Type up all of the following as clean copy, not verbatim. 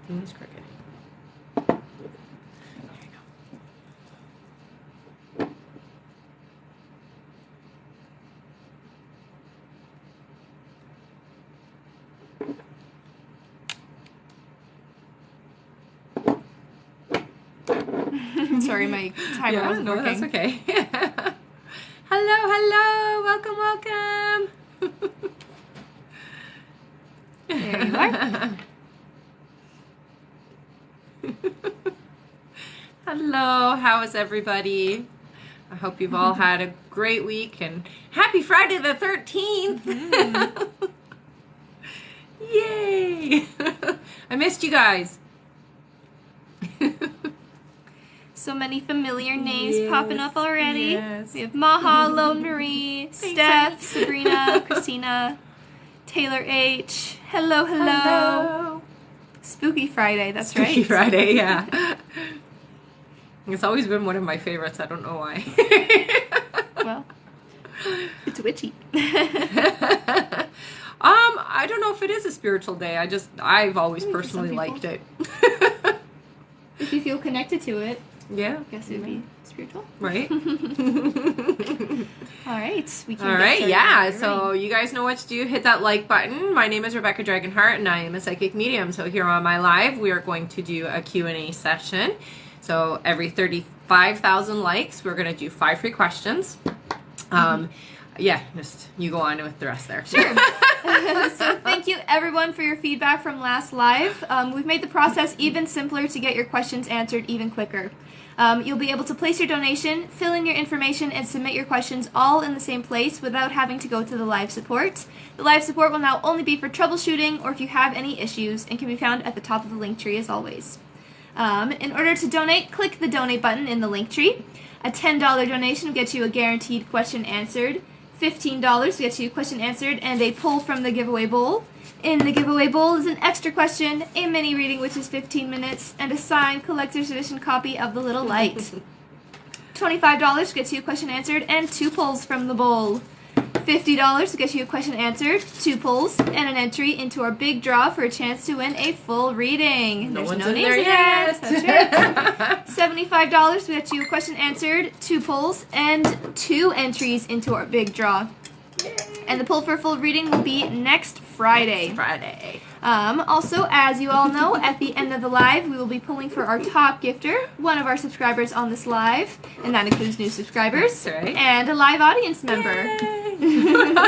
He's crooked. Sorry, my timer wasn't working. That's okay. Hello, welcome. There you are. Hello, how is everybody? I hope you've all had a great week and happy Friday the 13th. Mm-hmm. Yay! I missed you guys. So many familiar names popping up already. Yes. We have Maha, Lone Marie, Steph, Sabrina, Christina, Taylor H. Hello. Spooky Friday, that's right. Spooky Friday, yeah. It's always been one of my favorites. I don't know why. Well, it's witchy. I don't know if it is a spiritual day. I've always personally liked it. If you feel connected to it. Yeah. I guess it would be spiritual. Right. All right. We can All right, yeah. So you guys know what to do. Hit that like button. My name is Rebecca Dragonheart, and I am a psychic medium. So here on my live, we are going to do a Q&A session. So every 35,000 likes, we're going to do 5 free questions. Yeah, just you go on with the rest there. Sure. So thank you everyone for your feedback from last live. We've made the process even simpler to get your questions answered even quicker. You'll be able to place your donation, fill in your information, and submit your questions all in the same place without having to go to the live support. The live support will now only be for troubleshooting or if you have any issues and can be found at the top of the link tree as always. In order to donate, click the donate button in the link tree. A $10 donation will get you a guaranteed question answered. $15 gets you a question answered and a pull from the giveaway bowl. In the giveaway bowl is an extra question, a mini reading which is 15 minutes, and a signed collector's edition copy of The Little Light. $25 gets you a question answered and 2 pulls from the bowl. $50 gets you a question answered, 2 pulls, and an entry into our big draw for a chance to win a full reading. No one's no in names there yet. That's right. $75 gets you a question answered, 2 pulls, and 2 entries into our big draw. Yay. And the pull for a full reading will be next Friday. Also, as you all know, at the end of the live, we will be pulling for our top gifter, one of our subscribers on this live, and that includes new subscribers, That's right. and a live audience member.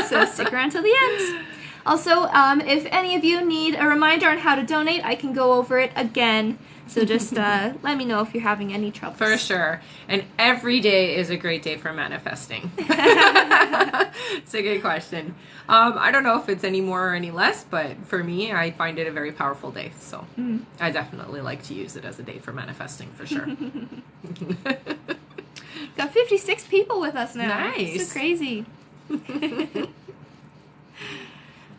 So stick around till the end. Also, if any of you need a reminder on how to donate, I can go over it again. So just let me know if you're having any trouble. For sure. And every day is a great day for manifesting. It's a good question. I don't know if it's any more or any less, but for me, I find it a very powerful day. So I definitely like to use it as a day for manifesting, for sure. Got 56 people with us now. Nice. So crazy.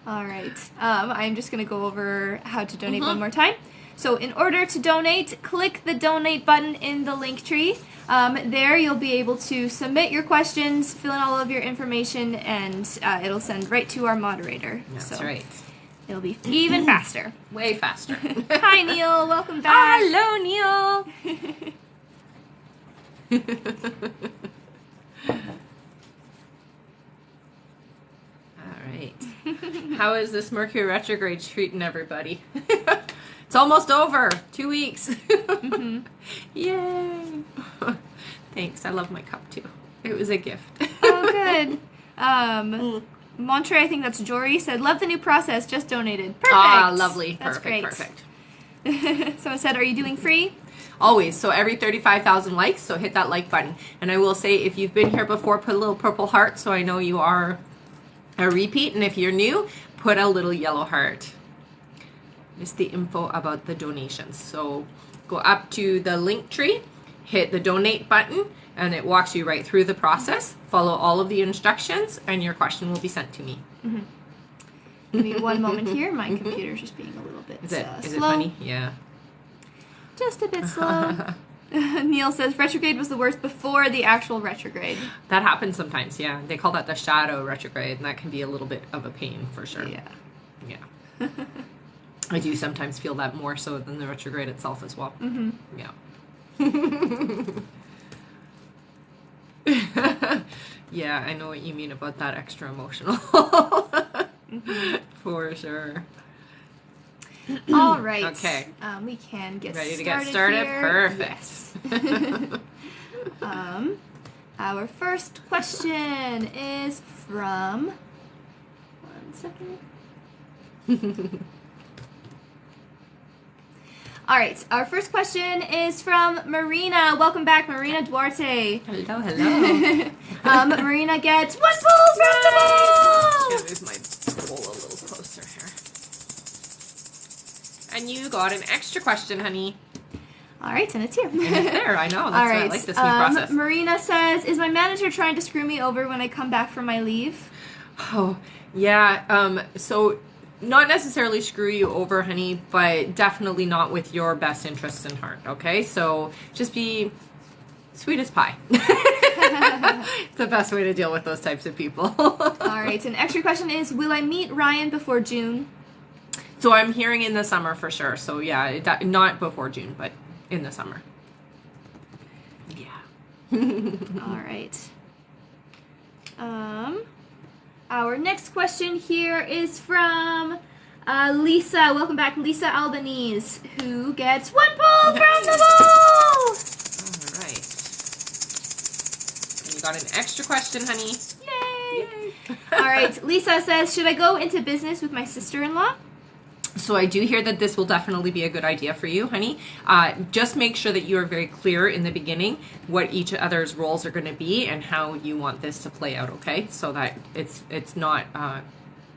All right. I'm just going to go over how to donate one more time. So in order to donate, click the donate button in the link tree. There you'll be able to submit your questions, fill in all of your information, and it'll send right to our moderator. That's right. It'll be even faster. Way faster. Hi, Neil. Welcome back. Hello, Neil. All right. How is this Mercury retrograde treating everybody? It's almost over. 2 weeks. Yay. Thanks. I love my cup too. It was a gift. Oh, good. Montre, I think that's Jory, said, love the new process, just donated. Perfect. Ah, lovely. That's Perfect. Someone said, are you doing free? Always. So every 35,000 likes, so hit that like button. And I will say, if you've been here before, put a little purple heart so I know you are a repeat. And if you're new, put a little yellow heart. It's the info about the donations. So go up to the link tree, hit the donate button, and it walks you right through the process. Follow all of the instructions, and your question will be sent to me. Give me one moment here. My computer's just being a little bit Is it slow. funny? Yeah. Just a bit slow. Neil says retrograde was the worst before the actual retrograde. That happens sometimes, yeah. They call that the shadow retrograde, and that can be a little bit of a pain for sure. Yeah. Yeah. I do sometimes feel that more so than the retrograde itself as well. Mm-hmm. Yeah. Yeah, I know what you mean about that extra emotional. For sure. All right. Okay. We can get Ready to started get started? here. Perfect. Yes. Our first question is from... One second. All right. Our first question is from Marina. Welcome back, Marina Duarte. Hello, hello. Marina gets 1 pull from the ball! Move my bowl a little closer here. And you got an extra question, honey. All right, and it's here. And it's there, I know. That's All why right. I like this new process. Marina says, is my manager trying to screw me over when I come back from my leave? Oh, yeah. So not necessarily screw you over, honey, but definitely not with your best interests in heart, okay? So just be sweet as pie. It's the best way to deal with those types of people. All right, an extra question is, will I meet Ryan before June? So I'm hearing in the summer for sure. So yeah, not before June, but in the summer. Yeah. All right. Our next question here is from Lisa. Welcome back, Lisa Albanese, who gets 1 pull from the ball! All right. And you got an extra question, honey. Yay! All right, Lisa says, should I go into business with my sister-in-law? So I do hear that this will definitely be a good idea for you, honey. Just make sure that you are very clear in the beginning what each other's roles are going to be and how you want this to play out, okay? So that it's not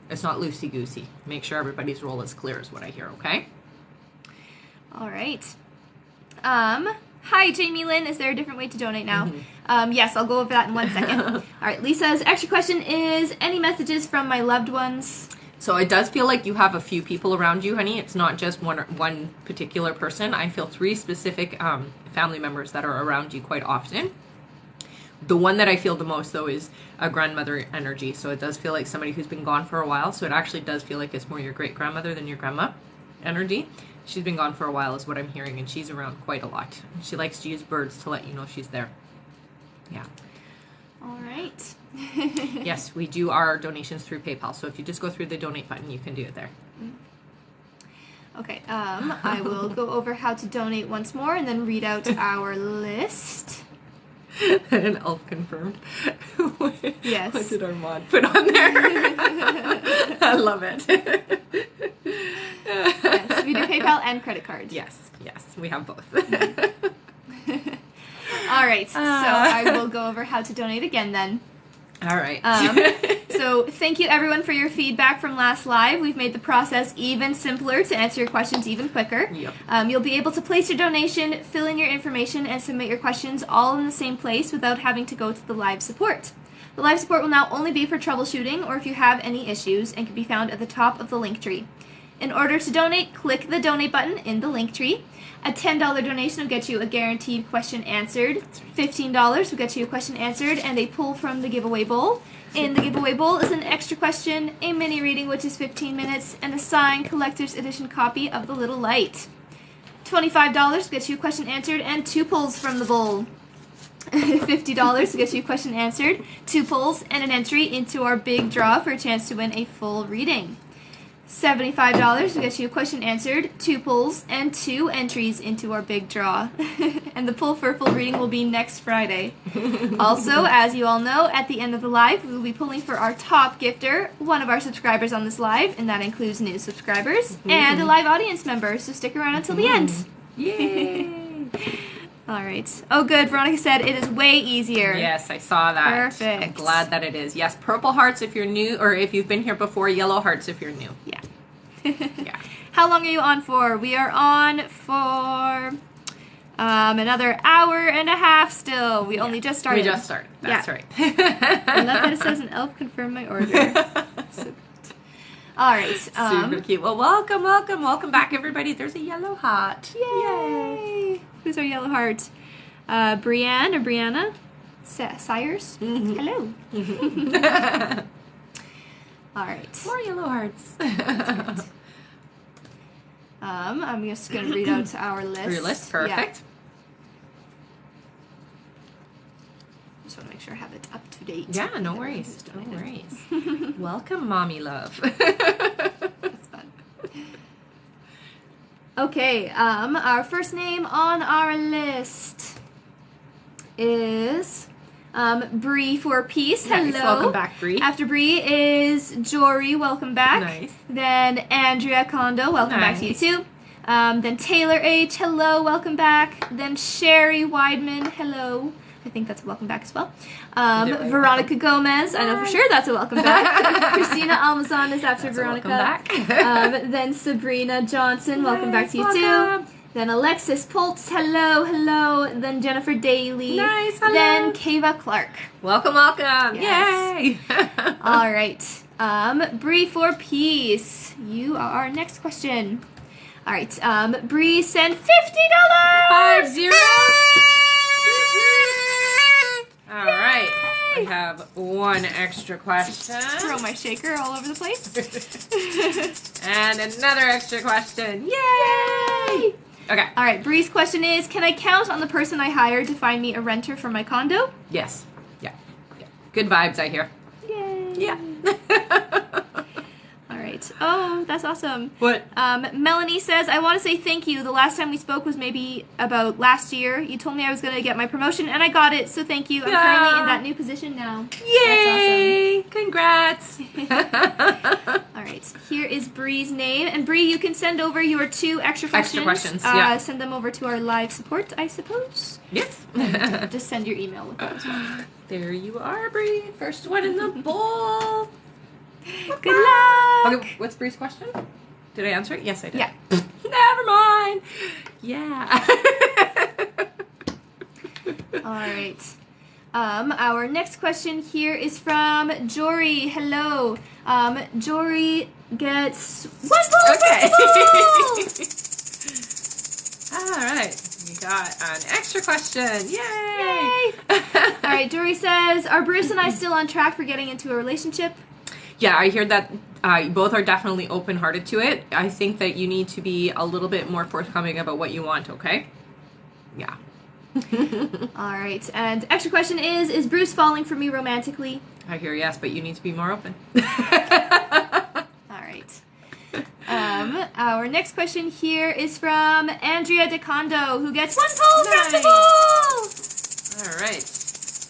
loosey-goosey. Make sure everybody's role is clear is what I hear, okay? All right. Hi, Jamie Lynn. Is there a different way to donate now? Yes, I'll go over that in 1 second. All right, Lisa's extra question is, any messages from my loved ones? So it does feel like you have a few people around you, honey. It's not just one particular person. I feel 3 specific family members that are around you quite often. The one that I feel the most, though, is a grandmother energy. So it does feel like somebody who's been gone for a while. So it actually does feel like it's more your great-grandmother than your grandma energy. She's been gone for a while is what I'm hearing, and she's around quite a lot. She likes to use birds to let you know she's there. Yeah. All right. Yes, we do our donations through PayPal. So if you just go through the donate button, you can do it there. Okay, I will go over how to donate once more and then read out our list. An elf confirmed. Yes. What did Armand put on there? I love it. Yes, we do PayPal and credit cards. Yes, we have both. All right, so I will go over how to donate again then. All right. So thank you everyone for your feedback from last live. We've made the process even simpler to answer your questions even quicker. Yep. You'll be able to place your donation, fill in your information, and submit your questions all in the same place without having to go to the live support. The live support will now only be for troubleshooting or if you have any issues and can be found at the top of the link tree. In order to donate, click the donate button in the link tree. A $10 donation will get you a guaranteed question answered. $15 will get you a question answered and a pull from the giveaway bowl. In the giveaway bowl is an extra question, a mini reading which is 15 minutes, and a signed collector's edition copy of The Little Light. $25 gets you a question answered and 2 pulls from the bowl. $50 gets you a question answered, 2 pulls, and an entry into our big draw for a chance to win a full reading. $75 will get you a question answered, 2 pulls, and 2 entries into our big draw. And the pull for a full reading will be next Friday. Also, as you all know, at the end of the live, we will be pulling for our top gifter, one of our subscribers on this live, and that includes new subscribers, and a live audience member, so stick around until the end. Yay! All right. Oh, good. Veronica said it is way easier. Yes, I saw that. Perfect. I'm glad that it is. Yes, purple hearts if you're new, or if you've been here before, yellow hearts if you're new. Yeah. Yeah. How long are you on for? We are on for another hour and a half still. We only just started. We just started. That's right. I love that it says an elf confirmed my order. So all right. Super cute. Well, welcome back, everybody. There's a yellow heart. Yay! Who's our yellow heart? Brianne or Brianna? Sires? Hello. All right. More yellow hearts. I'm just going to read out our list. Your list, perfect. Yeah. Just want to make sure I have it up to date. Yeah, no worries. No worries. Welcome, Mommy Love. That's fun. Okay, our first name on our list is Bree for Peace. Hello. Nice. Welcome back, Bree. After Bree is Jory. Welcome back. Nice. Then Andrea Kondo. Welcome back to you too. Then Taylor H. Hello. Welcome back. Then Sherry Weidman. Hello. I think that's a welcome back as well. Veronica Gomez. I know for sure that's a welcome back. Christina Almazan is after That's Veronica. welcome back. Then Sabrina Johnson. Welcome back to you welcome. too. Then Alexis Poltz. Hello, hello. Then Jennifer Daly. Nice, hello. Then Kava Clark. Welcome, welcome. Yes. Yay. All right. Bree for Peace. You are our next question. All right. Bree sent $50. 50. All right. I have one extra question. Throw my shaker all over the place. And another extra question. Yay! Okay. All right. Bree's question is, can I count on the person I hired to find me a renter for my condo? Yes. Yeah. Good vibes, I hear. Yay. Yeah. All right. Oh, that's awesome. What? Melanie says, I want to say thank you. The last time we spoke was maybe about last year. You told me I was going to get my promotion, and I got it, so thank you. I'm currently in that new position now. Yay! That's Congrats. awesome. All right. Here is Bree's name. And Bree, you can send over your 2 extra questions. Extra questions, yeah. Send them over to our live support, I suppose. Yes. Just send your email with them as well. There you are, Bree. First one in the bowl. Good luck. Okay, what's Bree's question? Did I answer it? Yes, I did. Yeah. Never mind. Yeah. All right. Our next question here is from Jory. Hello. Jory gets 1 point. Okay. All right. We got an extra question. Yay! All right. Jory says, are Bruce and I still on track for getting into a relationship? Yeah, I hear that you both are definitely open-hearted to it. I think that you need to be a little bit more forthcoming about what you want, okay? Yeah. All right. And extra question is Bruce falling for me romantically? I hear yes, but you need to be more open. All right. Our next question here is from Andrea DeCondo, who gets 1 poll from the bowl. All right.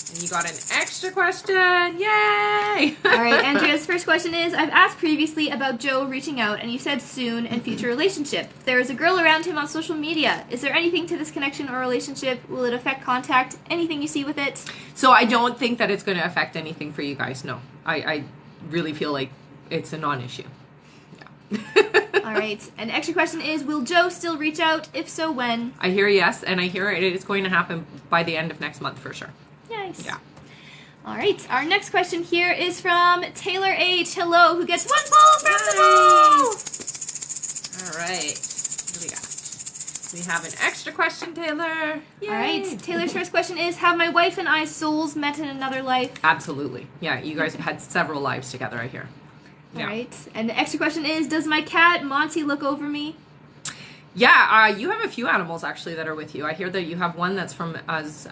And you got an extra question. Yay! All right, Andrea's first question is, I've asked previously about Joe reaching out, and you said soon and future relationship. There is a girl around him on social media. Is there anything to this connection or relationship? Will it affect contact? Anything you see with it? So I don't think that it's going to affect anything for you guys, no. I really feel like it's a non-issue. Yeah. All right, and extra question is, will Joe still reach out? If so, when? I hear yes, and I hear it is going to happen by the end of next month for sure. Nice. Yeah. All right, our next question here is from Taylor H. Hello, who gets 1 poll from the bowl. All right. What do we got? We have an extra question, Taylor. Yay. All right, Taylor's first question is, have my wife and I's souls met in another life? Absolutely. Yeah, you guys have had several lives together, I hear. All Yeah. right, and the extra question is, does my cat, Monty, look over me? Yeah, you have a few animals actually that are with you. I hear that you have one that's from as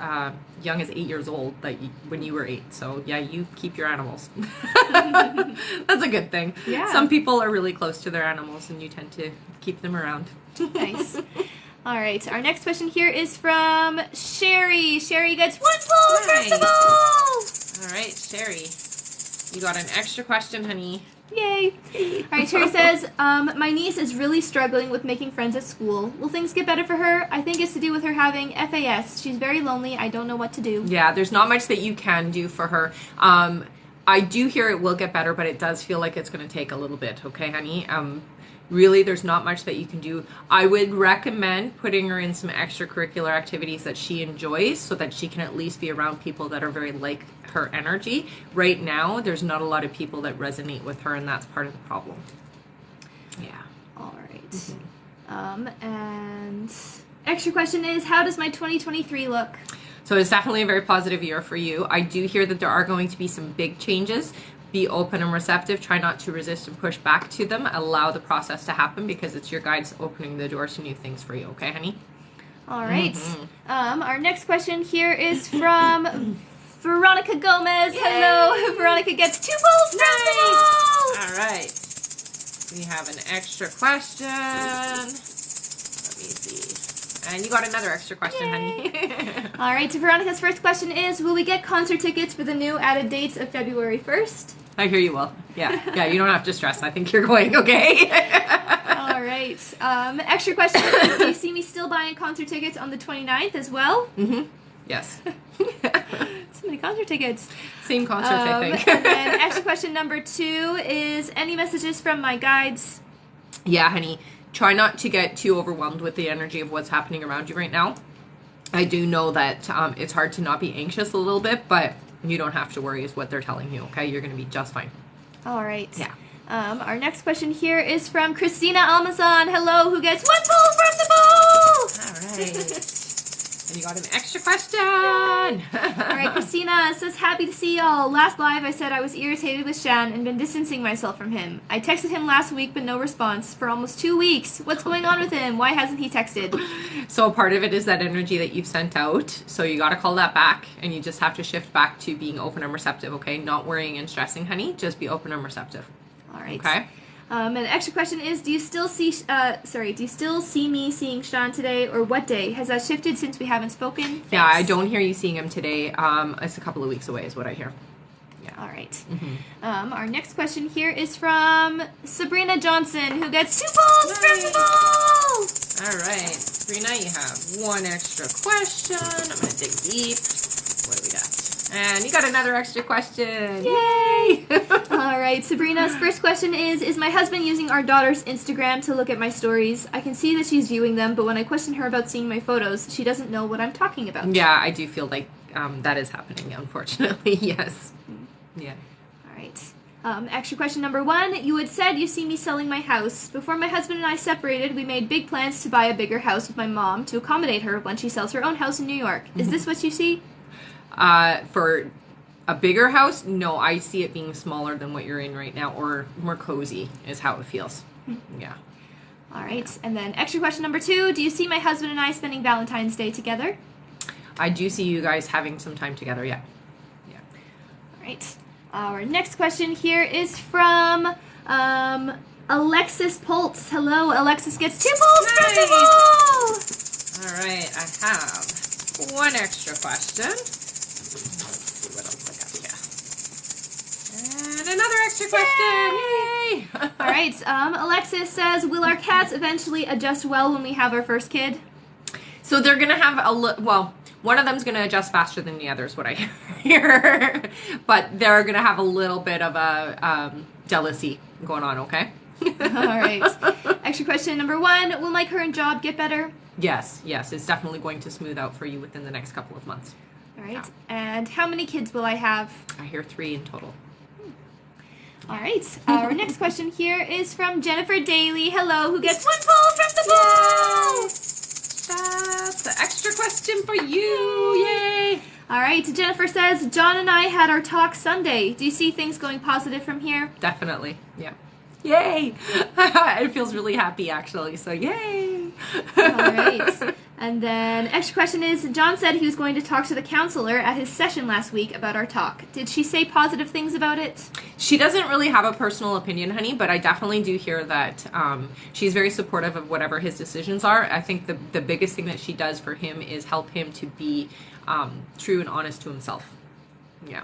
young as 8 years old, when you were 8. So yeah, you keep your animals. That's a good thing. Yeah. Some people are really close to their animals, and you tend to keep them around. Nice. All right, our next question here is from Sherry. Sherry gets 1 poll Nice. first of all. All right, Sherry, you got an extra question, honey. Yay. All right, Sherry says, my niece is really struggling with making friends at school. Will things get better for her? I think it's to do with her having FAS. She's very lonely. I don't know what to do. Yeah, there's not much that you can do for her. I do hear it will get better, but it does feel like it's going to take a little bit. Okay, honey? Really, there's not much that you can do. I would recommend putting her in some extracurricular activities that she enjoys so that she can at least be around people that are very like her energy. Right now, there's not a lot of people that resonate with her, and that's part of the problem. Yeah. All right. And extra question is, how does my 2023 look? So it's definitely a very positive year for you. I do hear that there are going to be some big changes. Be open and receptive. Try not to resist and push back to them. Allow the process to happen because it's your guides opening the door to new things for you. Okay, honey? All right. Our next question here is from Veronica Gomez. Yay! Hello. Veronica gets 2 balls from the ball. All right. We have an extra question. Let me see. And you got another extra question, honey. All right. So Veronica's first question is, will we get concert tickets for the new added dates of February 1st? I hear you will. Yeah, you don't have to stress. I think you're going, okay? All right. Extra question. Do you see me still buying concert tickets on the 29th as well? Mm-hmm. Yes. So many concert tickets. Same concert, I think. And then extra question number 2 is, any messages from my guides? Yeah, honey. Try not to get too overwhelmed with the energy of what's happening around you right now. I do know that it's hard to not be anxious a little bit, but you don't have to worry is what they're telling you, okay? You're going to be just fine. All right. Yeah. Our next question here is from Christina Almazan. Hello, who gets 1 ball from the ball? All right. And you got an extra question. All right, Christina says, happy to see y'all. Last live, I said I was irritated with Shan and been distancing myself from him. I texted him last week, but no response for almost 2 weeks. What's going on with him? Why hasn't he texted? So part of it is that energy that you've sent out. So you got to call that back, and you just have to shift back to being open and receptive, okay? Not worrying and stressing, honey. Just be open and receptive. All right. Okay. And the extra question is, do you still see me seeing Sean today, or what day? Has that shifted since we haven't spoken? Thanks. Yeah, I don't hear you seeing him today. It's a couple of weeks away is what I hear. Yeah. All right. Mm-hmm. Our next question here is from Sabrina Johnson, who gets 2 balls from the ball. All right. Sabrina, you have 1 extra question. I'm going to dig deep. What do we got? And you got another extra question. Yay! All right, Sabrina's first question is my husband using our daughter's Instagram to look at my stories? I can see that she's viewing them, but when I question her about seeing my photos, she doesn't know what I'm talking about. Yeah, I do feel like that is happening, unfortunately. Yes. Yeah. All right. Extra question number 1. You had said you see me selling my house. Before my husband and I separated, we made big plans to buy a bigger house with my mom to accommodate her when she sells her own house in New York. Is this what you see? For a bigger house, no, I see it being smaller than what you're in right now, or more cozy is how it feels. Yeah. All right. And then extra question number 2. Do you see my husband and I spending Valentine's Day together? I do see you guys having some time together, yeah. Yeah. All right. Our next question here is from Alexis Poltz. Hello, Alexis gets 2 balls from the ball. All right, I have 1 extra question. Let's see what else I got here. And another extra question. Yay! All right. Alexis says, will our cats eventually adjust well when we have our first kid? So they're going to have one of them's going to adjust faster than the others, what I hear. But they're going to have a little bit of a jealousy going on, okay? All right. Extra question number 1. Will my current job get better? Yes. It's definitely going to smooth out for you within the next couple of months. All right. Yeah. And how many kids will I have? I hear 3 in total. All right. Our next question here is from Jennifer Daly. Hello, who gets 1 ball from the ball. That's the extra question for you. Yay! All right. Jennifer says, John and I had our talk Sunday. Do you see things going positive from here? Definitely. Yeah. Yay! It feels really happy, actually. So, yay! All right. And then extra question is, John said he was going to talk to the counselor at his session last week about our talk. Did she say positive things about it? She doesn't really have a personal opinion, honey, but I definitely do hear that she's very supportive of whatever his decisions are. I think the biggest thing that she does for him is help him to be true and honest to himself. Yeah.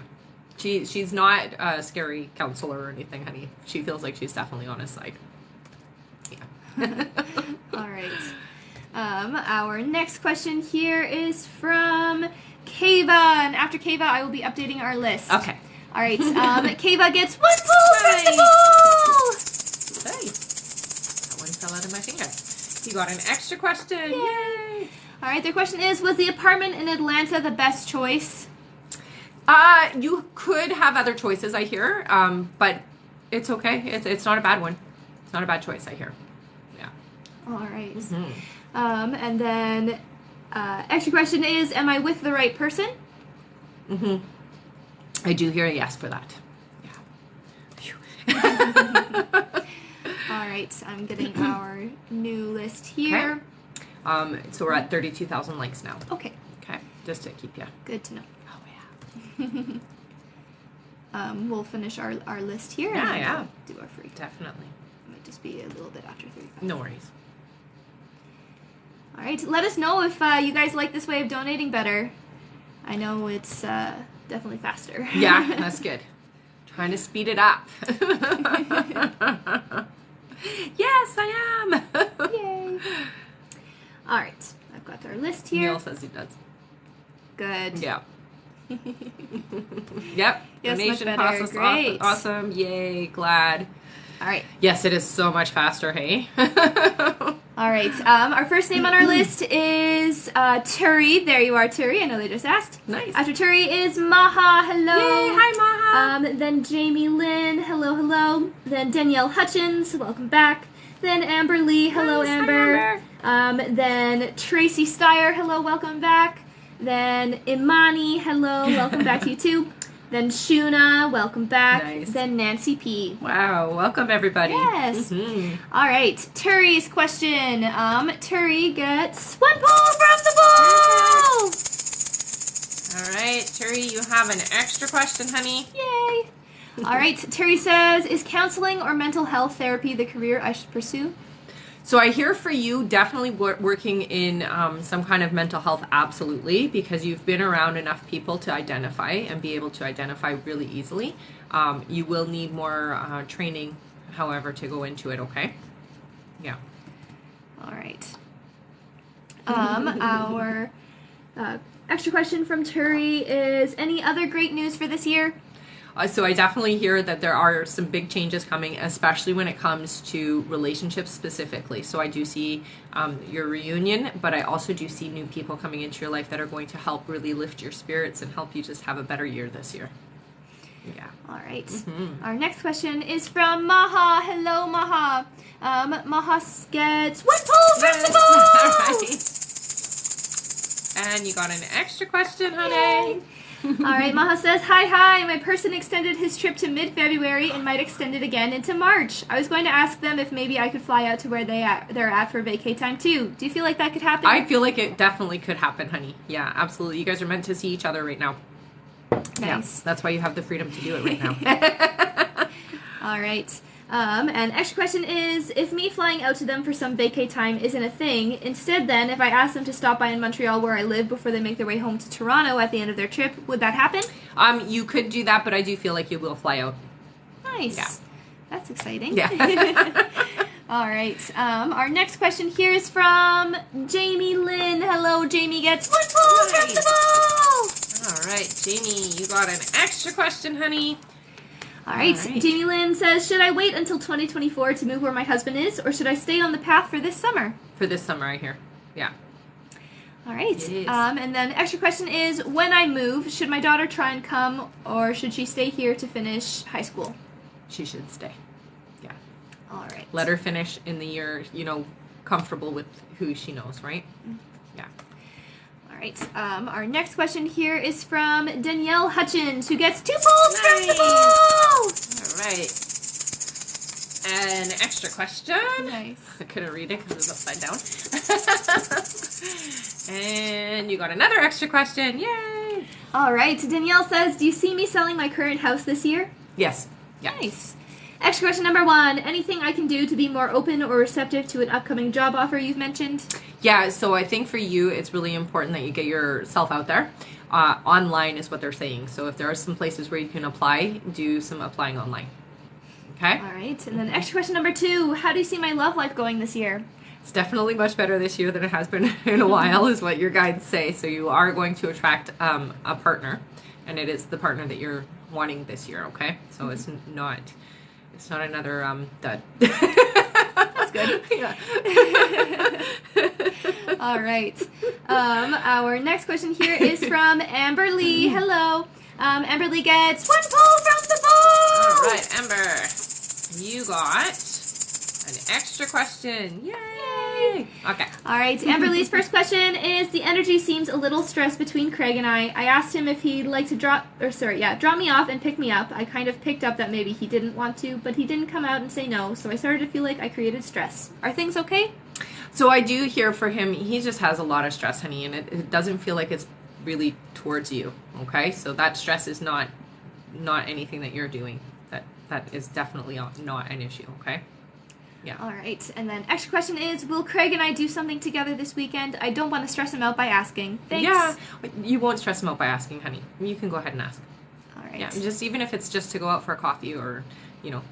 She's not a scary counselor or anything, honey. She feels like she's definitely on his side. Yeah. All right. Our next question here is from Kava, and after Kava, I will be updating our list. Okay. All right. Kava gets 1 ball from the ball. Hey, that one fell out of my finger. You got an extra question. Yay! All right. Their question is: was the apartment in Atlanta the best choice? You could have other choices, I hear, but it's okay. It's not a bad one. It's not a bad choice, I hear. Yeah. All right. Mm-hmm. And then extra question is, am I with the right person? Mm-hmm. I do hear a yes for that. Yeah. All right, I'm getting our new list here. Okay. So we're at 32,000 likes now. Okay. Okay, just to keep you. Good to know. Oh yeah. We'll finish our list here. Yeah, and yeah. we'll do our free. Definitely. It might just be a little bit after 35. No worries. All right, let us know if you guys like this way of donating better. I know it's definitely faster. Yeah, that's good. Trying to speed it up. Yes, I am. Yay. All right, I've got our list here. Neil says he does. Good. Yeah. Yep. Yes, Donation much better. process Great. awesome. Yay, glad. All right. Yes, it is so much faster, hey? All right. Our first name on our list is Turi. There you are, Turi. I know they just asked. Nice. After Turi is Maha. Hello. Yay, hi, Maha. Then Jamie Lynn. Hello, hello. Then Danielle Hutchins. Welcome back. Then Amber Lee. Hello, Nice, hi, Amber. Amber. Then Tracy Steyer. Hello, welcome back. Then Imani. Hello, welcome back to you too. Then Shuna, welcome back. Nice. Then Nancy P. Wow, welcome everybody. Yes. Mhm. All right, Turi's question. Turi gets 1 pull from the bowl. All right, Turi, you have an extra question, honey. Yay. All right, Turi says, is counseling or mental health therapy the career I should pursue? So I hear for you definitely working in some kind of mental health, absolutely, because you've been around enough people to identify and be able to identify really easily. You will need more training, however, to go into it, okay? Yeah. All right. Our extra question from Turi is, any other great news for this year? So I definitely hear that there are some big changes coming, especially when it comes to relationships specifically. So I do see your reunion, but I also do see new people coming into your life that are going to help really lift your spirits and help you just have a better year this year. Yeah. All right. Mm-hmm. Our next question is from Maha. Hello, Maha. Maha gets 1 pull from the bowl. All right. And you got an extra question, honey. Yay. All right, Maha says, hi, my person extended his trip to mid-February and might extend it again into March. I was going to ask them if maybe I could fly out to where they're at for vacay time too. Do you feel like that could happen? I feel like it definitely could happen, honey. Yeah, absolutely. You guys are meant to see each other right now. Nice. Yeah, that's why you have the freedom to do it right now. All right. And extra question is, if me flying out to them for some vacay time isn't a thing, instead then, if I ask them to stop by in Montreal where I live before they make their way home to Toronto at the end of their trip, would that happen? You could do that, but I do feel like you will fly out. Nice. Yeah. That's exciting. Yeah. All right. Our next question here is from Jamie Lynn. Hello, Jamie gets 1 pull from the bowl. All right, Jamie, you got an extra question, honey. All right. All right. Jamie Lynn says, should I wait until 2024 to move where my husband is, or should I stay on the path for this summer? For this summer, I hear. Yeah. All right. Yes. And then extra question is, when I move, should my daughter try and come, or should she stay here to finish high school? She should stay. Yeah. All right. Let her finish in the year, comfortable with who she knows, right? Yeah. All right. Our next question here is from Danielle Hutchins, who gets 2 pulls from the bowl. All right. An extra question. Nice. I couldn't read it because it was upside down. And you got another extra question. Yay! All right. Danielle says, do you see me selling my current house this year? Yes. Yeah. Nice. Extra question number 1. Anything I can do to be more open or receptive to an upcoming job offer you've mentioned? Yeah, so I think for you, it's really important that you get yourself out there. Online is what they're saying. So if there are some places where you can apply, do some applying online. Okay? All right. And then extra question number 2. How do you see my love life going this year? It's definitely much better this year than it has been in a while, is what your guides say. So you are going to attract a partner, and it is the partner that you're wanting this year, okay? So it's not another dud. That's good. Yeah. All right. Our next question here is from Amber Lee. Hello. Amber Lee gets 1 pull from the bowl. All right, Amber, you got an extra question. Yay! Yay! Okay. All right, Amberly's first question is, the energy seems a little stressed between Craig and I. I asked him if he'd like to drop me off and pick me up. I kind of picked up that maybe he didn't want to, but he didn't come out and say no, so I started to feel like I created stress. Are things okay? So I do hear for him, he just has a lot of stress, honey, and it doesn't feel like it's really towards you, okay? So that stress is not anything that you're doing. That is definitely not an issue, okay? Yeah. All right, and then extra question is, will Craig and I do something together this weekend? I don't want to stress him out by asking. Thanks. Yeah, you won't stress him out by asking, honey. You can go ahead and ask. All right. Yeah, just even if it's just to go out for a coffee or, a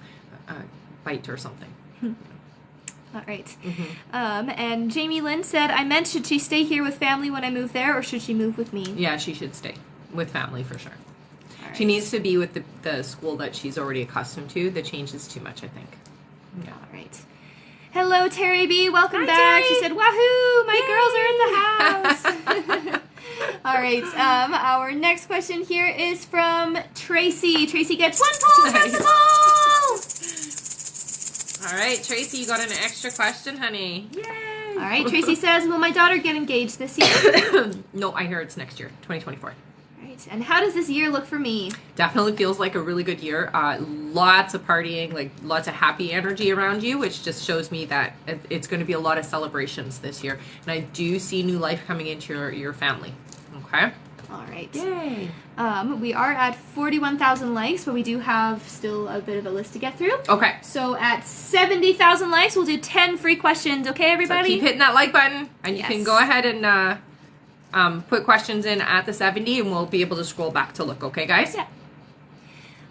bite or something. All right. Mm-hmm. And Jamie Lynn said, I meant, should she stay here with family when I move there, or should she move with me? Yeah, she should stay with family for sure. All right. She needs to be with the school that she's already accustomed to. The change is too much, I think. Yeah. All right. Hello, Terry B. Welcome Hi, back. Terry. She said, wahoo, my girls are in the house. All right. Our next question here is from Tracy. Tracy gets 1 point from the ball. All right, Tracy, you got an extra question, honey. Yay! All right. Tracy says, will my daughter get engaged this year? No, I hear it's next year, 2024. Right. And how does this year look for me? Definitely feels like a really good year. Lots of partying, like lots of happy energy around you, which just shows me that it's going to be a lot of celebrations this year. And I do see new life coming into your family. Okay? All right. Yay! We are at 41,000 likes, but we do have still a bit of a list to get through. Okay. So at 70,000 likes, we'll do 10 free questions. Okay, everybody? So keep hitting that like button, and Yes. you can go ahead and put questions in at the 70, and we'll be able to scroll back to look. Okay, guys? Yeah.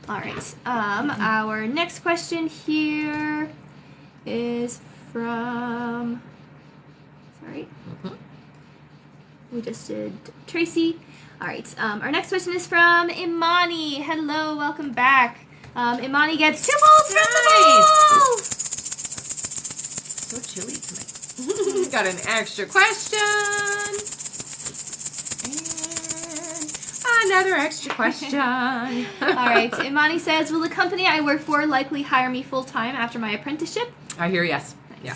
All right. Our next question here is from. Sorry. We just did Tracy. All right. Our next question is from Imani. Hello, welcome back. Imani gets 2 balls from the ball. So chilly tonight. Got an extra question. And another extra question. All right. Imani says, will the company I work for likely hire me full-time after my apprenticeship? I hear yes. Nice. Yeah.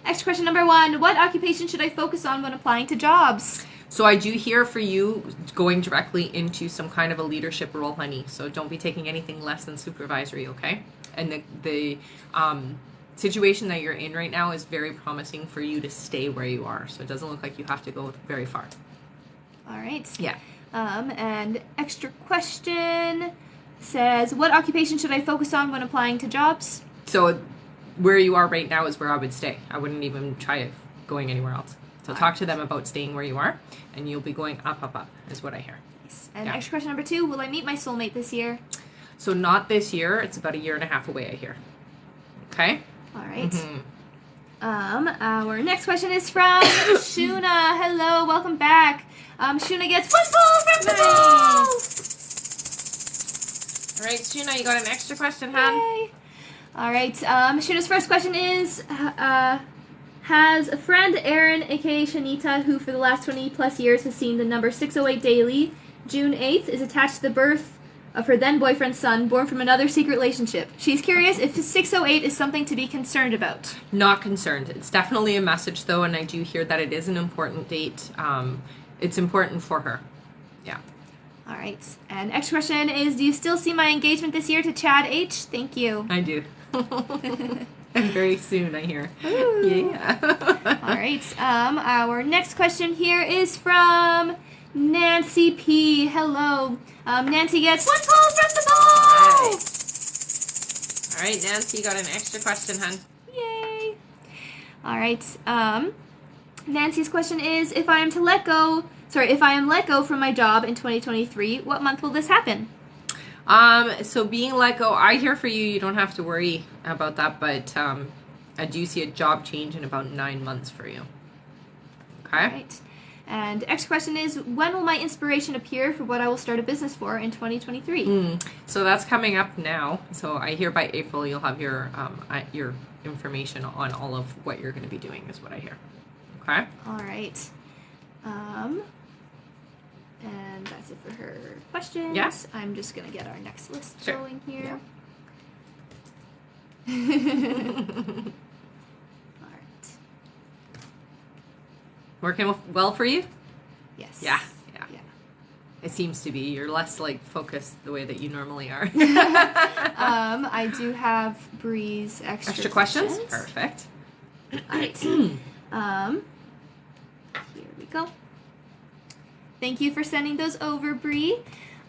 Extra question number 1. What occupation should I focus on when applying to jobs? So I do hear for you going directly into some kind of a leadership role, honey. So don't be taking anything less than supervisory, okay? And the situation that you're in right now is very promising for you to stay where you are. So it doesn't look like you have to go very far. All right. Yeah. And extra question says, what occupation should I focus on when applying to jobs? So where you are right now is where I would stay. I wouldn't even try going anywhere else. So talk to them about staying where you are, and you'll be going up, up, up, is what I hear. Nice. And Yeah. extra question number 2, will I meet my soulmate this year? So not this year. It's about 1.5 years away, I hear. Okay? All right. Mhm. Our next question is from Shuna. Hello, welcome back. Shuna gets 1 ball from the ball. All right, Shuna, you got an extra question, hon? Yay. All right. Shuna's first question is, has a friend, Erin, aka Shanita, who for the last 20 plus years has seen the number 608 daily, June 8th, is attached to the birth of her then boyfriend's son, born from another secret relationship. She's curious if 608 is something to be concerned about. Not concerned. It's definitely a message, though, and I do hear that it is an important date. It's important for her. Yeah. All right. And next question is, do you still see my engagement this year to Chad H? Thank you. I do. And very soon, I hear. Ooh. Yeah. All right. Our next question here is from Nancy P. Hello. Nancy gets 1 ball from the ball. All right, Nancy, you got an extra question, hon. Yay. All right. Nancy's question is, if I am let go from my job in 2023, what month will this happen? So being let go, I hear for you, you don't have to worry about that, but I do see a job change in about 9 months for you. Okay? All right. And next question is, when will my inspiration appear for what I will start a business for in 2023? So that's coming up now. So I hear by April you'll have your information on all of what you're going to be doing is what I hear. Okay? All right. And that's it for her questions. Yes. I'm just going to get our next list Sure. going here. Yeah. All right. Working well for you? Yes. Yeah. It seems to be. You're less like focused the way that you normally are. I do have Bree's extra questions. Perfect. All right. Here we go. Thank you for sending those over, Bree.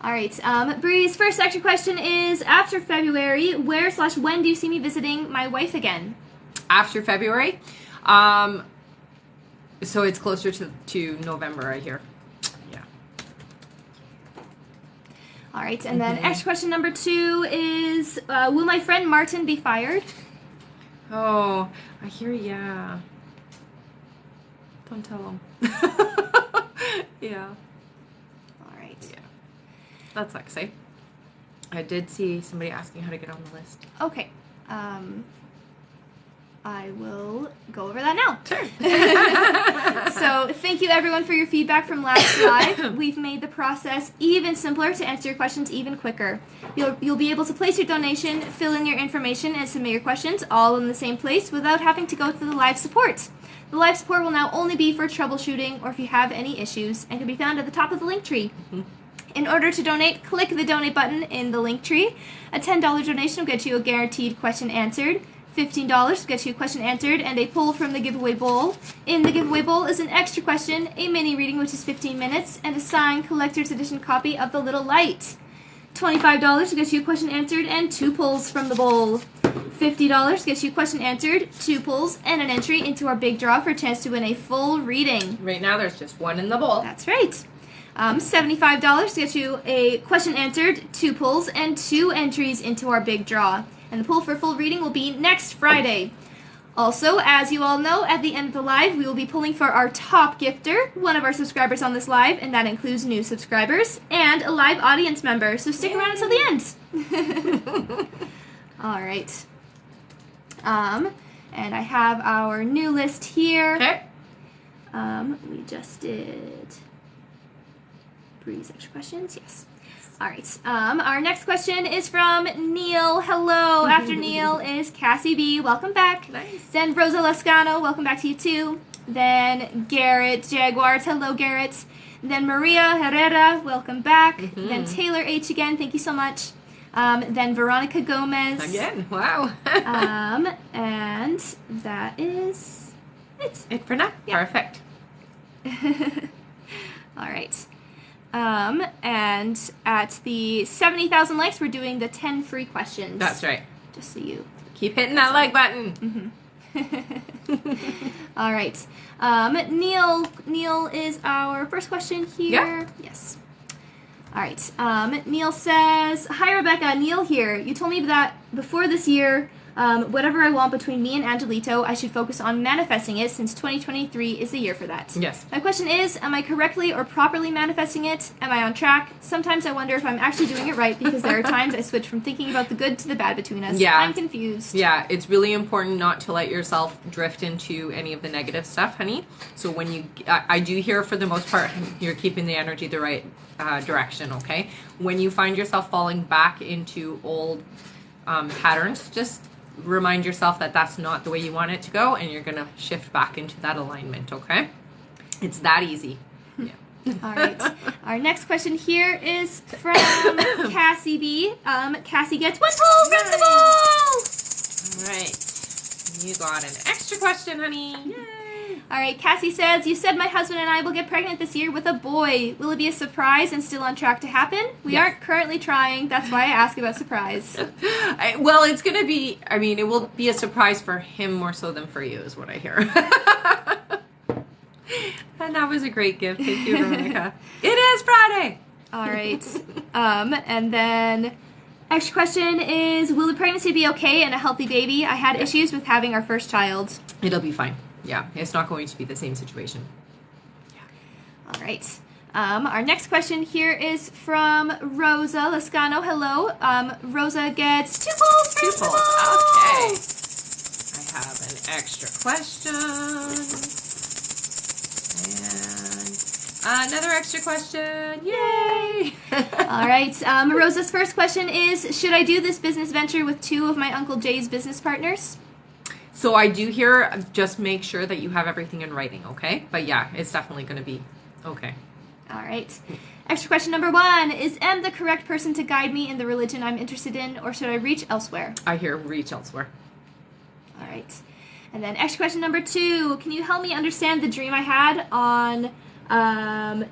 All right. Bree's first extra question is: after February, where/when do you see me visiting my wife again? After February, so it's closer to November, I hear. All right, and then extra question number 2 is, will my friend Martin be fired? Oh, I hear yeah. Don't tell him. Yeah. All right. Yeah. That sucks, eh? I did see somebody asking how to get on the list. Okay. I will go over that now. Sure. So thank you everyone for your feedback from last live. We've made the process even simpler to answer your questions even quicker. You'll be able to place your donation, fill in your information, and submit your questions all in the same place without having to go through the live support. The live support will now only be for troubleshooting or if you have any issues and can be found at the top of the link tree. In order to donate, click the donate button in the link tree. A $10 donation will get you a guaranteed question answered. $15 gets you a question answered and a pull from the giveaway bowl. In the giveaway bowl is an extra question, a mini reading which is 15 minutes, and a signed collector's edition copy of The Little Light. $25 gets you a question answered and 2 pulls from the bowl. $50 gets you a question answered, 2 pulls, and an entry into our big draw for a chance to win a full reading. Right now there's just one in the bowl. That's right. $75 gets you a question answered, 2 pulls, and 2 entries into our big draw. And the pull for full reading will be next Friday. Also, as you all know, at the end of the live, we will be pulling for our top gifter, one of our subscribers on this live, and that includes new subscribers, and a live audience member, so stick around until the end. All right. And I have our new list here. Okay. We just did Bree's extra questions, yes. All right. Our next question is from Neil. Hello. After Neil is Cassie B. Welcome back. Nice. Then Rosa Lascano. Welcome back to you too. Then Garrett Jaguars. Hello, Garrett. Then Maria Herrera. Welcome back. Then Taylor H. again. Thank you so much. Then Veronica Gomez. Again. Wow. And that is it. It for now. Yeah. Perfect. All right. And at the 70,000 likes, we're doing the 10 free questions. That's right. Just so you keep hitting that like button. All right. Neil is our first question here. Yeah. Yes. All right. Neil says, "Hi Rebecca, Neil here. You told me that before this year, whatever I want between me and Angelito, I should focus on manifesting it since 2023 is the year for that. Yes. My question is, am I correctly or properly manifesting it? Am I on track? Sometimes I wonder if I'm actually doing it right because there are times I switch from thinking about the good to the bad between us. Yeah. I'm confused." Yeah, it's really important not to let yourself drift into any of the negative stuff, honey. So when you, I do hear for the most part, you're keeping the energy the right direction, okay? When you find yourself falling back into old patterns, just remind yourself that that's not the way you want it to go, and you're going to shift back into that alignment, okay? It's that easy. Yeah. All right. Our next question here is from Cassie B. Cassie gets 1 pull from the ball! All right. You got an extra question, honey. Yay. All right. Cassie says, "You said my husband and I will get pregnant this year with a boy. Will it be a surprise and still on track to happen? We Yes. aren't currently trying. That's why I ask about surprise." Well, it's going to be, I mean, it will be a surprise for him more so than for you, is what I hear. And that was a great gift. Thank you, Veronica. It is Friday. All right. And then extra question is, will the pregnancy be okay and a healthy baby? I had issues with having our first child. It'll be fine. Yeah, it's not going to be the same situation. All right. Our next question here is from Rosa Lascano. Hello. Rosa gets 2 pulls from 2 the pulls. ball. Okay. I have an extra question. And another extra question. Yay! All right. Rosa's first question is, should I do this business venture with 2 of my Uncle Jay's business partners? So I do hear, just make sure that you have everything in writing, okay? But yeah, it's definitely going to be okay. All right. Extra question number 1. Is M the correct person to guide me in the religion I'm interested in, or should I reach elsewhere? I hear reach elsewhere. All right. And then extra question number 2. Can you help me understand the dream I had on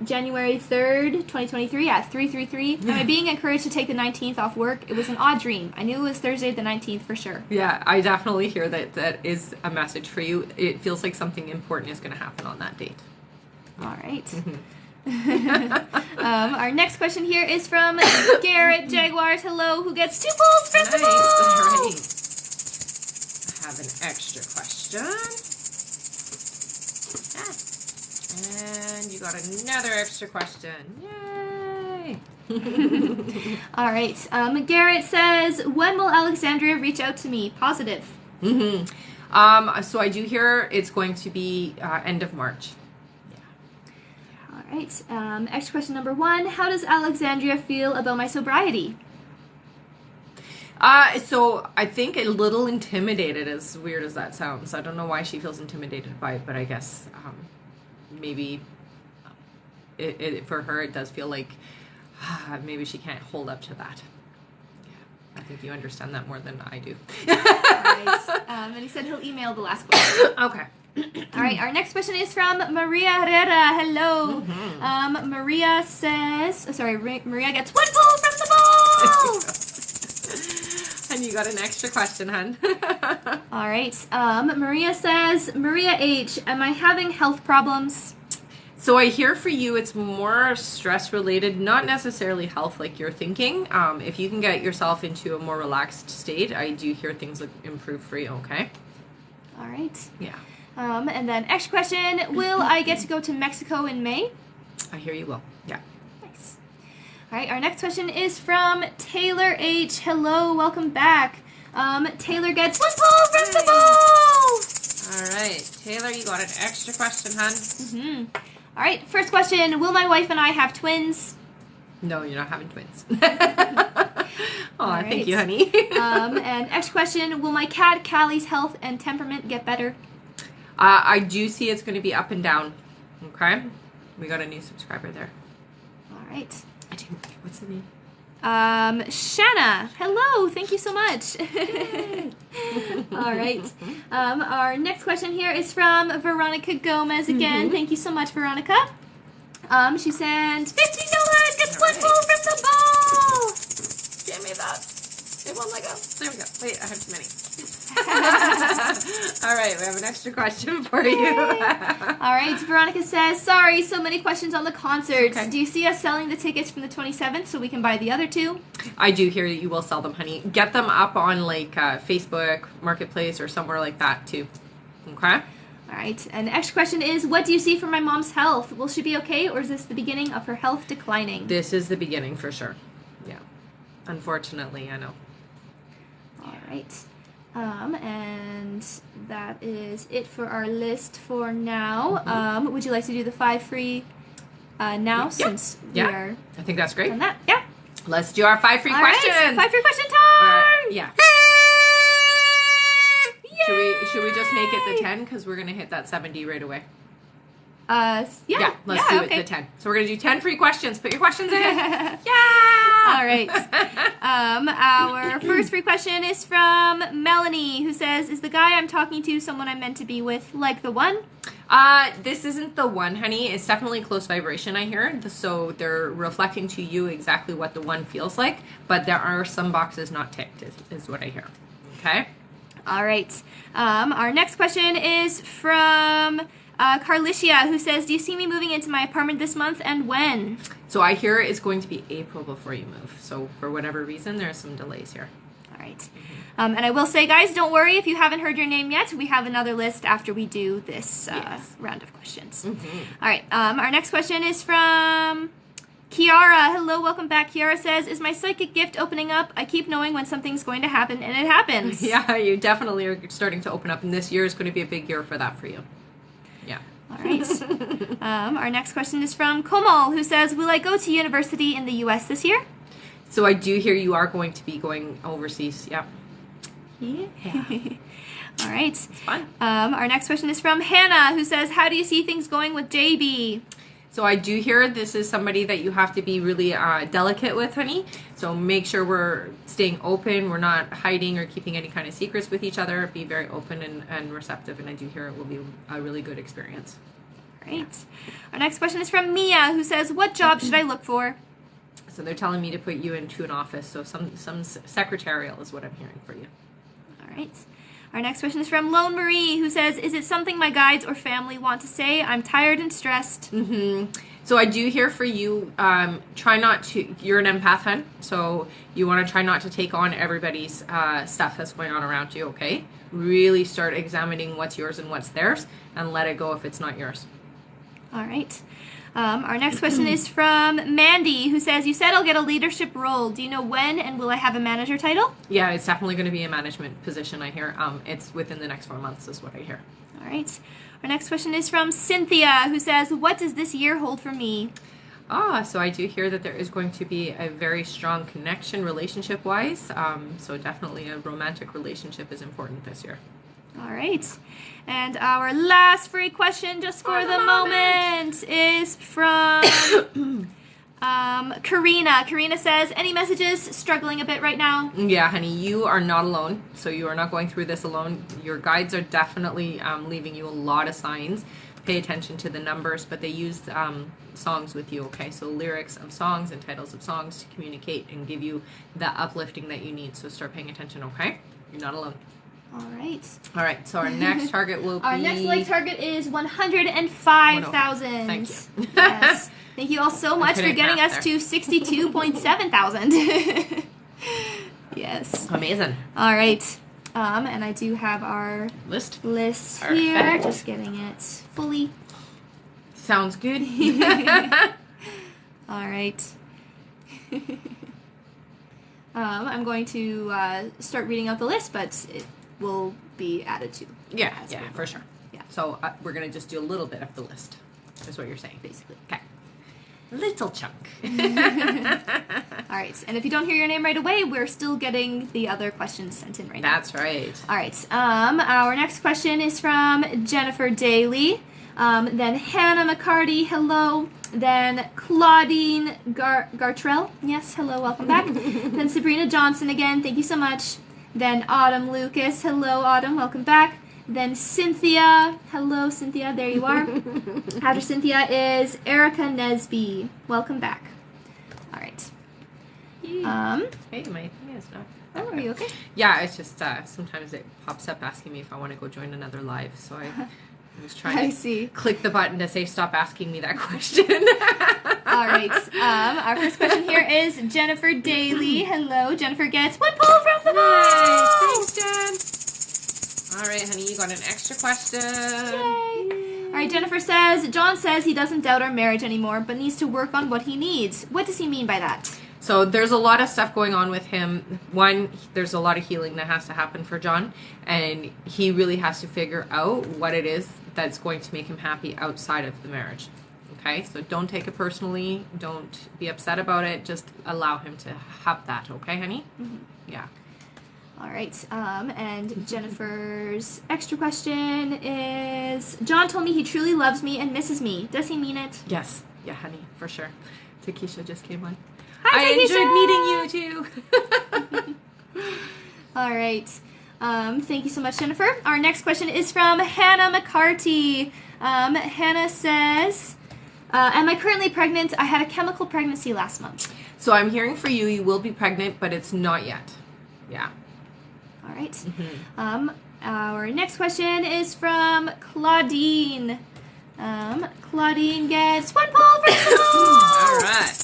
January 3rd, 2023 at 3:33? Am I being encouraged to take the 19th off work? It was an odd dream. I knew it was Thursday the 19th for sure. Yeah, I definitely hear that is a message for you. It feels like something important is going to happen on that date. All right. Our next question here is from Garrett Jaguars. Hello, who gets 2 pulls from the ball. All right. I have an extra question. And you got another extra question. Yay! All right. Garrett says, when will Alexandria reach out to me? Positive. So I do hear it's going to be end of March. All right. Extra question number 1. How does Alexandria feel about my sobriety? So I think a little intimidated, as weird as that sounds. I don't know why she feels intimidated by it, but I guess maybe for her it does feel like maybe she can't hold up to that. Yeah, I think you understand that more than I do. Right. And he said he'll email the last question. Okay. All right, our next question is from Maria Herrera. Hello. Maria says, Maria gets 1 pull from the ball. And you got an extra question, hun. All right. Maria says, Maria H., am I having health problems? So I hear for you it's more stress related, not necessarily health like you're thinking. If you can get yourself into a more relaxed state, I do hear things improve for you, okay? All right. Yeah. And then extra question, will I get to go to Mexico in May? I hear you will. Yeah. Nice. All right, our next question is from Taylor H. Hello, welcome back. Taylor gets 1 pull from the ball. All right, Taylor, you got an extra question, hun. All right, first question, will my wife and I have twins? No, you're not having twins. Right. Thank you, honey. And extra question, will my cat Callie's health and temperament get better? I do see it's going to be up and down. Okay? We got a new subscriber there. All right. What's the name? Shanna. Hello. Thank you so much. All right. Our next question here is from Veronica Gomez again. Thank you so much, Veronica. She sent $50. Gets 1 pull from the ball. Give me that. It won't let go. There we go. Wait, I have too many. All right, we have an extra question for you. All right, Veronica says, sorry, so many questions on the concerts. Okay. Do you see us selling the tickets from the 27th so we can buy the other 2? I do hear that you will sell them, honey. Get them up on like Facebook, Marketplace, or somewhere like that too. Okay? All right, and the extra question is, what do you see for my mom's health? Will she be okay, or is this the beginning of her health declining? This is the beginning for sure. Yeah. Unfortunately, I know. All right. And that is it for our list for now. Would you like to do the 5 free now since we are I think that's great. on that? Yeah. Let's do our 5 free All questions. right, 5 free question time. Yeah. Should we just make it the 10 because we're going to hit that 70 right away? Let's do it the 10. So we're going to do 10 free questions. Put your questions in. Yeah. All right. Our first free question is from Melanie, who says, is the guy I'm talking to someone I'm meant to be with, like the one? This isn't the one, honey. It's definitely close vibration, I hear. So they're reflecting to you exactly what the one feels like, but there are some boxes not ticked, is what I hear. Okay? All right. Our next question is from Carlicia, who says, do you see me moving into my apartment this month, and when? So I hear it's going to be April before you move. So for whatever reason, there are some delays here. All right. And I will say, guys, don't worry if you haven't heard your name yet. We have another list after we do this round of questions. All right. Our next question is from Kiara. Hello, welcome back. Kiara says, is my psychic gift opening up? I keep knowing when something's going to happen, and it happens. Yeah, you definitely are starting to open up, and this year is going to be a big year for that for you. Yeah. All right. Our next question is from Komal, who says, will I go to university in the U.S. this year? So I do hear you are going to be going overseas. Yeah. Yeah. All right. It's fun. Our next question is from Hannah, who says, how do you see things going with JB? So I do hear this is somebody that you have to be really delicate with, honey. So make sure we're staying open. We're not hiding or keeping any kind of secrets with each other. Be very open and receptive. And I do hear it will be a really good experience. Great. Our next question is from Mia, who says, what job should I look for? So they're telling me to put you into an office. So some secretarial is what I'm hearing for you. All right. Our next question is from Lone Marie, who says, is it something my guides or family want to say? I'm tired and stressed. So I do hear for you, try not to, you're an empath, hun, so you want to try not to take on everybody's stuff that's going on around you, okay? Really start examining what's yours and what's theirs, and let it go if it's not yours. All right. Our next question is from Mandy, who says, you said I'll get a leadership role. Do you know when, and will I have a manager title? Yeah, it's definitely going to be a management position, I hear. It's within the next 4 months is what I hear. All right. Our next question is from Cynthia, who says, what does this year hold for me? So I do hear that there is going to be a very strong connection relationship-wise. So definitely a romantic relationship is important this year. All right. And our last free question just for the moment is from Karina. Karina says, any messages? Struggling a bit right now? Yeah, honey, you are not alone. So you are not going through this alone. Your guides are definitely leaving you a lot of signs. Pay attention to the numbers, but they use songs with you, okay? So lyrics of songs and titles of songs to communicate and give you the uplifting that you need. So start paying attention, okay? You're not alone. All right. All right, so our next target will be... Our next like target is 105,000. Thank you. Yes. Thank you all so much for getting us to 62.7 thousand. Yes. Amazing. All right. And I do have our List here. Perfect. Just getting it fully. Sounds good. All right. I'm going to start reading out the list, but it will be added to. Yeah, for sure. Yeah. So we're going to just do a little bit of the list, is what you're saying, basically. Okay. Little chunk. All right. And if you don't hear your name right away, we're still getting the other questions sent in right now. That's right. All right. Our next question is from Jennifer Daly. Then Hannah McCarty, hello. Then Claudine Gartrell, yes, hello, welcome back. Then Sabrina Johnson again, thank you so much. Then Autumn Lucas, hello Autumn, welcome back. Then Cynthia, hello Cynthia, there you are. After Cynthia is Erica Nesby, welcome back. All right. Hey, my thing is not. Oh, are you okay? Yeah, it's just sometimes it pops up asking me if I want to go join another live, so I was trying to click the button to say stop asking me that question. All right. Our first question here is Jennifer Daly. Hello. Jennifer gets 1 pull from the ball. Thanks, Jen. All right, honey, you got an extra question. Yay. All right, Jennifer says, John says he doesn't doubt our marriage anymore, but needs to work on what he needs. What does he mean by that? So there's a lot of stuff going on with him. One, there's a lot of healing that has to happen for John, and he really has to figure out what it is that's going to make him happy outside of the marriage. Okay, so don't take it personally. Don't be upset about it. Just allow him to have that. Okay, honey? Mm-hmm. Yeah. All right. And Jennifer's extra question is, John told me he truly loves me and misses me. Does he mean it? Yes. Yeah, honey, for sure. Takesha just came on. Hi, I enjoyed meeting you too. All right. Thank you so much, Jennifer. Our next question is from Hannah McCarty. Hannah says, am I currently pregnant? I had a chemical pregnancy last month. So I'm hearing for you, you will be pregnant, but it's not yet. Yeah. All right. Mm-hmm. Our next question is from Claudine. Claudine gets 1 pull for the ball. All right.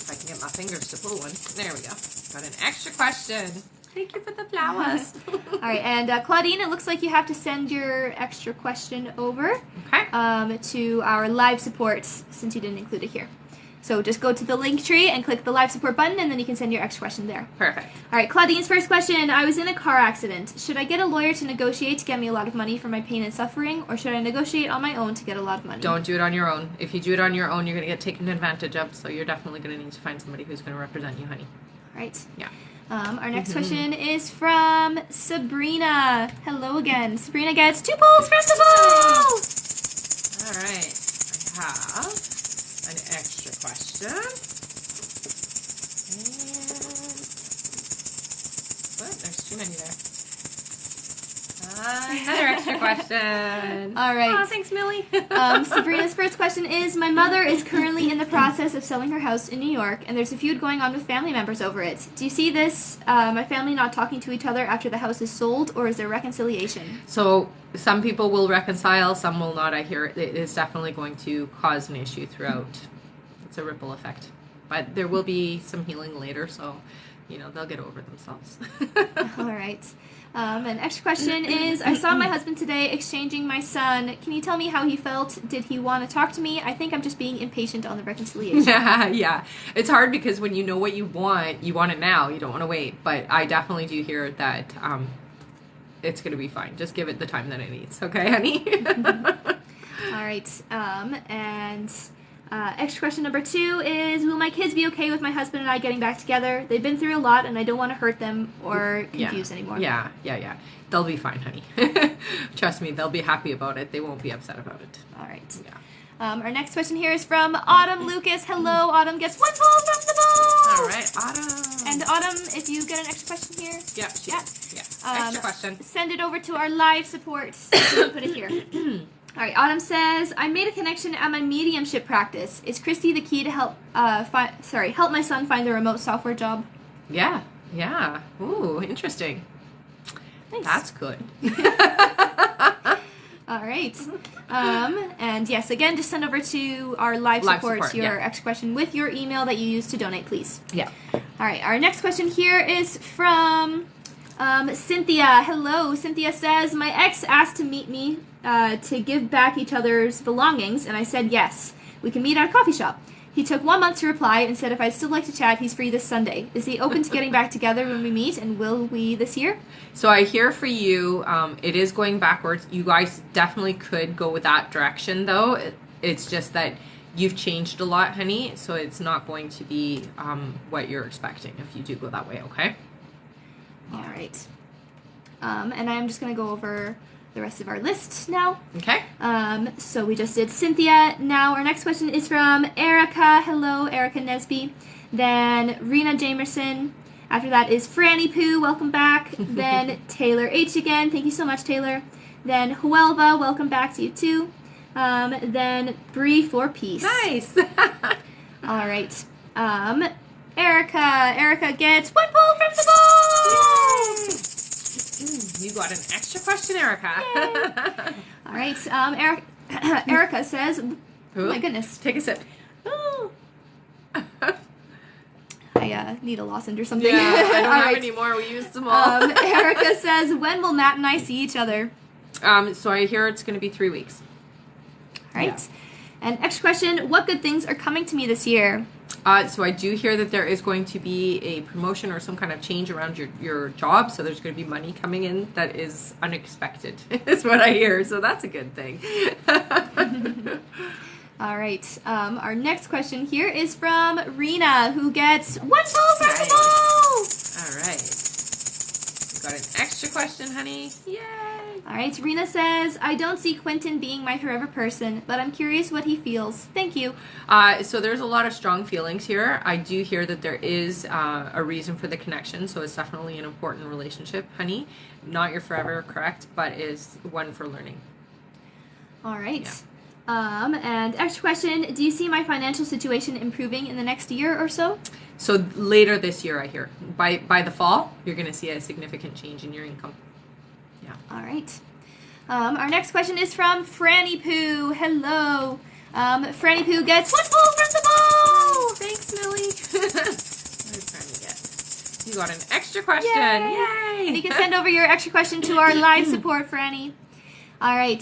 If I can get my fingers to pull one. There we go. Got an extra question. Thank you for the flowers. All right, and Claudine, it looks like you have to send your extra question over to our live support since you didn't include it here. So just go to the link tree and click the live support button, and then you can send your extra question there. Perfect. All right, Claudine's first question. I was in a car accident. Should I get a lawyer to negotiate to get me a lot of money for my pain and suffering, or should I negotiate on my own to get a lot of money? Don't do it on your own. If you do it on your own, you're going to get taken advantage of, so you're definitely going to need to find somebody who's going to represent you, honey. All right. Yeah. Our next question is from Sabrina. Hello again. Sabrina gets 2 polls from the ball. All right. I have an extra question. And what? There's too many there. Another extra question. All right. Oh, thanks, Millie. Sabrina's first question is, my mother is currently in the process of selling her house in New York, and there's a feud going on with family members over it. Do you see this, my family not talking to each other after the house is sold, or is there reconciliation? So some people will reconcile, some will not. I hear it is definitely going to cause an issue throughout. It's a ripple effect. But there will be some healing later, so, they'll get over themselves. All right. An extra question is, I saw my husband today exchanging my son. Can you tell me how he felt? Did he want to talk to me? I think I'm just being impatient on the reconciliation. Yeah. It's hard because when you know what you want it now. You don't want to wait. But I definitely do hear that it's going to be fine. Just give it the time that it needs. Okay, honey? All right. Extra question number 2 is, will my kids be okay with my husband and I getting back together? They've been through a lot, and I don't want to hurt them or confuse anymore. Yeah. They'll be fine, honey. Trust me, they'll be happy about it. They won't be upset about it. All right. Yeah. Our next question here is from Autumn Lucas. Hello, Autumn gets 1 poll from the ball. All right, Autumn. And Autumn, if you get an extra question here. Yeah. Extra question. Send it over to our live support. So put it here. All right, Autumn says, I made a connection at my mediumship practice. Is Christy the key to help my son find the remote software job? Yeah. Ooh, interesting. Nice. That's good. All right. And yes, again, just send over to our live support your extra question with your email that you use to donate, please. Yeah. All right, our next question here is from Cynthia. Hello. Cynthia says, my ex asked to meet me to give back each other's belongings, and I said yes. We can meet at a coffee shop. He took 1 month to reply and said if I'd still like to chat, he's free this Sunday. Is he open to getting back together when we meet, and will we this year? So I hear for you, it is going backwards. You guys definitely could go with that direction, though. It's just that you've changed a lot, honey, so it's not going to be what you're expecting if you do go that way, okay? All right. And I'm just going to go over the rest of our list now. Okay. So we just did Cynthia. Now our next question is from Erica. Hello, Erica Nesby. Then Rena Jamerson. After that is Franny Poo. Welcome back. Then Taylor H again. Thank you so much, Taylor. Then Huelva. Welcome back to you too. Then Bree for Peace. Nice. All right. Erica gets 1 poll from the ball. You got an extra question, Erica. All right. Erica says, oh my goodness. Take a sip. Oh. I need a lozenge or something. Yeah, I don't have right. any more. We used them all. Erica says, when will Matt and I see each other? So I hear it's going to be 3 weeks. All right. Yeah. And extra question, what good things are coming to me this year? So I do hear that there is going to be a promotion or some kind of change around your job. So there's going to be money coming in that is unexpected, is what I hear. So that's a good thing. All right. Our next question here is from Rena, who gets 1 poll from the ball. All right. You got an extra question, honey. Yay. All right. Rena says, I don't see Quentin being my forever person, but I'm curious what he feels. Thank you. So there's a lot of strong feelings here. I do hear that there is a reason for the connection, so it's definitely an important relationship, honey. Not your forever, correct, but is one for learning. All right. Yeah. And extra question, do you see my financial situation improving in the next year or so? So later this year, I hear. By the fall, you're going to see a significant change in your income. Yeah. All right. Our next question is from Franny Poo. Hello. Franny Poo gets 1 poll from the ball. Thanks, Millie. What did Franny get? You got an extra question. Yay! And you can send over your extra question to our live support, Franny. All right.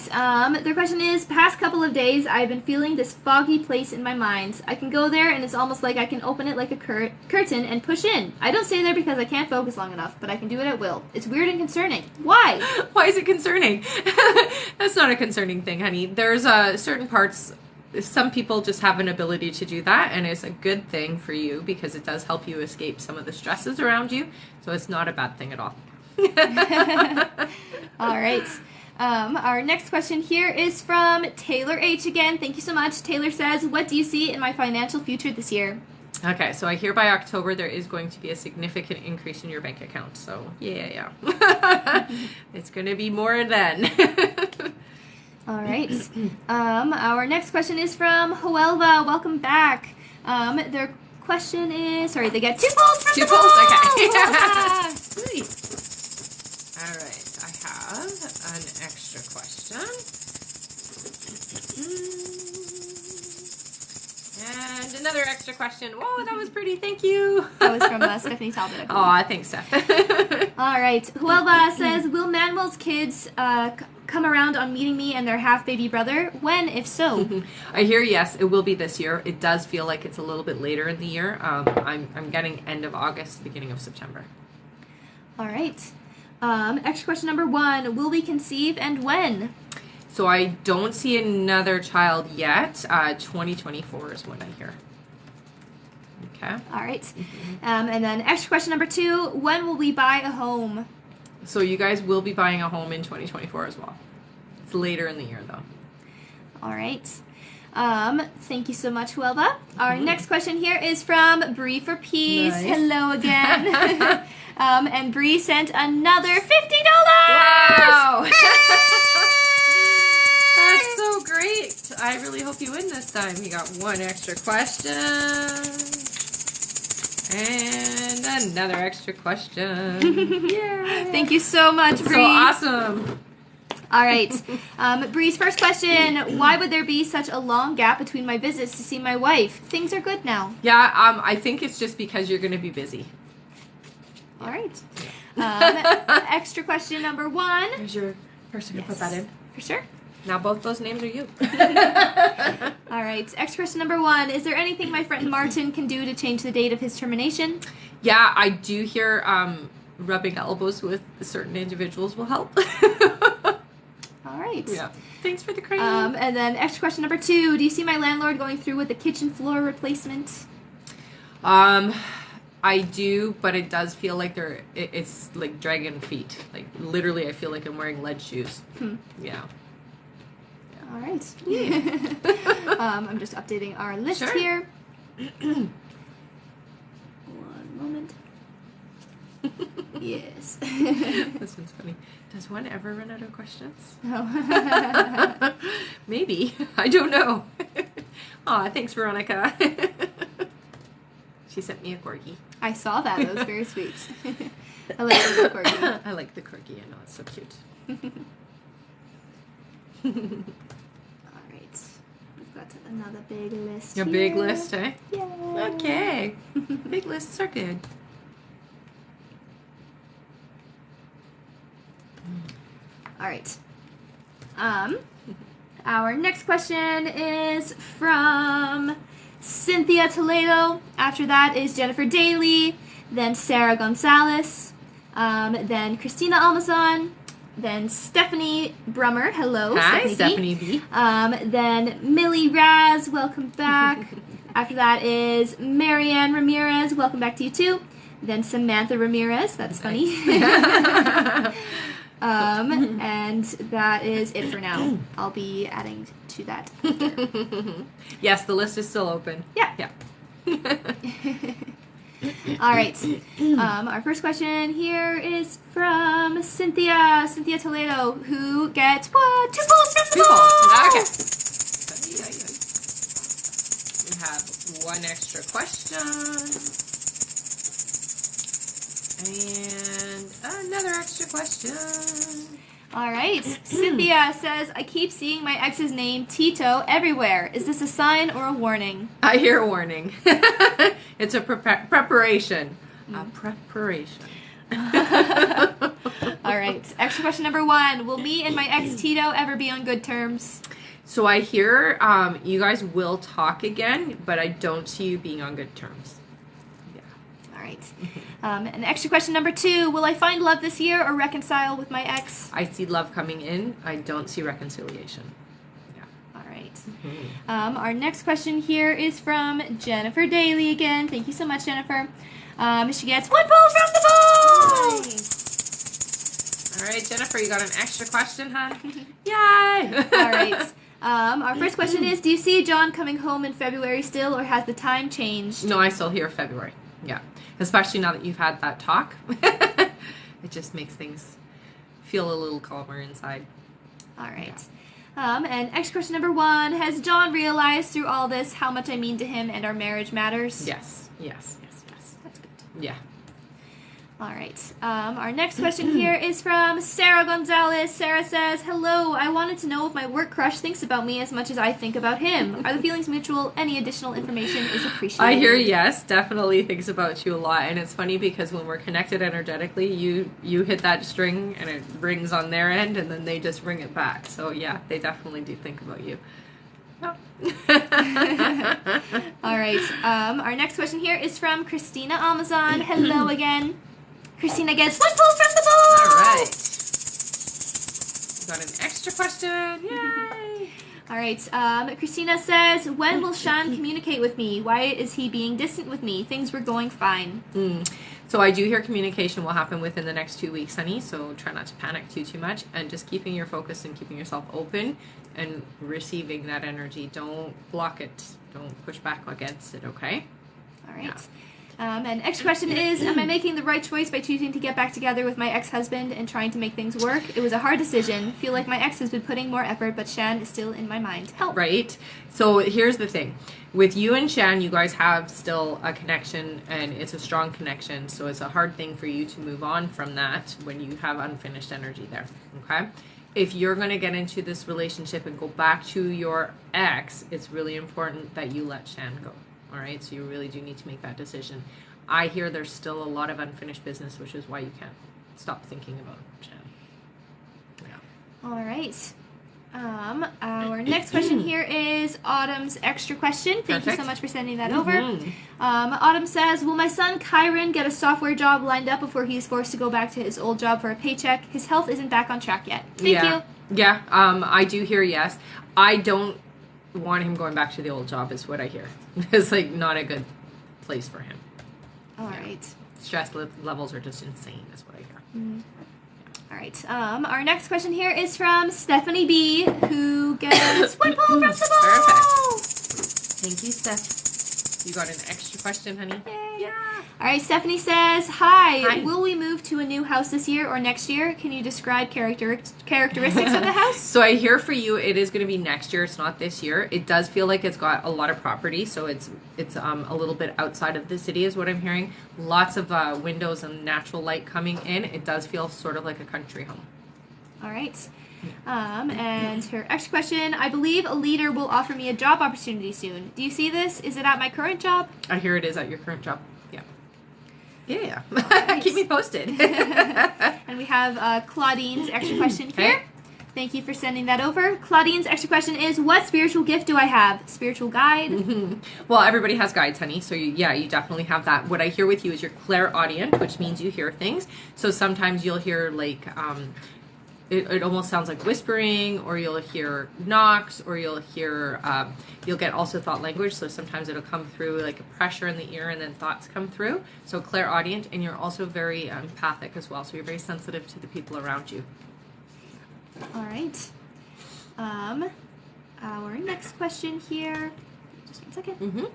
Their question is, past couple of days, I've been feeling this foggy place in my mind. I can go there, and it's almost like I can open it like a curtain and push in. I don't stay there because I can't focus long enough, but I can do it at will. It's weird and concerning. Why? Why is it concerning? That's not a concerning thing, honey. There's certain parts some people just have an ability to do that, and it's a good thing for you because it does help you escape some of the stresses around you. So it's not a bad thing at all. All right. Our next question here is from Taylor H. again. Thank you so much. Taylor says, what do you see in my financial future this year? Okay, so I hear by October there is going to be a significant increase in your bank account. So, yeah. It's going to be more then. All right. Our next question is from Huelva. Welcome back. Their question is, sorry, they get 2 polls from the polls? Okay. Huelva. Sweet. All right, I have an extra question. And another extra question. Whoa, that was pretty. Thank you. That was from Stephanie Talbot. Aw, thanks, Steph. All right. Huelva says, will Manuel's kids come around on meeting me and their half-baby brother? When, if so? I hear yes, it will be this year. It does feel like it's a little bit later in the year. I'm getting end of August, beginning of September. All right. Extra question number 1. Will we conceive and when? So I don't see another child yet. 2024 is when I hear. Okay. All right. And then extra question number 2. When will we buy a home? So you guys will be buying a home in 2024 as well. It's later in the year, though. All right. Thank you so much, Huelva. Our next question here is from Bree for Peace. Nice. Hello again. And Bree sent another $50. Wow! That's so great. I really hope you win this time. You got 1 extra question. And another extra question. Yeah. Thank you so much, Bree. So awesome. All right. Bree's first question, why would there be such a long gap between my visits to see my wife? Things are good now. Yeah, I think it's just because you're going to be busy. All right. Extra question number 1. There's your person to put that in. For sure. Now both those names are you. All right. Extra question number 1. Is there anything my friend Martin can do to change the date of his termination? Yeah, I do hear rubbing elbows with certain individuals will help. All right. Yeah. Thanks for the credit. And then extra question number 2. Do you see my landlord going through with the kitchen floor replacement? I do, but it does feel like it's like dragon feet. Like literally I feel like I'm wearing lead shoes. Yeah. All right. I'm just updating our list here. 1 moment. Yes. This one's funny. Does one ever run out of questions? No. Maybe. I don't know. Aw, thanks, Veronica. She sent me a corgi. I saw that. That was very sweet. I like the little corgi. I like the corgi. I know, it's so cute. All right. We've got another big list A here. big list, eh? Yeah. Okay. Big lists are good. All right. Our next question is from Cynthia Toledo. After that is Jennifer Daly, then Sarah Gonzalez, then Christina Almazan, then Stephanie Brummer. Hello, Hi, Stephanie B. Then Millie Raz. Welcome back. After that is Marianne Ramirez. Welcome back to you too. Then Samantha Ramirez. That's funny. And that is it for now. I'll be adding to that later. Yes, the list is still open. Yeah. All right. Our first question here is from Cynthia Toledo, who gets what? 2 polls from the ball. Okay. We have 1 extra question. And another extra question. All right. Cynthia says, I keep seeing my ex's name, Tito, everywhere. Is this a sign or a warning? I hear a warning. It's a preparation. A preparation. All right. Extra question number 1. Will me and my ex Tito ever be on good terms? So I hear you guys will talk again, but I don't see you being on good terms. All right. And extra question number 2. Will I find love this year or reconcile with my ex? I see love coming in. I don't see reconciliation. Yeah. All right. right. Our next question here is from Jennifer Daly again. Thank you so much, Jennifer. She gets 1 pull from the ball! All right, Jennifer, you got an extra question, huh? Yay! All right. Our first question is, do you see John coming home in February still, or has the time changed? No, I still hear February. Yeah. Especially now that you've had that talk. It just makes things feel a little calmer inside. All right. Yeah. And extra question number 1, has John realized through all this how much I mean to him and our marriage matters? Yes. That's good. Yeah. All right. Our next question here is from Sarah Gonzalez. Sarah says, hello, I wanted to know if my work crush thinks about me as much as I think about him. Are the feelings mutual? Any additional information is appreciated. I hear yes, definitely thinks about you a lot. And it's funny because when we're connected energetically, you hit that string and it rings on their end and then they just ring it back. So yeah, they definitely do think about you. All right. Our next question here is from Christina Amazon. Hello again. Christina gets 1 pull from the ball! All right. Got an extra question. Yay! All right. Christina says, when will Sean communicate with me? Why is he being distant with me? Things were going fine. So I do hear communication will happen within the next 2 weeks, honey. So try not to panic too much and just keeping your focus and keeping yourself open and receiving that energy. Don't block it. Don't push back against it, okay? All right. Yeah. And next question is, am I making the right choice by choosing to get back together with my ex-husband and trying to make things work? It was a hard decision. Feel like my ex has been putting more effort, but Shan is still in my mind. Help. Right. So here's the thing. With you and Shan, you guys have still a connection, and it's a strong connection. So it's a hard thing for you to move on from that when you have unfinished energy there. Okay? If you're going to get into this relationship and go back to your ex, it's really important that you let Shan go. All right, so you really do need to make that decision. I hear there's still a lot of unfinished business, which is why you can't stop thinking about Shan. Yeah. All right. Our next question here is Autumn's extra question. Thank you so much for sending that over. Autumn says, will my son Kyron get a software job lined up before he is forced to go back to his old job for a paycheck? His health isn't back on track yet. Thank you. Yeah, I do hear yes. I don't want him going back to the old job is what I hear. It's like not a good place for him. All right. Stress levels are just insane is what I hear. All right. Our next question here is from Stephanie B, who gets 1 pull from the ball. Perfect. Thank you, Steph. You got an extra question, honey? Yay. Yeah. All right. Stephanie says, Hi. Will we move to a new house this year or next year? Can you describe characteristics of the house? So I hear for you, it is going to be next year. It's not this year. It does feel like it's got a lot of property, so it's a little bit outside of the city, is what I'm hearing. Lots of windows and natural light coming in. It does feel sort of like a country home. All right. And her extra question, I believe a leader will offer me a job opportunity soon. Do you see this? Is it at my current job? I hear it is at your current job. Yeah. Yeah. Right. Keep me posted. And we have Claudine's extra question here. Thank you for sending that over. Claudine's extra question is, what spiritual gift do I have? Spiritual guide? Well, everybody has guides, honey. So, you definitely have that. What I hear with you is you're clairaudient, which means you hear things. So sometimes you'll hear, like, it almost sounds like whispering, or you'll hear knocks, or you'll hear, you'll get also thought language. So sometimes it'll come through like a pressure in the ear and then thoughts come through. So clairaudient, and you're also very empathic as well. So you're very sensitive to the people around you. All right. Our next question here, just 1 second.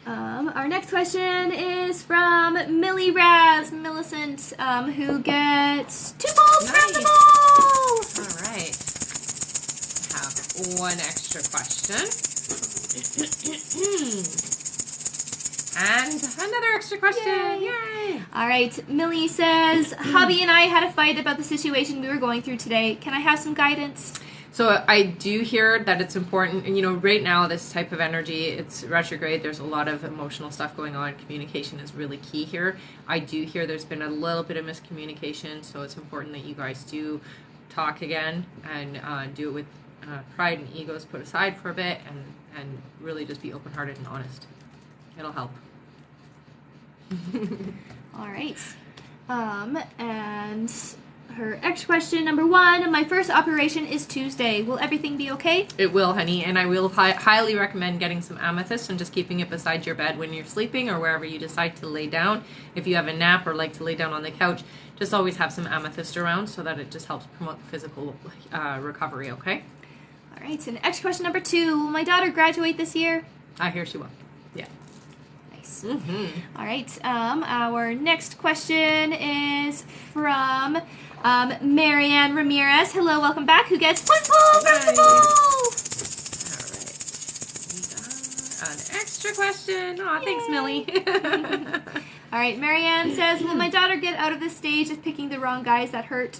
Our next question is from Millie Raz Millicent, who gets 2 balls from the ball. All right. I have 1 extra question. And another extra question. Yay! All right. Millie says, hubby and I had a fight about the situation we were going through today. Can I have some guidance? So I do hear that it's important, and right now this type of energy, it's retrograde, there's a lot of emotional stuff going on. Communication is really key here. I do hear there's been a little bit of miscommunication, so it's important that you guys do talk again and do it with pride and egos put aside for a bit, and really just be open-hearted and honest. It'll help. All right. And her extra question number 1. My first operation is Tuesday. Will everything be okay? It will, honey, and I will highly recommend getting some amethyst and just keeping it beside your bed when you're sleeping or wherever you decide to lay down. If you have a nap or like to lay down on the couch, just always have some amethyst around so that it just helps promote physical recovery, okay? All right, and extra question number 2. Will my daughter graduate this year? I hear she will. Yeah. Nice. Mm-hmm. All right, our next question is from Marianne Ramirez. Hello, welcome back. Who gets 1 pull from the bowl? All right. An extra question. Aw, thanks, Millie. All right, Marianne says, will my daughter get out of the stage of picking the wrong guys that hurt?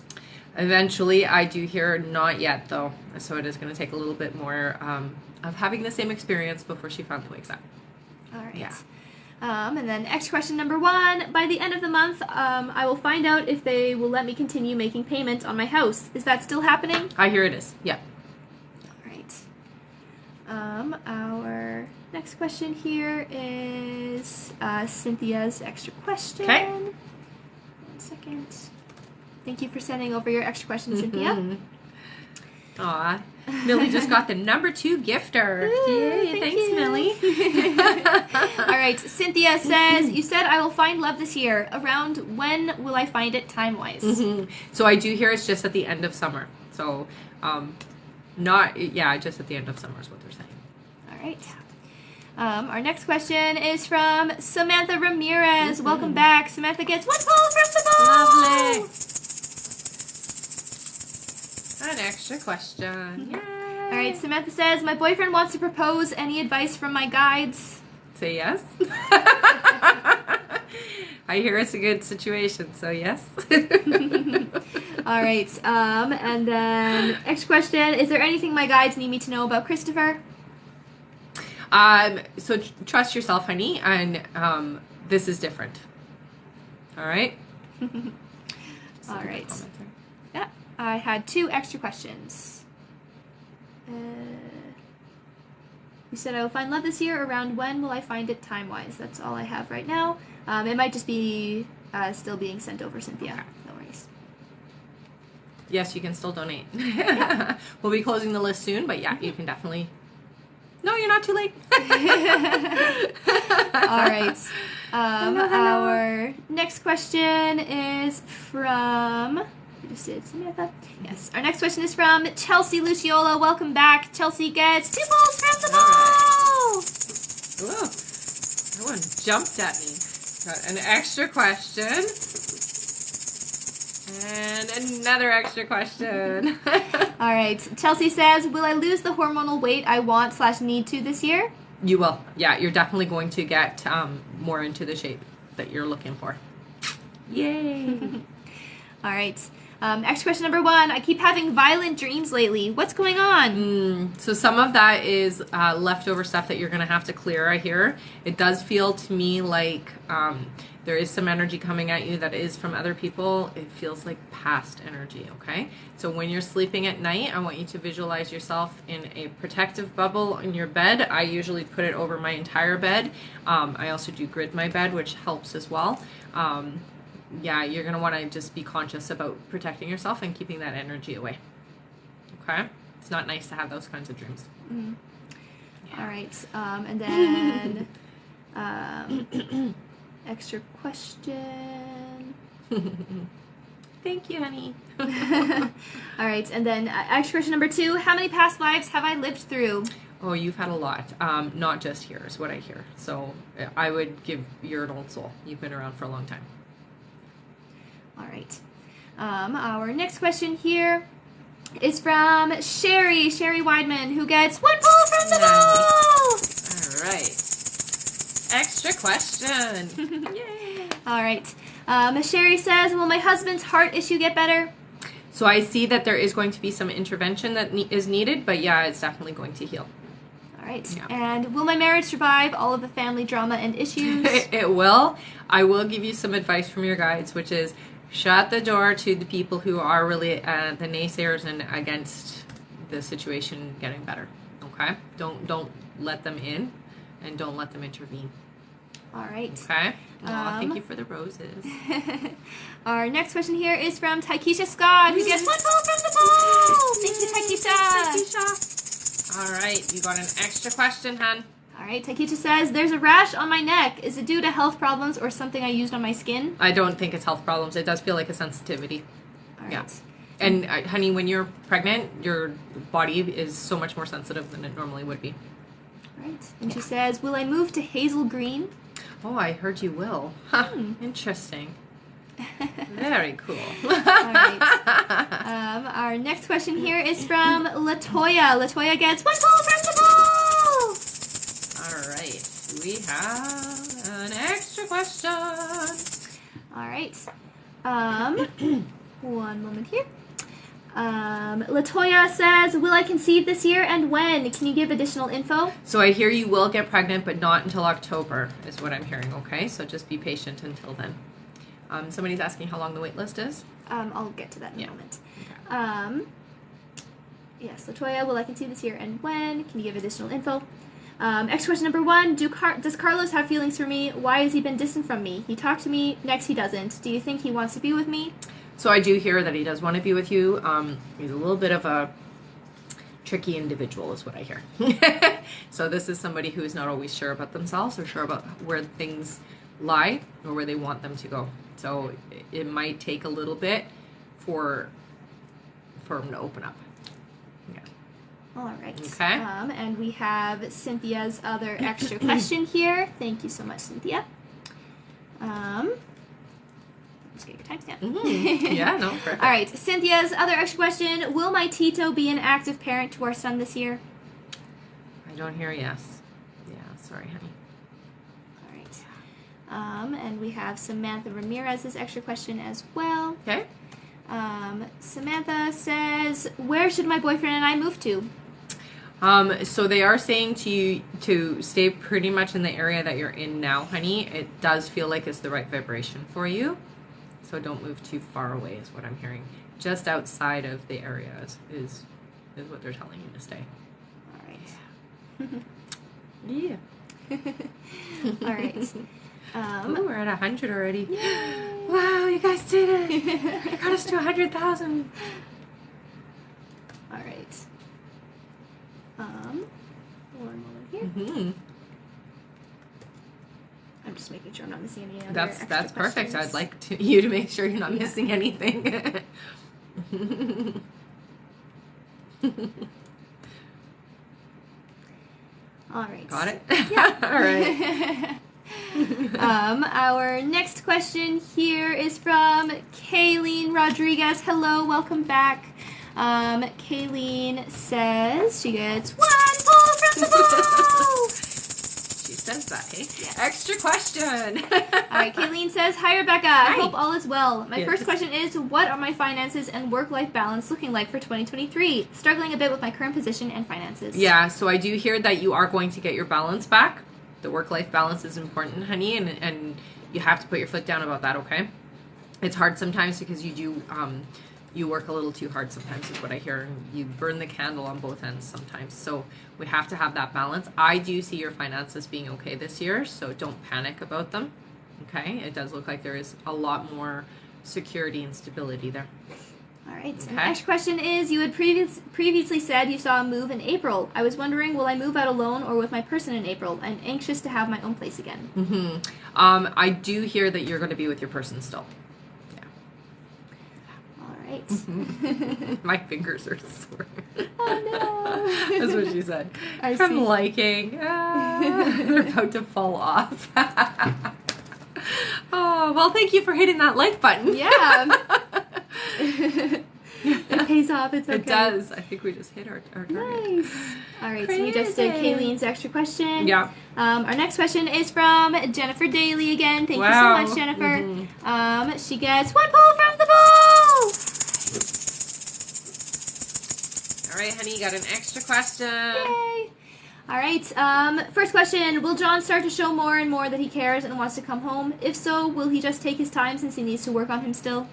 Eventually, I do hear not yet, though. So it is going to take a little bit more of having the same experience before she finally wakes up. All right. Yeah. And then extra question number 1. By the end of the month, I will find out if they will let me continue making payments on my house. Is that still happening? I hear it is. Yeah. All right. Our next question here is Cynthia's extra question. Okay. 1 second. Thank you for sending over your extra question, Cynthia. Aw, Millie just got the number 2 gifter. Yay, thanks, you. Millie. All right, Cynthia says, you said I will find love this year. Around when will I find it time-wise? So I do hear it's just at the end of summer. So, just at the end of summer is what they're saying. All right. Our next question is from Samantha Ramirez. Welcome back. Samantha gets 1 pull from the bowl. Lovely. An extra question. Yay. All right, Samantha says, my boyfriend wants to propose. Any advice from my guides? Say yes. I hear it's a good situation, so yes. All right, and then next question, is there anything my guides need me to know about Christopher? So trust yourself, honey, and this is different. All right? All right. Yeah, I had 2 extra questions. You said I will find love this year. Around when will I find it time-wise? That's all I have right now. It might just be still being sent over, Cynthia. Okay. No worries. Yes, you can still donate. Yeah. We'll be closing the list soon, but yeah, you can definitely... No, you're not too late. All right. Our next question is from... Just did Samantha. Yes. Our next question is from Chelsea Luciola. Welcome back. Chelsea gets 2 balls from the ball. Ooh, that one jumped at me. Got an extra question. And another extra question. All right. Chelsea says, will I lose the hormonal weight I want/need to this year? You will. Yeah, you're definitely going to get more into the shape that you're looking for. Yay. All right. Next question number 1. I keep having violent dreams lately. What's going on? So some of that is leftover stuff that you're going to have to clear, I hear. It does feel to me like there is some energy coming at you that is from other people. It feels like past energy, okay? So when you're sleeping at night, I want you to visualize yourself in a protective bubble in your bed. I usually put it over my entire bed. I also do grid my bed, which helps as well. Yeah, you're going to want to just be conscious about protecting yourself and keeping that energy away. Okay? It's not nice to have those kinds of dreams. Mm-hmm. Yeah. All right. And then extra question. Thank you, honey. All right. And then extra question number 2. How many past lives have I lived through? Oh, you've had a lot. Not just here is what I hear. So I would give you're an old soul. You've been around for a long time. All right. Our next question here is from Sherry Weidman, who gets 1 pull from the ball. All right. Extra question. Yay. All right. Sherry says, will my husband's heart issue get better? So I see that there is going to be some intervention that is needed, but yeah, it's definitely going to heal. All right. Yeah. And will my marriage survive all of the family drama and issues? It will. I will give you some advice from your guides, which is shut the door to the people who are really the naysayers and against the situation getting better. Okay? Don't let them in, and don't let them intervene. All right. Okay. Thank you for the roses. Our next question here is from Taikisha Scott, who gets 1 pull from the bowl. Thank you, Taikisha. All right, you got an extra question, hun. All right, Taikisha says, there's a rash on my neck. Is it due to health problems or something I used on my skin? I don't think it's health problems. It does feel like a sensitivity. All right. Yeah. And, honey, when you're pregnant, your body is so much more sensitive than it normally would be. All right. And she says, will I move to hazel green? Oh, I heard you will. Huh. Interesting. Very cool. All right. Our next question here is from Latoya. Latoya gets 1 pull from the bowl. All right. We have an extra question. All right. One moment here. Latoya says, will I conceive this year and when? Can you give additional info? So I hear you will get pregnant, but not until October is what I'm hearing, okay? So just be patient until then. Somebody's asking how long the wait list is. I'll get to that in a moment. Okay. Yes, Latoya, will I conceive this year and when? Can you give additional info? Next question number 1. Does Carlos have feelings for me? Why has he been distant from me? He talked to me, next he doesn't. Do you think he wants to be with me? So I do hear that he does want to be with you. He's a little bit of a tricky individual is what I hear. So this is somebody who is not always sure about themselves or sure about where things lie or where they want them to go. So it might take a little bit for him to open up. Yeah. All right. Okay. And we have Cynthia's other extra question here. Thank you so much, Cynthia. Let's get your timestamp. Yeah, no, perfect. All right. Cynthia's other extra question. Will my Tito be an active parent to our son this year? I don't hear yes. Yeah, sorry, honey. And we have Samantha Ramirez's extra question as well. Okay. Samantha says, where should my boyfriend and I move to? So they are saying to you to stay pretty much in the area that you're in now, honey. It does feel like it's the right vibration for you. So don't move too far away is what I'm hearing. Just outside of the area is what they're telling you to stay. All right. Yeah. All right. Ooh, we're at 100 already. Yay. Wow, you guys did it! You got us to 100,000. All right. One moment here. Mm-hmm. I'm just making sure I'm not missing any other That's extra perfect. questions. I'd like you to make sure you're not missing anything. All right. Got it? Yeah. All right. Our next question here is from Kayleen Rodriguez. Hello, welcome back. Kayleen says she gets 1 pull from the bowl. She says that, hey? Yes. Extra question. All right, Kayleen says, hi, Rebecca. I hope all is well. My Yes. first question is, what are my finances and work-life balance looking like for 2023? Struggling a bit with my current position and finances. Yeah, so I do hear that you are going to get your balance back. The work-life balance is important, honey, and you have to put your foot down about that, okay? It's hard sometimes because you do, you work a little too hard sometimes is what I hear. You burn the candle on both ends sometimes. So we have to have that balance. I do see your finances being okay this year, so don't panic about them, okay? It does look like there is a lot more security and stability there. All right. Okay. And the next question is, you had previously said you saw a move in April. I was wondering, will I move out alone or with my person in April? I'm anxious to have my own place again. Mm-hmm. I do hear that you're going to be with your person still. Yeah. All right. My fingers are sore. Oh, no. That's what she said. I From see. liking. They're about to fall off. Oh, well, thank you for hitting that like button. Yeah. It pays off. It's okay. It does. I think we just hit our target. Nice. All right, so we just did Crazy. Kayleen's extra question. Yeah. Our next question is from Jennifer Daly again. Thank Wow. you so much, Jennifer. Mm-hmm. She gets 1 pull from the bowl. All right, honey, you got an extra question. Yay. All right. First question: will John start to show more and more that he cares and wants to come home? If so, will he just take his time since he needs to work on him still?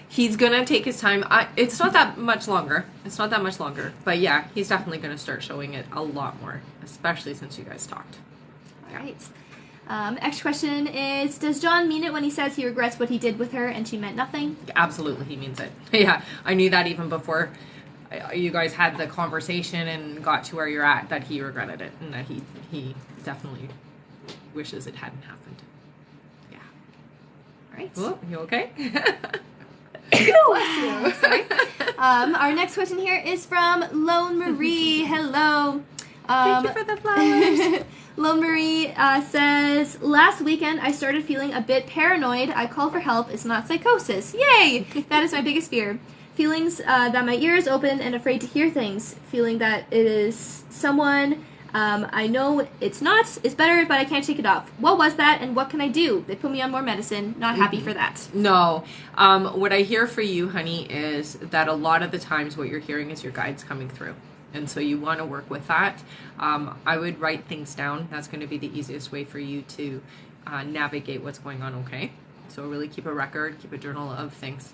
He's gonna take his time. It's not that much longer. But yeah, he's definitely gonna start showing it a lot more, especially since you guys talked. All right. Next question is, does John mean it when he says he regrets what he did with her and she meant nothing? Absolutely, he means it. Yeah, I knew that even before you guys had the conversation and got to where you're at, that he regretted it and that he definitely wishes it hadn't happened. Yeah. All right. Oh, you okay? Sorry. Our next question here is from Lone Marie. Hello. Thank you for the flowers. Lone Marie says, last weekend I started feeling a bit paranoid. I call for help. It's not psychosis. Yay! That is my biggest fear. Feelings that my ear is open and afraid to hear things. Feeling that it is someone I know it's not. It's better, but I can't shake it off. What was that, and what can I do? They put me on more medicine. Not happy for that. No. What I hear for you, honey, is that a lot of the times what you're hearing is your guides coming through. And so you want to work with that. I would write things down. That's going to be the easiest way for you to navigate what's going on, okay? So really keep a record, keep a journal of things.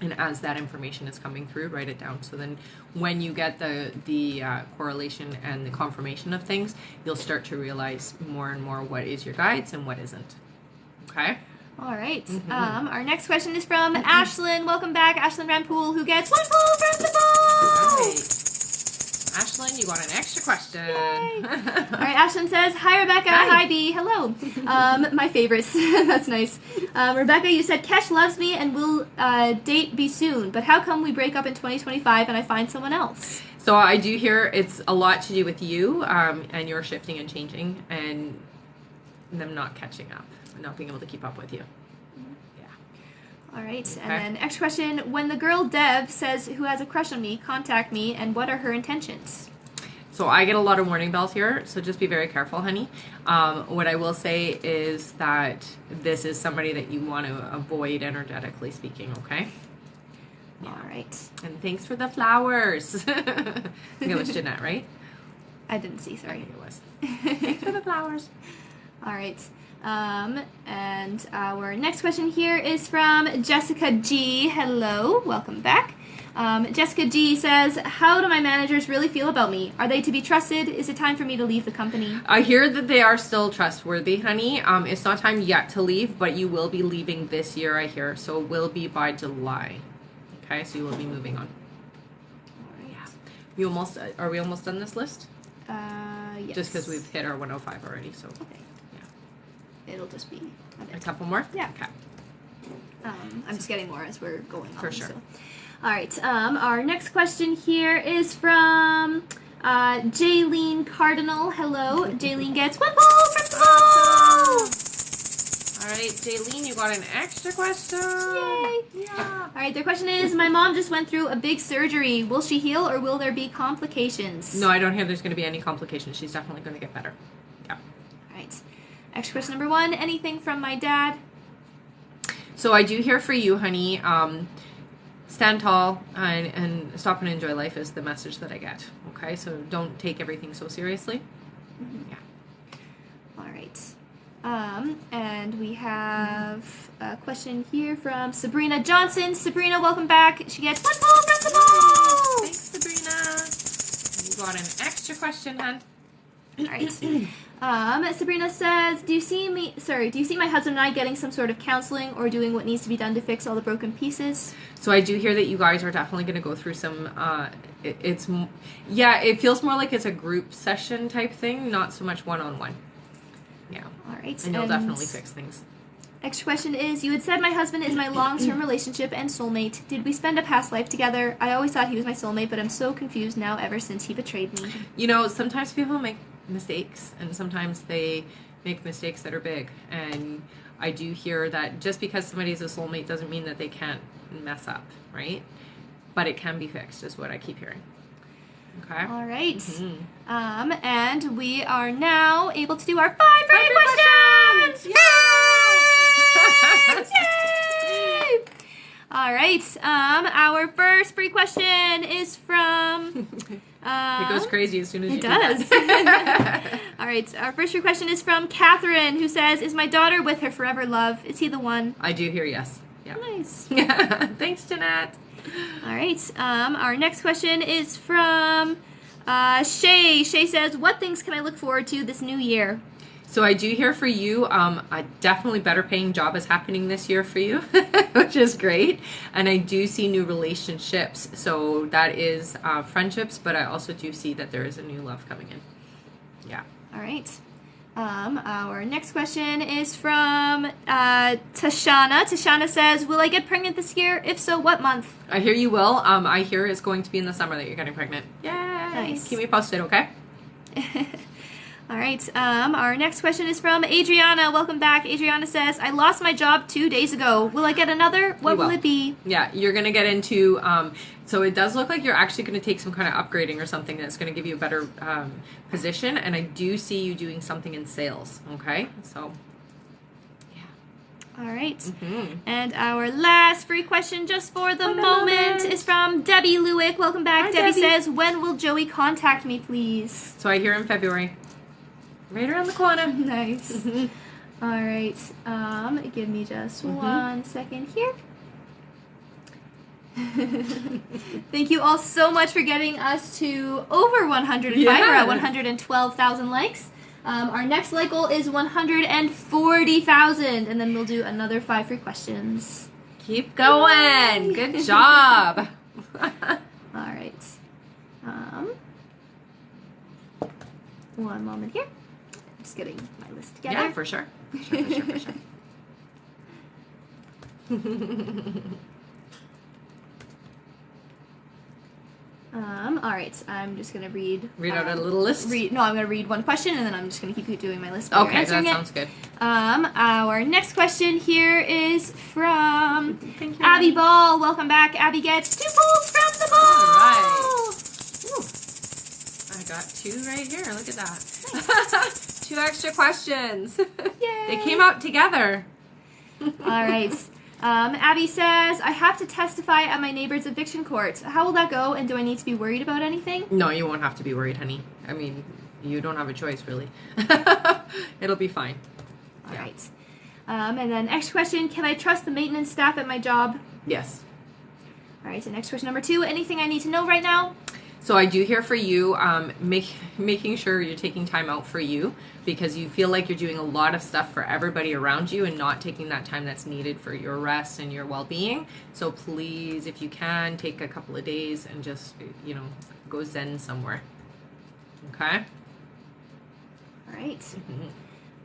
And as that information is coming through, write it down. So then when you get the correlation and the confirmation of things, you'll start to realize more and more what is your guides and what isn't. Okay? All right. Our next question is from Ashlyn. Welcome back, Ashlyn Rampool, who gets 1 pull from the ball. Right. Ashlyn, you got an extra question. All right, Ashlyn says, hi, Rebecca. Hi, Bea. Hello. My favorites. That's nice. Rebecca, you said Kesh loves me and will date Bea soon, but how come we break up in 2025 and I find someone else? So I do hear it's a lot to do with you and your shifting and changing and them not catching up, not being able to keep up with you. All right, okay. And then next question. When the girl Dev says who has a crush on me, contact me, and what are her intentions? So I get a lot of warning bells here, so just be very careful, honey. What I will say is that this is somebody that you want to avoid energetically speaking, okay? Yeah. All right. And thanks for the flowers. I think it was Jeanette, right? I didn't see, sorry. I think it was. Thanks for the flowers. All right. And our next question here is from Jessica G. Hello, welcome back. Jessica G says, how do my managers really feel about me? Are they to be trusted? Is it time for me to leave the company? I hear that they are still trustworthy, honey. It's not time yet to leave, but you will be leaving this year, I hear. So it will be by July. Okay, so you will be moving on. All right. Yeah. You almost, are we almost done this list? Yes. Just because we've hit our 105 already, so. Okay. It'll just be a couple more? Yeah. Okay. I'm just getting more as we're going on. For sure. So. All right. Our next question here is from Jaylene Cardinal. Hello. Jaylene gets 1 pull from the ball. All right, Jaylene, you got an extra question. Yay. Yeah. All right. Their question is, my mom just went through a big surgery. Will she heal or will there be complications? No, I don't hear there's going to be any complications. She's definitely going to get better. Yeah. All right. Next question number 1, anything from my dad? So I do hear for you, honey. Stand tall and stop and enjoy life is the message that I get. Okay, so don't take everything so seriously. Mm-hmm. Yeah. All right. And we have a question here from Sabrina Johnson. Sabrina, welcome back. She gets 1 pull from the ball. Thanks, Sabrina. You got an extra question, hon. All right. Sabrina says, do you see my husband and I getting some sort of counseling or doing what needs to be done to fix all the broken pieces? So I do hear that you guys are definitely going to go through some, it feels more like it's a group session type thing, not so much one-on-one. Yeah. All right. And you'll definitely fix things. Next question is, you had said my husband is my long-term relationship and soulmate. Did we spend a past life together? I always thought he was my soulmate, but I'm so confused now ever since he betrayed me. You know, sometimes people make mistakes and sometimes they make mistakes that are big, and I do hear that just because somebody's a soulmate doesn't mean that they can't mess up, right? But it can be fixed is what I keep hearing. Okay. All right. Mm-hmm. And we are now able to do our 5 free questions. Yay! All right. Our first free question is from. It goes crazy as soon as you do does. that. All right. Our first free question is from Catherine, who says, "Is my daughter with her forever love? Is he the one?" I do hear yes. Yeah. Nice. Thanks, Jeanette. All right. Our next question is from Shay. Shay says, "What things can I look forward to this new year?" So I do hear for you, a definitely better paying job is happening this year for you, which is great. And I do see new relationships. So that is friendships, but I also do see that there is a new love coming in. Yeah. All right. Our next question is from Tashana. Tashana says, will I get pregnant this year? If so, what month? I hear you will. I hear it's going to be in the summer that you're getting pregnant. Yay! Nice. Keep me posted, okay? All right. Our next question is from Adriana. Welcome back. Adriana says, I lost my job 2 days ago. Will I get another? What will it be? Yeah, you're going to get into, so it does look like you're actually going to take some kind of upgrading or something that's going to give you a better position. And I do see you doing something in sales, okay? So, yeah. All right. And our last free question just for the moment is from Debbie Lewick. Welcome back. Hi, Debbie Debbie says, when will Joey contact me, please? So I hear in February. Right around the corner. Nice. All right. Give me just 1 second here. Thank you all so much for getting us to over 105. We're at 112,000 likes. Our next like goal is 140,000, and then we'll do another 5 free questions. Keep going. Yay. Good job. All right. One moment here. Just getting my list together. Yeah, for sure. For sure. All right, I'm just going to read out a little list? I'm going to read one question, and then I'm just going to keep doing my list. Okay, that sounds good. Our next question here is from Abby Ball. Welcome back. Abby gets 2 pulls from the ball. All right. Ooh. I got 2 right here. Look at that. Nice. 2 extra questions. Yay. They came out together. All right. Abby says, I have to testify at my neighbor's eviction court. How will that go, and do I need to be worried about anything? No, you won't have to be worried, honey. I mean, you don't have a choice, really. It'll be fine. All right. And then next question, can I trust the maintenance staff at my job? Yes. All right, so next question number 2, anything I need to know right now? So I do hear for you, making sure you're taking time out for you, because you feel like you're doing a lot of stuff for everybody around you and not taking that time that's needed for your rest and your well-being. So please, if you can, take a couple of days and just, go zen somewhere. Okay? All right.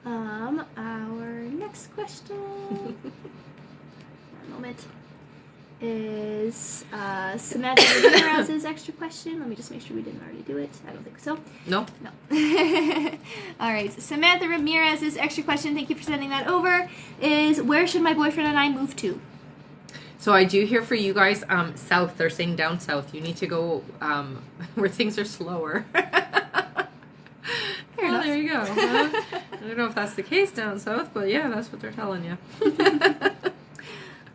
Our next question, one moment, is Samantha Ramirez's extra question. Let me just make sure we didn't already do it. I don't think so. No. All right. Samantha Ramirez's extra question, thank you for sending that over, is where should my boyfriend and I move to? So I do hear for you guys, south. They're saying down south. You need to go where things are slower. Well, there you go. I don't know if that's the case down south, but yeah, that's what they're telling you.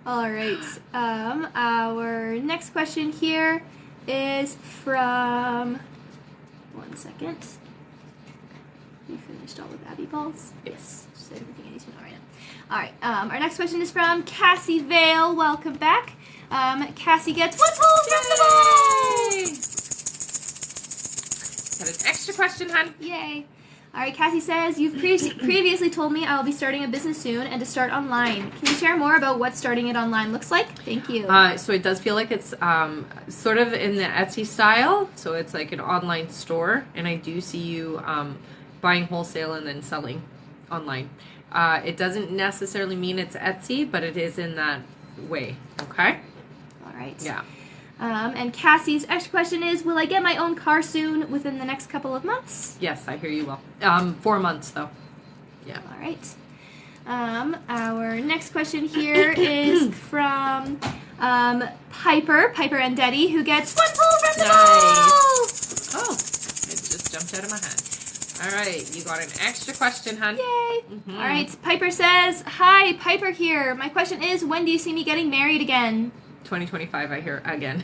All right. Our next question here is from, 1 second. We finished all of Abby Balls? Yes. Just everything I need to know right now. All right. Our next question is from Cassie Vale. Welcome back. Cassie gets 1 pull from the ball. Got an extra question, hon. Yay. All right, Cassie says, you've previously told me I will be starting a business soon and to start online. Can you share more about what starting it online looks like? Thank you. So it does feel like it's sort of in the Etsy style. So it's like an online store. And I do see you buying wholesale and then selling online. It doesn't necessarily mean it's Etsy, but it is in that way. Okay? All right. Yeah. And Cassie's extra question is, will I get my own car soon within the next couple of months? Yes, I hear you will. 4 months, though. Yeah. All right. Our next question here is from Piper and Deddy, who gets 1 pull from the ball. Oh, it just jumped out of my hand. All right, you got an extra question, hon. Yay. All right, Piper says, hi, Piper here. My question is, when do you see me getting married again? 2025, I hear again.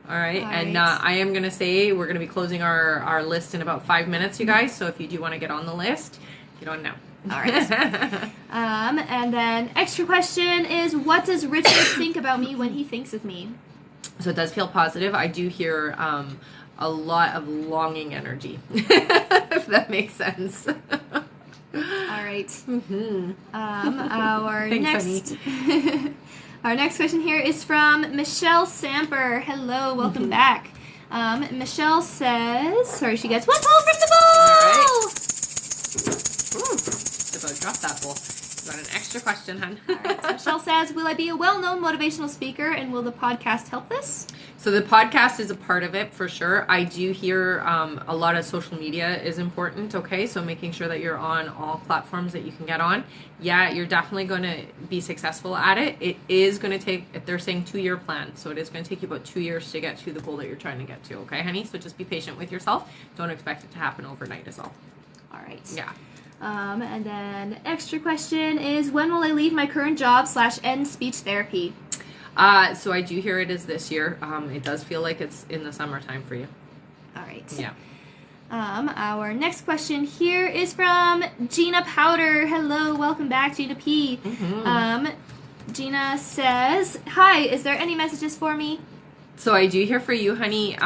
All right, and I am going to say we're going to be closing our list in about 5 minutes, you guys. So if you do want to get on the list, get on now. All right. And then extra question is, what does Richard think about me when he thinks of me? So it does feel positive. I do hear a lot of longing energy, if that makes sense. All right. Mm-hmm. Our Thanks, next our next question here is from Michelle Samper. Hello, welcome back. Michelle says, sorry, she gets 1 pull from the bowl. All right. Ooh, just about dropped that bowl. You got an extra question, hun. All right. So Michelle says, will I be a well-known motivational speaker, and will the podcast help this? So the podcast is a part of it for sure. I do hear a lot of social media is important, okay? So making sure that you're on all platforms that you can get on. Yeah, you're definitely going to be successful at it. It is going to take, they're saying 2-year plan. So it is going to take you about 2 years to get to the goal that you're trying to get to, okay, honey? So just be patient with yourself. Don't expect it to happen overnight is all. All right. Yeah. And then extra question is, when will I leave my current job / end speech therapy? So I do hear it is this year. It does feel like it's in the summertime for you. All right. Yeah. Our next question here is from Gina Powder. Hello, welcome back, Gina P. Mm-hmm. Gina says, hi, is there any messages for me? So I do hear for you, honey.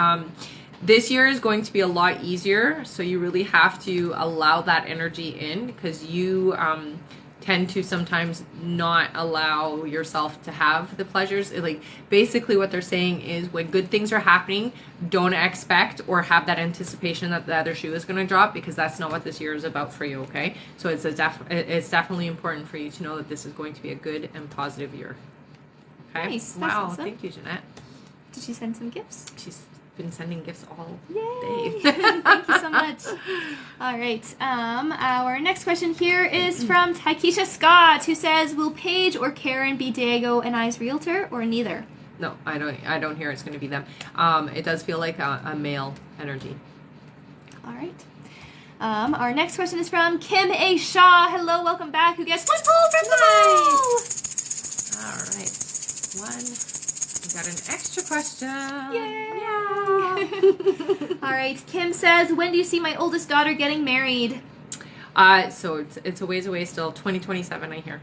This year is going to be a lot easier, so you really have to allow that energy in, because you tend to sometimes not allow yourself to have the pleasures. Like, basically what they're saying is, when good things are happening, don't expect or have that anticipation that the other shoe is going to drop, because that's not what this year is about for you, okay? So it's definitely important for you to know that this is going to be a good and positive year. Okay? Nice. That's Wow, awesome. Thank you, Jeanette. Did she send some gifts? She's been sending gifts all Yay! day. Thank you so much. All right. Our next question here is from Taikisha Scott, who says, will Paige or Karen be Diego and I's realtor, or neither? No, I don't hear it's going to be them. It does feel like a male energy. All right. Our next question is from Kim A. Shaw. Hello, welcome back. Who gets 1 pull from the bowl? All right. We got an extra question. Yay! All right. Kim says, when do you see my oldest daughter getting married? So it's a ways away still. 2027, I hear.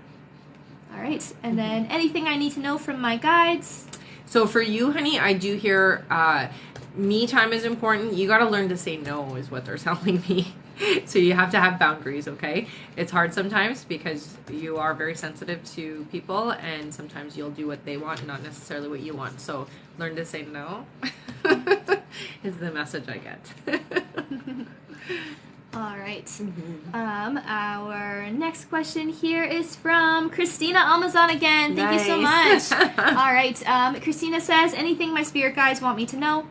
All right. And then anything I need to know from my guides? So for you, honey, I do hear me time is important. You got to learn to say no, is what they're telling me. So you have to have boundaries, okay? It's hard sometimes because you are very sensitive to people, and sometimes you'll do what they want and not necessarily what you want. So learn to say no is the message I get. All right. Our next question here is from Christina Amazon again. Thank you so much. All right. Christina says, anything my spirit guides want me to know?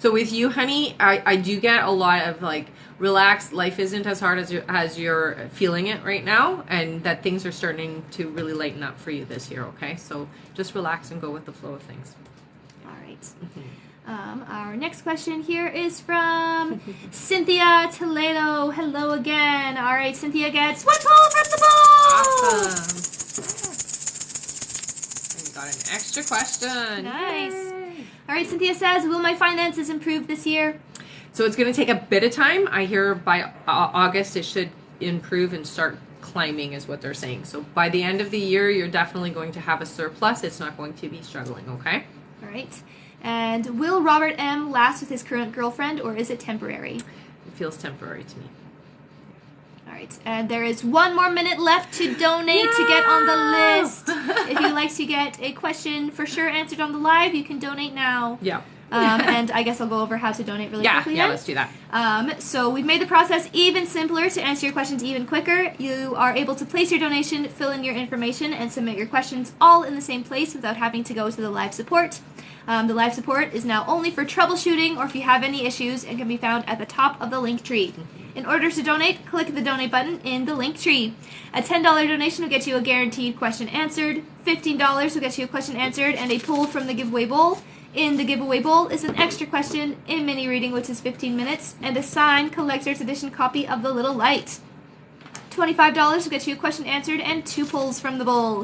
So with you, honey, I do get a lot of like, relax, life isn't as hard as you're feeling it right now, and that things are starting to really lighten up for you this year, okay? So just relax and go with the flow of things. All right. Our next question here is from Cynthia Toledo. Hello again. All right, Cynthia gets 1 pull from the bowl. Awesome. And you got an extra question. Nice. Yay. All right, Cynthia says, will my finances improve this year? So it's going to take a bit of time. I hear by August it should improve and start climbing is what they're saying. So by the end of the year, you're definitely going to have a surplus. It's not going to be struggling, okay? All right. And will Robert M. last with his current girlfriend, or is it temporary? It feels temporary to me. All right. And there is 1 more minute left to donate to get on the list. If you'd like to get a question for sure answered on the live, you can donate now. Yeah. And I guess I'll go over how to donate really quickly. Yeah, then. let's do that. So we've made the process even simpler to answer your questions even quicker. You are able to place your donation, fill in your information, and submit your questions all in the same place without having to go to the live support. The live support is now only for troubleshooting or if you have any issues, and can be found at the top of the link tree. In order to donate, click the donate button in the link tree. A $10 donation will get you a guaranteed question answered. $15 will get you a question answered and a pull from the giveaway bowl. In the giveaway bowl is an extra question in mini reading, which is 15 minutes, and a signed collector's edition copy of The Little Light. $25 will get you a question answered and 2 pulls from the bowl.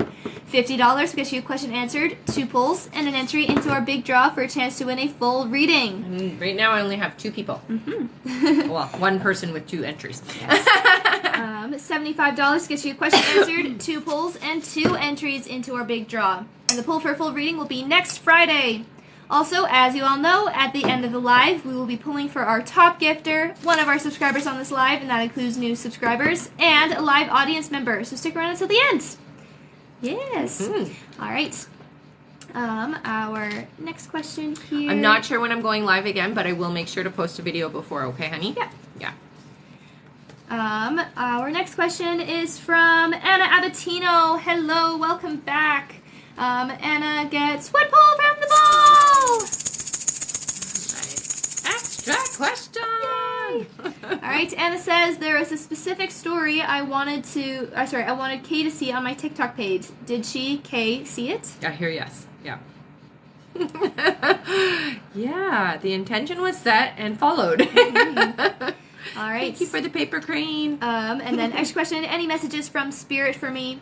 $50 will get you a question answered, 2 pulls, and an entry into our big draw for a chance to win a full reading. And right now I only have 2 people. Well, 1 person with 2 entries. $75 gets you a question answered, 2 pulls, and 2 entries into our big draw. And the pull for a full reading will be next Friday. Also, as you all know, at the end of the live, we will be pulling for our top gifter, one of our subscribers on this live, and that includes new subscribers, and a live audience member. So stick around until the end. Yes. Mm-hmm. All right. Our next question here. I'm not sure when I'm going live again, but I will make sure to post a video before, okay, honey? Yeah. Yeah. Our next question is from Anna Abatino. Hello, welcome back. Anna gets one pull from the ball. Nice. Extra question. All right, Anna says there was a specific story I wanted Kay to see on my TikTok page. Did Kay, see it? I hear yes. Yeah. Yeah, the intention was set and followed. All right. Thank you for the paper crane. And then next question, any messages from Spirit for me?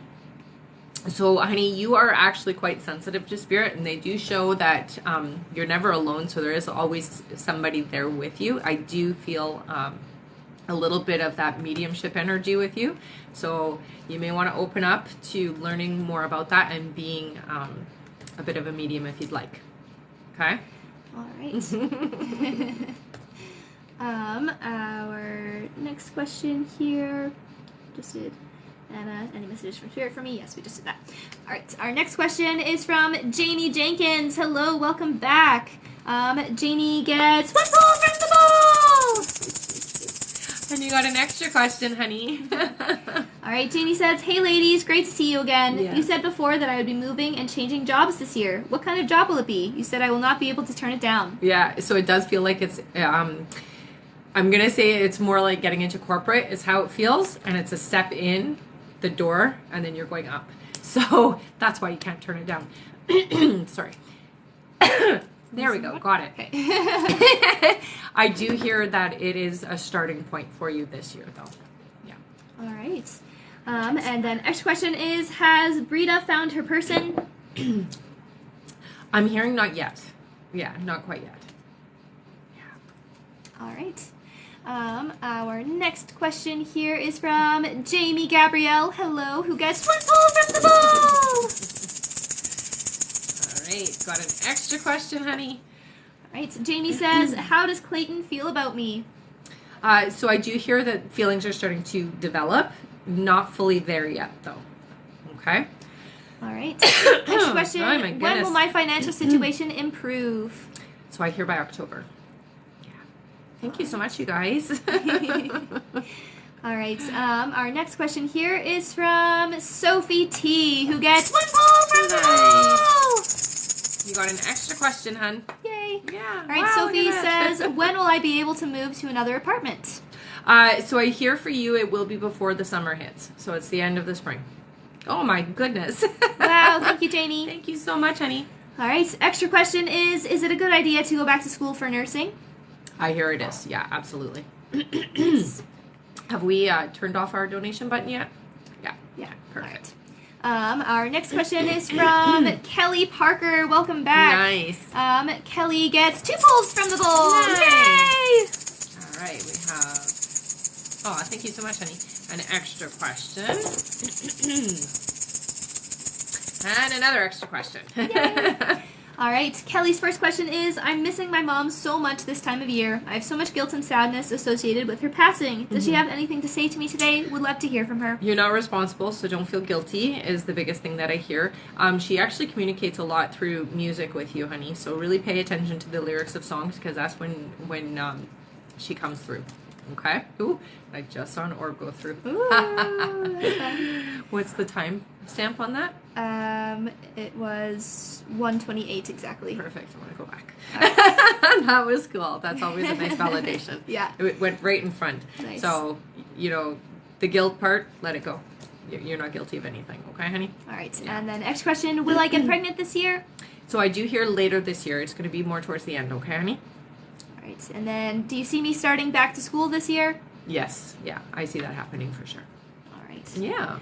So, honey, you are actually quite sensitive to spirit, and they do show that you're never alone, so there is always somebody there with you. I do feel a little bit of that mediumship energy with you, so you may want to open up to learning more about that and being a bit of a medium if you'd like. Okay? All right. Our next question here, just did Anna, any messages from Spirit for me? Yes, we just did that. All right, our next question is from Janie Jenkins. Hello, welcome back. Janie gets one pull from the ball. And you got an extra question, honey. All right, Janie says, hey ladies, great to see you again. Yes. You said before that I would be moving and changing jobs this year. What kind of job will it be? You said I will not be able to turn it down. Yeah, so it does feel like it's, I'm going to say it's more like getting into corporate is how it feels, and it's a step in the door, and then you're going up. So that's why you can't turn it down. Sorry. There we go. Got it. Okay. I do hear that it is a starting point for you this year, though. Yeah. All right. And then next question is, has Brita found her person? I'm hearing not yet. Yeah, not quite yet. Yeah. All right. Our next question here is from Jamie Gabrielle. Hello, who gets one pull from the ball. All right, got an extra question, honey. All right, Jamie says, how does Clayton feel about me? So I do hear that feelings are starting to develop. Not fully there yet, though. Okay. All right. Next question, Oh, my when goodness. will my financial situation improve? So I hear by October. Thank you so much, you guys. All right. Our next question here is from Sophie T, who gets one pull from the ball. You got an extra question, hun. Yay. Yeah. All right. Wow, Sophie look at that. says, when will I be able to move to another apartment? So I hear for you it will be before the summer hits. So it's the end of the spring. Oh my goodness. Wow. Thank you, Janie. Thank you so much, honey. All right. Extra question is it a good idea to go back to school for nursing? I hear it is. Yeah, absolutely. Have we turned off our donation button yet? Yeah. Yeah. Perfect. All right. Our next question is from Kelly Parker. Welcome back. Nice. Kelly gets 2 pulls from the bowl. Nice. Yay! All right, we have... Oh, thank you so much, honey. An extra question. And another extra question. All right, Kelly's first question is, I'm missing my mom so much this time of year. I have so much guilt and sadness associated with her passing. Does she have anything to say to me today? Would love to hear from her. You're not responsible, so don't feel guilty is the biggest thing that I hear. She actually communicates a lot through music with you, honey, so really pay attention to the lyrics of songs because that's when she comes through. Okay? Ooh, I just saw an orb go through. Ooh, that's fun. What's the time stamp on that? It was 1:28 exactly. Perfect. I want to go back. That was cool. That's always a nice validation. Yeah. It went right in front. Nice. So, the guilt part, let it go. You're not guilty of anything. Okay, honey? All right. Yeah. And then next question, will I get pregnant this year? So I do hear later this year. It's going to be more towards the end. Okay, honey? All right. And then do you see me starting back to school this year? Yes. Yeah. I see that happening for sure. All right. Yeah.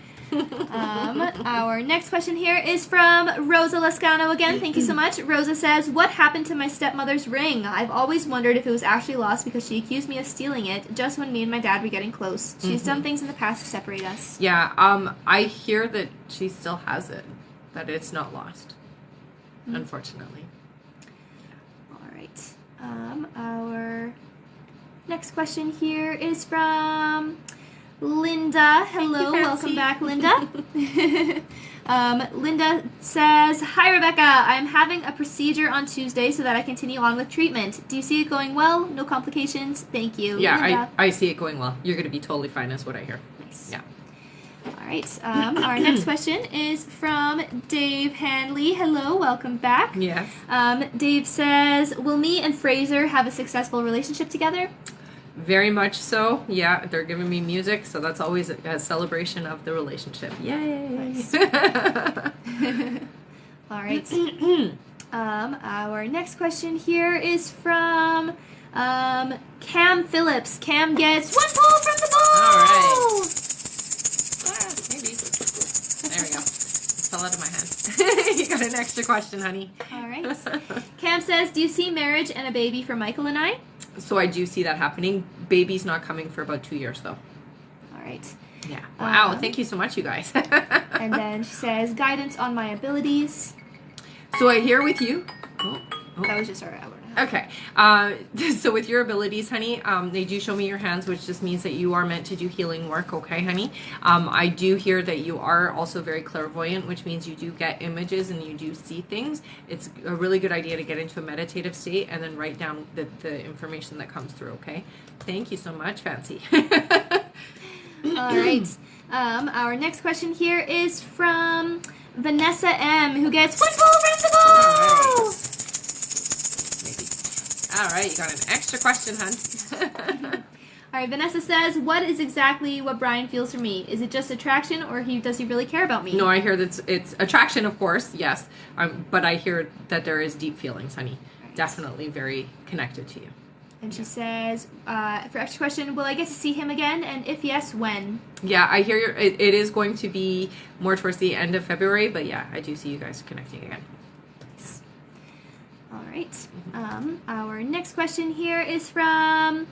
Our next question here is from Rosa Lascano again. Thank you so much. Rosa says, what happened to my stepmother's ring? I've always wondered if it was actually lost because she accused me of stealing it just when me and my dad were getting close. She's done things in the past to separate us. Yeah. I hear that she still has it, that it's not lost, unfortunately. Our next question here is from Linda. Hello, welcome back, Linda. Linda says, "Hi, Rebecca. I'm having a procedure on Tuesday so that I continue on with treatment. Do you see it going well? No complications? Thank you." Yeah, Linda. I see it going well. You're going to be totally fine, is what I hear. Nice. Yeah. All right. Our next question is from Dave Hanley. Hello, welcome back. Yes. Dave says, "Will me and Fraser have a successful relationship together?" Very much so. Yeah, they're giving me music, so that's always a celebration of the relationship. Yay! Nice. All right. Our next question here is from Cam Phillips. Cam gets 1 pull from the ball. All right. Maybe. There we go. It fell out of my hand. You got an extra question, honey. All right. Cam says, "Do you see marriage and a baby for Michael and I?" So I do see that happening. Baby's not coming for about 2 years, though. All right. Yeah. Wow. Thank you so much, you guys. And then she says, "Guidance on my abilities." So I hear with you. That was just our hour. Okay. So with your abilities, honey, they do show me your hands, which just means that you are meant to do healing work. Okay, honey. I do hear that you are also very clairvoyant, which means you do get images and you do see things. It's a really good idea to get into a meditative state and then write down the information that comes through. Okay. Thank you so much, Fancy. All right. Our next question here is from Vanessa M, who gets 1 pull from the ball. All right, you got an extra question, hun. All right, Vanessa says, "What is exactly what Brian feels for me? Is it just attraction, or does he really care about me?" No, I hear that it's attraction, of course, yes. But I hear that there is deep feelings, honey. Right. Definitely very connected to you. And she says, for extra question, "Will I get to see him again? And if yes, when?" Yeah, I hear it is going to be more towards the end of February, but yeah, I do see you guys connecting again. All right. Our next question here is from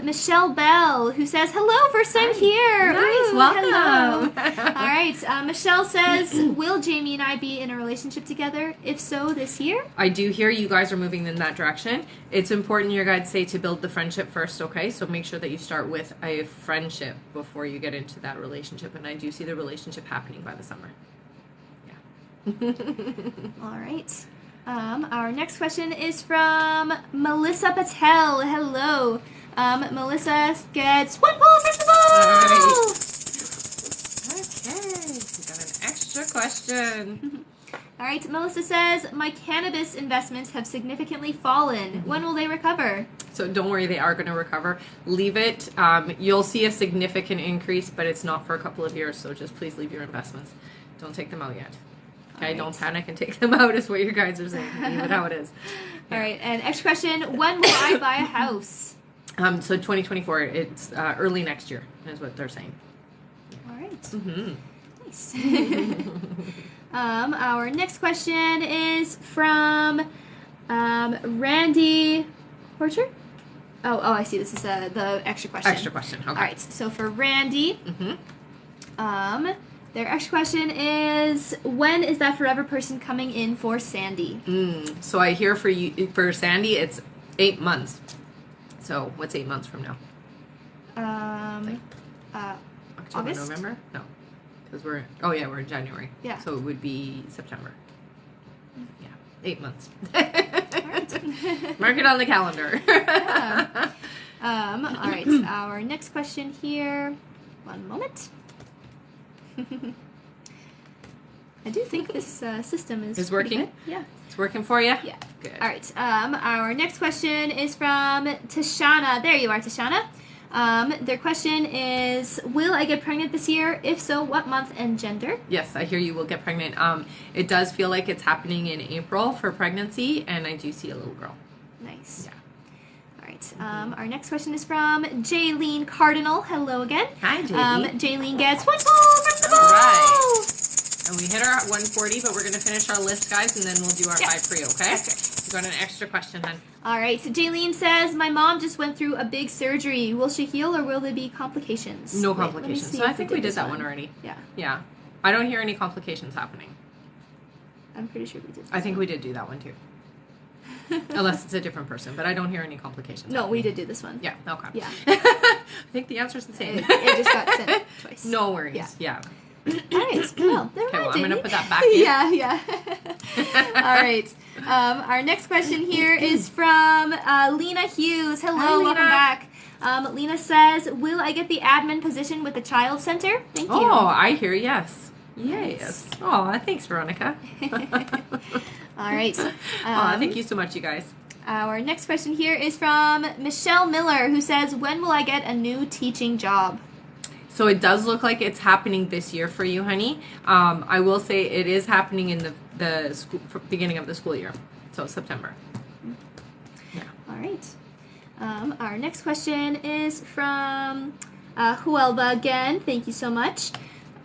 Michelle Bell, who says, "Hello, first time here." Nice, Ooh, welcome. Hello. All right. Michelle says, "Will Jamie and I be in a relationship together? If so, this year?" I do hear you guys are moving in that direction. It's important, your guides say, to build the friendship first, okay? So make sure that you start with a friendship before you get into that relationship. And I do see the relationship happening by the summer. Yeah. All right. Our next question is from Melissa Patel. Hello. Melissa gets 1 pull from the ball. All right. Okay, we got an extra question. All right, Melissa says, "My cannabis investments have significantly fallen. When will they recover?" So don't worry, they are going to recover. Leave it. You'll see a significant increase, but it's not for a couple of years, so just please leave your investments. Don't take them out yet. Okay, right. Don't panic and take them out is what you guys are saying. Leave it how it is. Yeah. All right, and extra question, "When will I buy a house?" So 2024, it's early next year is what they're saying. All right. Mm-hmm. Nice. Our next question is from Randy Horcher. Oh, I see. This is the extra question. Extra question. Okay. All right. So for Randy, their extra question is, "When is that forever person coming in for Sandy?" So I hear for Sandy, it's 8 months. So what's 8 months from now? October, August? November? No, because we're in January. Yeah. So it would be September. Yeah, 8 months. Right. Mark it on the calendar. Yeah. All right. Our next question here. One moment. I do think this system is working. Good. Yeah. It's working for you? Yeah. Good. All right. Our next question is from Tashana. There you are, Tashana. Their question is, "Will I get pregnant this year? If so, what month and gender?" Yes, I hear you will get pregnant. It does feel like it's happening in April for pregnancy, and I do see a little girl. Nice. Yeah. All right. Our next question is from Jaylene Cardinal. Hello again. Hi, Jaylene. Jaylene gets 1 pull from the ball. All right. And we hit our 140, but we're going to finish our list, guys, and then we'll do our 5 pre, okay? You got an extra question, hon. All right. So Jaylene says, "My mom just went through a big surgery. Will she heal or will there be complications?" No complications. So I think we did that one already. Yeah. Yeah. I don't hear any complications happening. I'm pretty sure we did. I think we did do that one too. Unless it's a different person, but I don't hear any complications. No, we did do this one. Yeah, okay. Yeah. I think the answer's the same. It just got sent twice. No worries. Yeah. All right. Well, never Okay, mind, well, I'm going to Jamie. put that back in. Yeah. All right. Our next question here is from Lena Hughes. Hello, Hi, Lena. welcome back. Lena says, will I get the admin position with the Child Center? Thank you. Oh, I hear yes. Yes. Oh, thanks, Veronica. All right. Thank you so much, you guys. Our next question here is from Michelle Miller, who says, when will I get a new teaching job? So it does look like it's happening this year for you, honey. I will say it is happening in the school, beginning of the school year, so September. Yeah. All right. Our next question is from Huelva again. Thank you so much.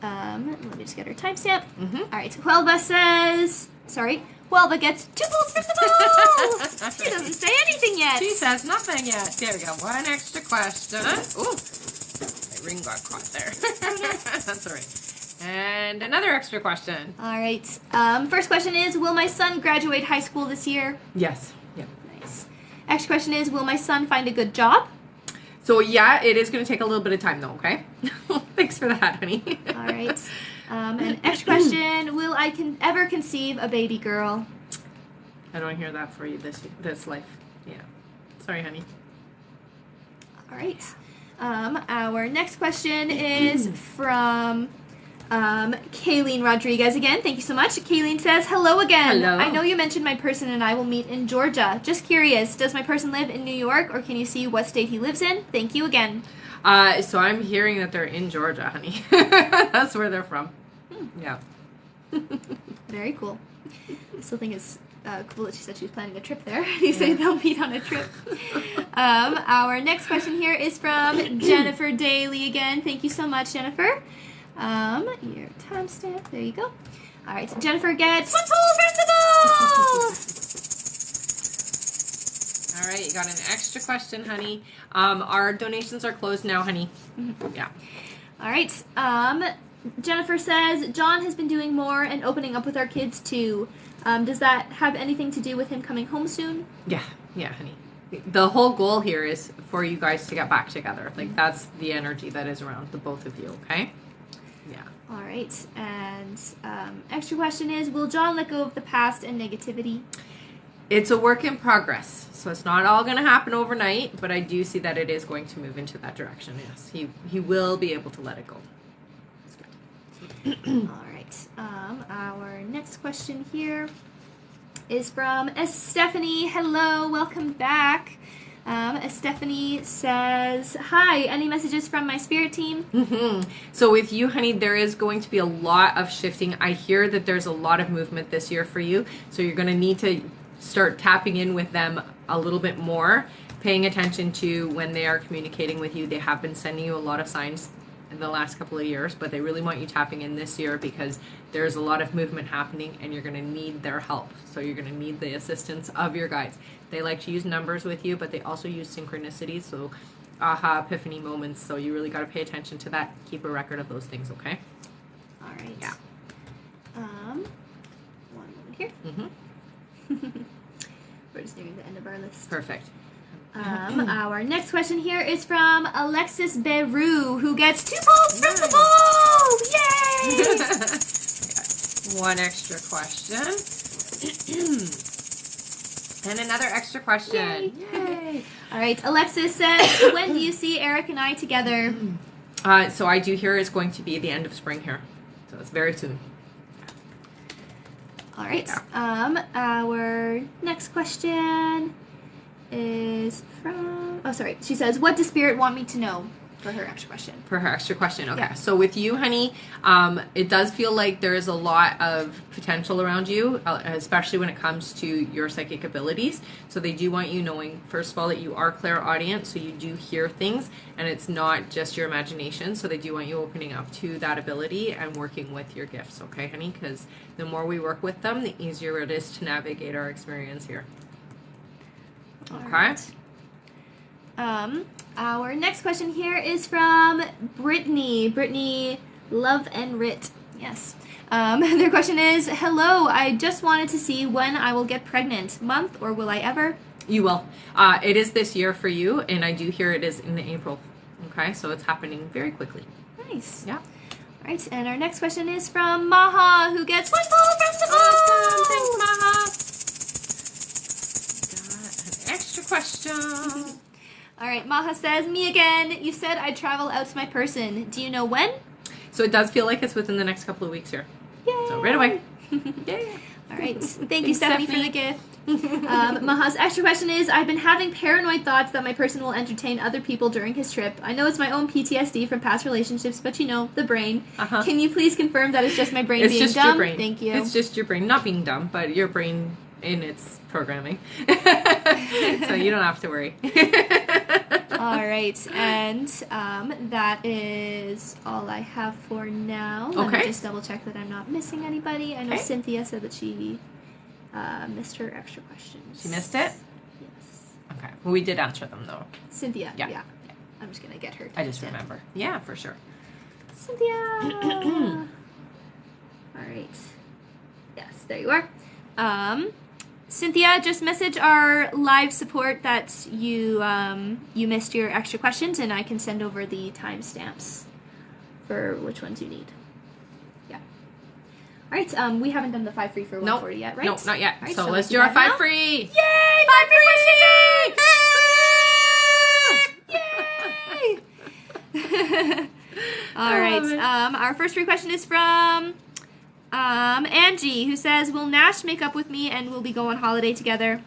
Let me just get her timestamp. All right. Huelva says, Huelva gets 2 points from the ball. She doesn't say anything yet. She says nothing yet. There we go. One extra question. Ooh, my ring got caught there. That's all right. And another extra question. All right. First question is, will my son graduate high school this year? Yes. Yeah. Nice. Next question is, will my son find a good job? So yeah, it is going to take a little bit of time though, okay? Thanks for that, honey. All right. And extra question, will I ever conceive a baby girl? I don't hear that for you this life. Yeah. Sorry, honey. All right. Our next question is from Kayleen Rodriguez again. Thank you so much. Kayleen says, hello again. Hello. I know you mentioned my person and I will meet in Georgia. Just curious, does my person live in New York, or can you see what state he lives in? Thank you again. So I'm hearing that they're in Georgia, honey. That's where they're from. Yeah. Very cool. I still think it's cool that she said she was planning a trip there. You say they'll meet on a trip. Our next question here is from Jennifer Daly again. Thank you so much, Jennifer. Your timestamp. There you go. All right. Jennifer gets 1 pool All right, you got an extra question, honey. Our donations are closed now, honey. Yeah. All right. Jennifer says, John has been doing more and opening up with our kids too. Does that have anything to do with him coming home soon? Yeah, honey. The whole goal here is for you guys to get back together. Like, that's the energy that is around the both of you, okay? Yeah. All right. And extra question is, will John let go of the past and negativity? It's a work in progress, so it's not all going to happen overnight, but I do see that it is going to move into that direction, yes. He will be able to let it go. All right. Our next question here is from Stephanie. Hello, welcome back. Stephanie says, hi, any messages from my spirit team? So with you, honey, there is going to be a lot of shifting. I hear that there's a lot of movement this year for you, so you're going to need to start tapping in with them a little bit more, paying attention to when they are communicating with you. They have been sending you a lot of signs in the last couple of years, but they really want you tapping in this year because there's a lot of movement happening and you're going to need their help. So you're going to need the assistance of your guides. They like to use numbers with you, but they also use synchronicities, so aha, epiphany moments. So you really got to pay attention to that. Keep a record of those things, okay? All right. Yeah. One moment here. We're just nearing the end of our list. Perfect. Our next question here is from Alexis Beru, who gets 2 points from the ball! Yay! One extra question. And another extra question. Yay! All right, Alexis says, when do you see Eric and I together? So I do hear it's going to be the end of spring here. So it's very soon. All right. Our next question is from... Oh, sorry. She says, what does Spirit want me to know? For her extra question. For her extra question. Okay. Yeah. So with you, honey, it does feel like there is a lot of potential around you, especially when it comes to your psychic abilities. So they do want you knowing, first of all, that you are clairaudient, so you do hear things, and it's not just your imagination. So they do want you opening up to that ability and working with your gifts, okay, honey? Because the more we work with them, the easier it is to navigate our experience here. Okay. Right. Our next question here is from Brittany. Brittany Love and Rit. Yes. Their question is, hello, I just wanted to see when I will get pregnant. Month, or will I ever? You will. It is this year for you, and I do hear it is in April. Okay, so it's happening very quickly. Nice. Yeah. All right, and our next question is from Maha, who gets 1 follow festival. Awesome. Thanks, Maha. Got an extra question. All right, Maha says, me again. You said I'd travel out to my person. Do you know when? So it does feel like it's within the next couple of weeks here. Yay. So right away. Yay. All right. Thank you, Stephanie, for the gift. Maha's extra question is, I've been having paranoid thoughts that my person will entertain other people during his trip. I know it's my own PTSD from past relationships, but you know, the brain. Uh-huh. Can you please confirm that it's just my brain It's being just dumb? your brain. Thank you. It's just your brain. Not being dumb, but your brain in its programming. So you don't have to worry. All right, and that is all I have for now. Let me just double check that I'm not missing anybody. I know Cynthia said that she missed her extra questions. She missed it? Yes. Okay. Well, we did answer them, though. Cynthia, yeah. I'm just going to get her. I just remember. Yeah, for sure. Cynthia! All right. Yes, there you are. Cynthia, just message our live support that you you missed your extra questions, and I can send over the timestamps for which ones you need. Yeah. All right. We haven't done the 5 free for 140 yet, right? No, not yet. Right, so shall let's we do do our that 5 now? free. Yay! 5 free questions! Yay! All right. Our first free question is from Angie, who says, will Nash make up with me and will we go on holiday together?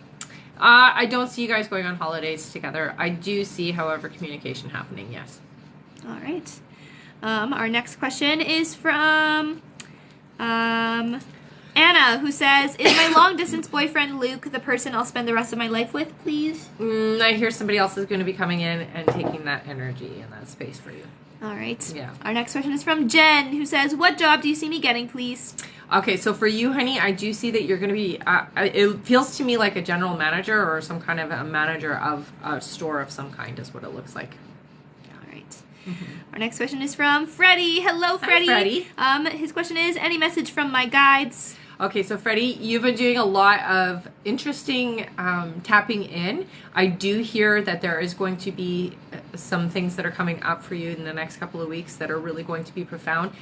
I don't see you guys going on holidays together. I do see, however, communication happening, yes. All right. Our next question is from Anna, who says, is my long-distance boyfriend Luke the person I'll spend the rest of my life with, please? I hear somebody else is going to be coming in and taking that energy and that space for you. All right. Yeah. Our next question is from Jen, who says, what job do you see me getting, please? Okay, so for you, honey, I do see that you're going to be, it feels to me like a general manager or some kind of a manager of a store of some kind is what it looks like. All right. Our next question is from Freddie. Hello, Freddie. Hi, Freddie. His question is, any message from my guides? Okay, so Freddie, you've been doing a lot of interesting tapping in. I do hear that there is going to be some things that are coming up for you in the next couple of weeks that are really going to be profound.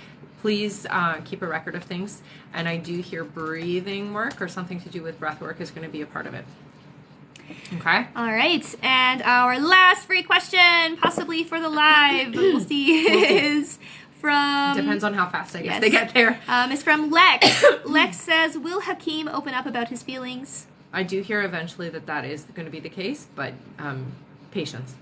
Please keep a record of things. And I do hear breathing work or something to do with breath work is going to be a part of it. Okay. All right. And our last free question, possibly for the live, we'll see, is from... Depends on how fast I guess they get there. It's from Lex. Lex says, will Hakeem open up about his feelings? I do hear eventually that is going to be the case, but patience.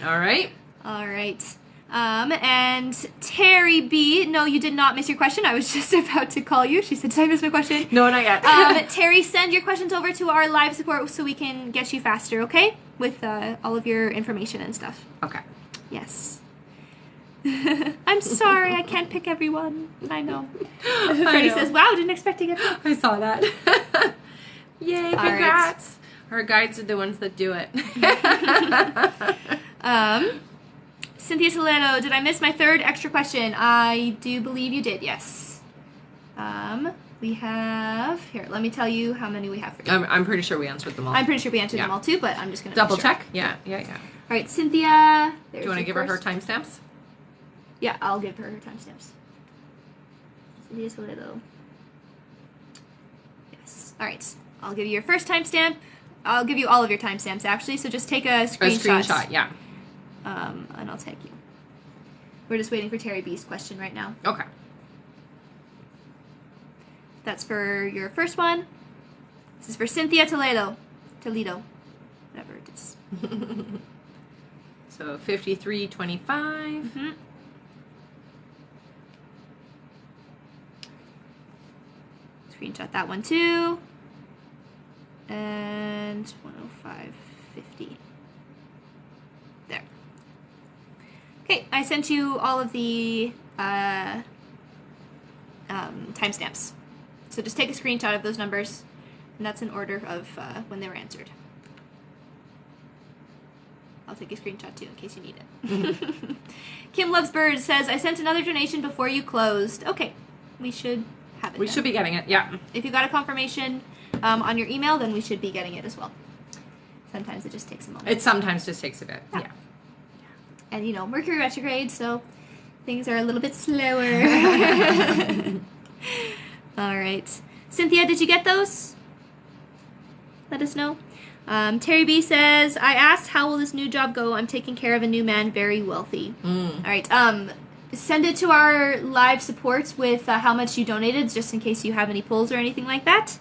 All right. All right. And Terry B. No, you did not miss your question. I was just about to call you. She said, did I miss my question? No, not yet. Terry, send your questions over to our live support so we can get you faster, okay? With all of your information and stuff. Okay. Yes. I'm sorry, I can't pick everyone. I know. Freddie says, wow, didn't expect to get that. I saw that. Yay, congrats. Right. Our guides are the ones that do it. Cynthia Toledo, did I miss my third extra question? I do believe you did, yes. We have, here, let me tell you how many we have for you. I'm pretty sure we answered them all. I'm pretty sure we answered them all too, but I'm just going to double check. Yeah. All right, Cynthia. Do you want to give her timestamps? Yeah, I'll give her timestamps. Cynthia Toledo. Yes. All right. I'll give you your first timestamp. I'll give you all of your timestamps, actually, so just take a screenshot. A screenshot, yeah. And I'll tag you. We're just waiting for Terry B's question right now. Okay. That's for your first one. This is for Cynthia Toledo. Whatever it is. So 5325. Mm-hmm. Screenshot that one too. And 105.50. There. Okay, I sent you all of the timestamps. So just take a screenshot of those numbers, and that's in order of when they were answered. I'll take a screenshot too in case you need it. Kim Loves Birds says, I sent another donation before you closed. Okay, we should have it. We should be getting it, yeah. If you got a confirmation on your email, then we should be getting it as well. Sometimes it just takes a moment. It sometimes just takes a bit, yeah. And, you know, Mercury retrograde, so things are a little bit slower. All right. Cynthia, did you get those? Let us know. Terry B says, I asked, how will this new job go? I'm taking care of a new man, very wealthy. All right. Send it to our live supports with how much you donated, just in case you have any polls or anything like that.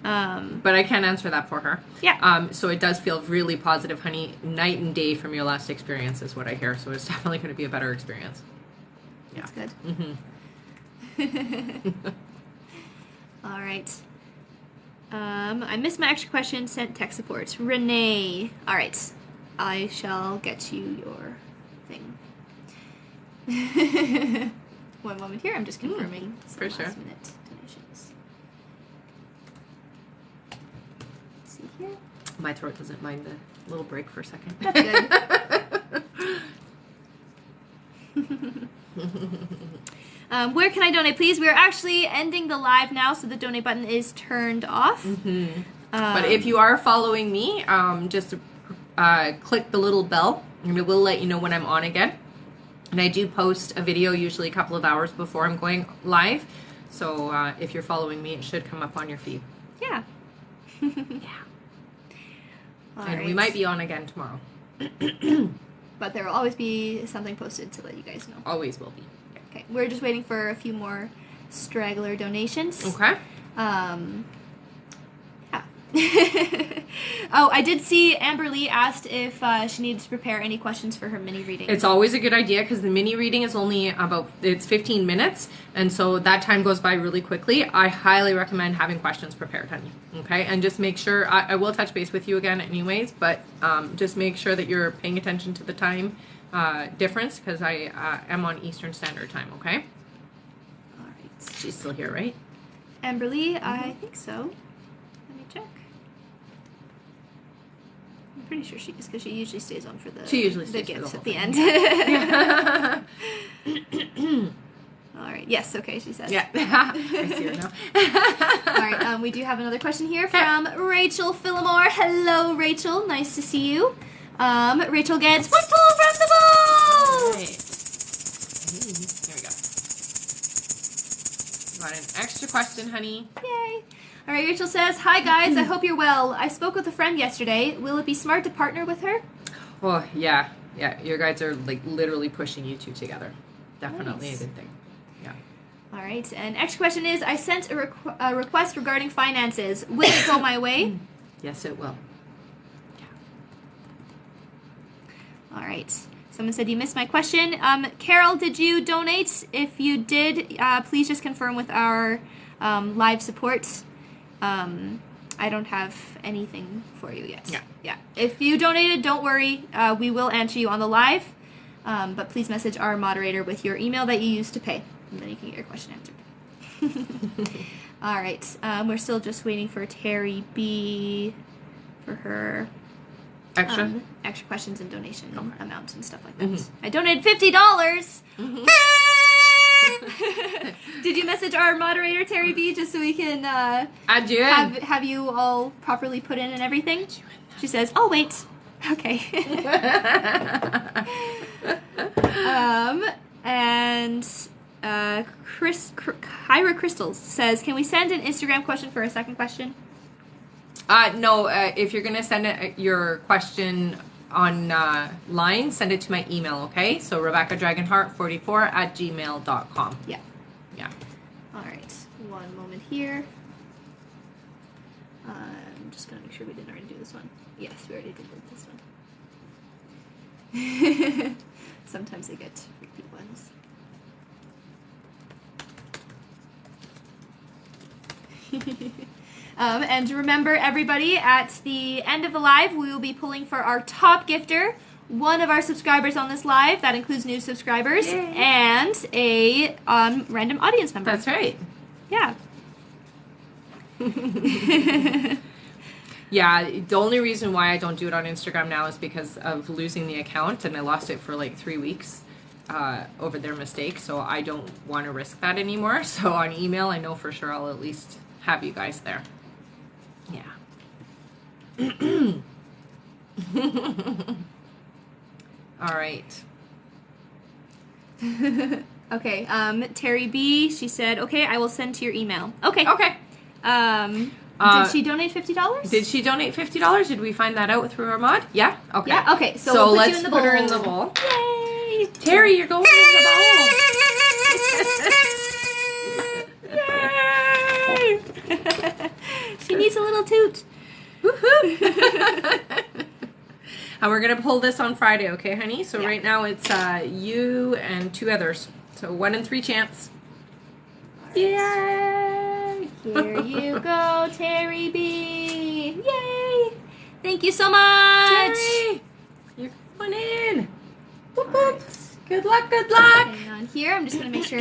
But I can't answer that for her. Yeah. So it does feel really positive, honey. Night and day from your last experience is what I hear. So it's definitely going to be a better experience. Yeah. That's good. All right. I missed my extra question. Sent tech support. Renee. All right. I shall get you your thing. One moment here. I'm just confirming some for sure. last minute donations. Let's see here. My throat doesn't mind the little break for a second. That's good. Where can I donate, please? We're actually ending the live now, so the donate button is turned off. But if you are following me, just click the little bell, and it will let you know when I'm on again. And I do post a video usually a couple of hours before I'm going live. So if you're following me, it should come up on your feed. Yeah. Yeah. All And right. we might be on again tomorrow. But there will always be something posted to let you guys know. Always will be. Okay, we're just waiting for a few more straggler donations. Okay. Yeah. Oh, I did see Amber Lee asked if she needed to prepare any questions for her mini reading. It's always a good idea because the mini reading is only it's 15 minutes, and so that time goes by really quickly. I highly recommend having questions prepared, honey. Okay, and just make sure, I will touch base with you again anyways, but just make sure that you're paying attention to the time difference because I am on Eastern Standard Time, okay? All right. She's still here, right? Amber Lee, I think so. Let me check. I'm pretty sure she is because she usually stays on for the gifts at the end. Yeah. All right. Yes. Okay. She says. Yeah. I see her now. All right. We do have another question here from Rachel Phillimore. Hello, Rachel. Nice to see you. Rachel gets one pull from the ball. Right. There we go. Got an extra question, honey. Yay. All right. Rachel says, "Hi guys. I hope you're well. I spoke with a friend yesterday. Will it be smart to partner with her?" Oh yeah. Your guys are like literally pushing you two together. Definitely Nice. a good thing. Yeah. All right. And extra question is, I sent a request regarding finances. Will it go my way? Yes, it will. All right. Someone said you missed my question. Carol, did you donate? If you did, please just confirm with our live support. I don't have anything for you yet. Yeah. If you donated, don't worry. We will answer you on the live. But please message our moderator with your email that you used to pay, and then you can get your question answered. All right. We're still just waiting for Terry B for her extra questions and donation amounts and stuff like that. I donated $50. Did you message our moderator Terry B just so we can I did. have you all properly put in and everything? She says, "Oh wait, okay." And Kyra Crystals says, "Can we send an Instagram question for a second question?" No, if you're going to send your question online, send it to my email, okay? So RebeccaDragonheart44@gmail.com. Yeah. All right. One moment here. I'm just going to make sure we didn't already do this one. Yes, we already did this one. Sometimes they get repeat ones. And remember, everybody, at the end of the live, we will be pulling for our top gifter, one of our subscribers on this live. That includes new subscribers. Yay. And a random audience member. That's right. Yeah. Yeah, the only reason why I don't do it on Instagram now is because of losing the account, and I lost it for like 3 weeks over their mistake, so I don't want to risk that anymore. So on email, I know for sure I'll at least have you guys there. Yeah. All right. Okay, Terry B, she said, okay, I will send to your email. Okay. Okay. Did she donate $50? Did she donate $50? Did we find that out through our mod? Yeah? Okay. Yeah, okay. So we'll put let's you in the put her in bowl. the bowl. Yay! Terry, you're going in the bowl. Yay! She needs a little toot. Woohoo! And we're going to pull this on Friday, okay, honey? So right now it's you and 2 others. So 1 in 3 chance. Yay! Here you go, Terry B. Yay! Thank you so much. Terry, you're going in. Whoop, whoop. Good luck, good luck. Hang on here. I'm just going to make sure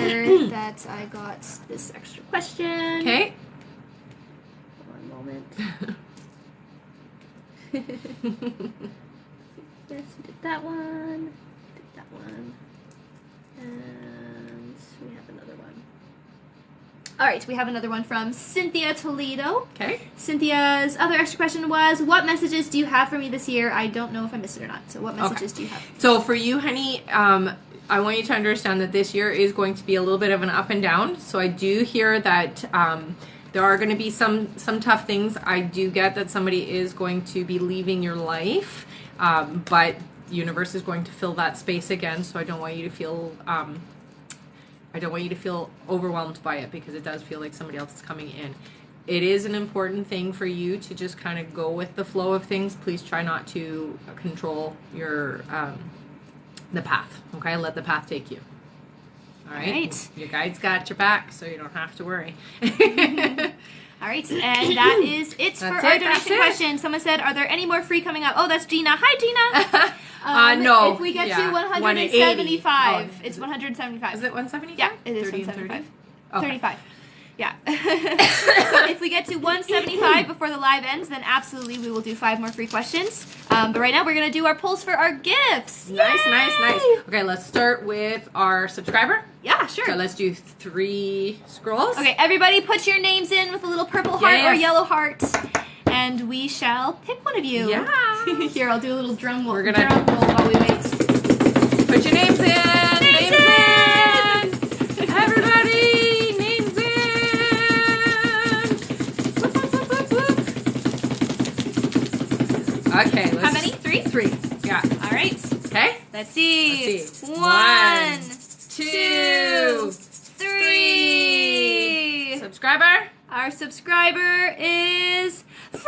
that I got this extra question. Okay. One moment. Yes, we did that one. Did that one. And we have another one. All right, we have another one from Cynthia Toledo. Okay. Cynthia's other extra question was, what messages do you have for me this year? I don't know if I missed it or not. So what messages do you have? So for you, honey, I want you to understand that this year is going to be a little bit of an up and down. So I do hear that there are going to be some tough things. I do get that somebody is going to be leaving your life, but the universe is going to fill that space again. So I don't want you to feel overwhelmed by it, because it does feel like somebody else is coming in. It is an important thing for you to just kind of go with the flow of things. Please try not to control your the path. Okay, let the path take you. All right. Your guide's got your back, so you don't have to worry. All right, and that is it for our donation question. Someone said, are there any more free coming up? Oh, that's Gina. Hi, Gina. No. If we get to 175, 180. it's 175. Is it 175? Yeah, it is 30 and 175. 30? Okay. 35. Yeah. So if we get to 175 before the live ends, then absolutely we will do 5 more free questions. But right now we're going to do our polls for our gifts. Nice, Yay! nice, nice. Okay, let's start with our subscriber. Yeah, sure. So let's do 3 scrolls. Okay, everybody put your names in with a little purple heart or yellow heart, and we shall pick one of you. Yeah. Here, I'll do a little drum roll, We're gonna drum roll while we wait. Put your names in. Names in. Everybody, names in. Whoop, whoop, whoop, whoop, whoop. Okay. How many? 3? 3. Yeah. All right. Okay. Let's see. Let's see. 1, 2, 3. Subscriber. Our subscriber is Freddie!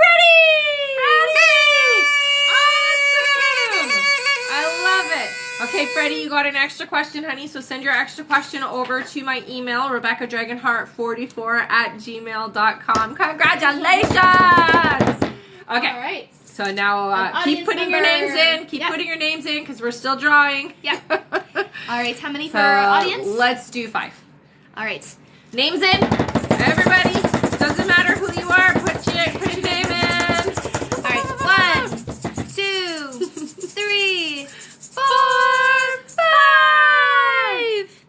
Awesome! I love it. Okay, Freddie, you got an extra question, honey, so send your extra question over to my email, RebeccaDragonheart44@gmail.com. Congratulations! Okay. All right. So now keep putting your names in. Keep putting your names in, because we're still drawing. Yeah. All right, how many for our audience? Let's do 5. All right. Names in. Everybody. Doesn't matter who you are. Put your name in. All right. 1, 2, 3, 4, 5.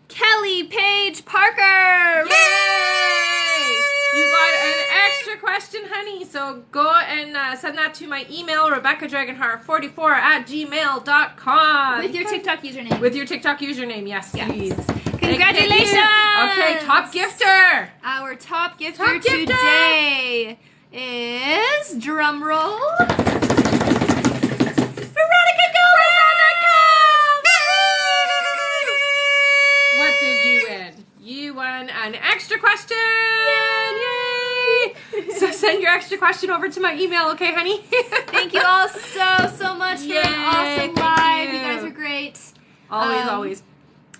Kelly Paige Parker. Yay! You got an extra question, honey. So go and send that to my email, RebeccaDragonheart44@gmail.com. With your TikTok username. With your TikTok username, yes, please. Congratulations! Okay, top gifter. Our top gifter today is, drum roll, Veronica Gomez! What did you win? You won an extra question. Yay! So send your extra question over to my email, okay, honey? Thank you all so much for an awesome live. You guys are great. Always.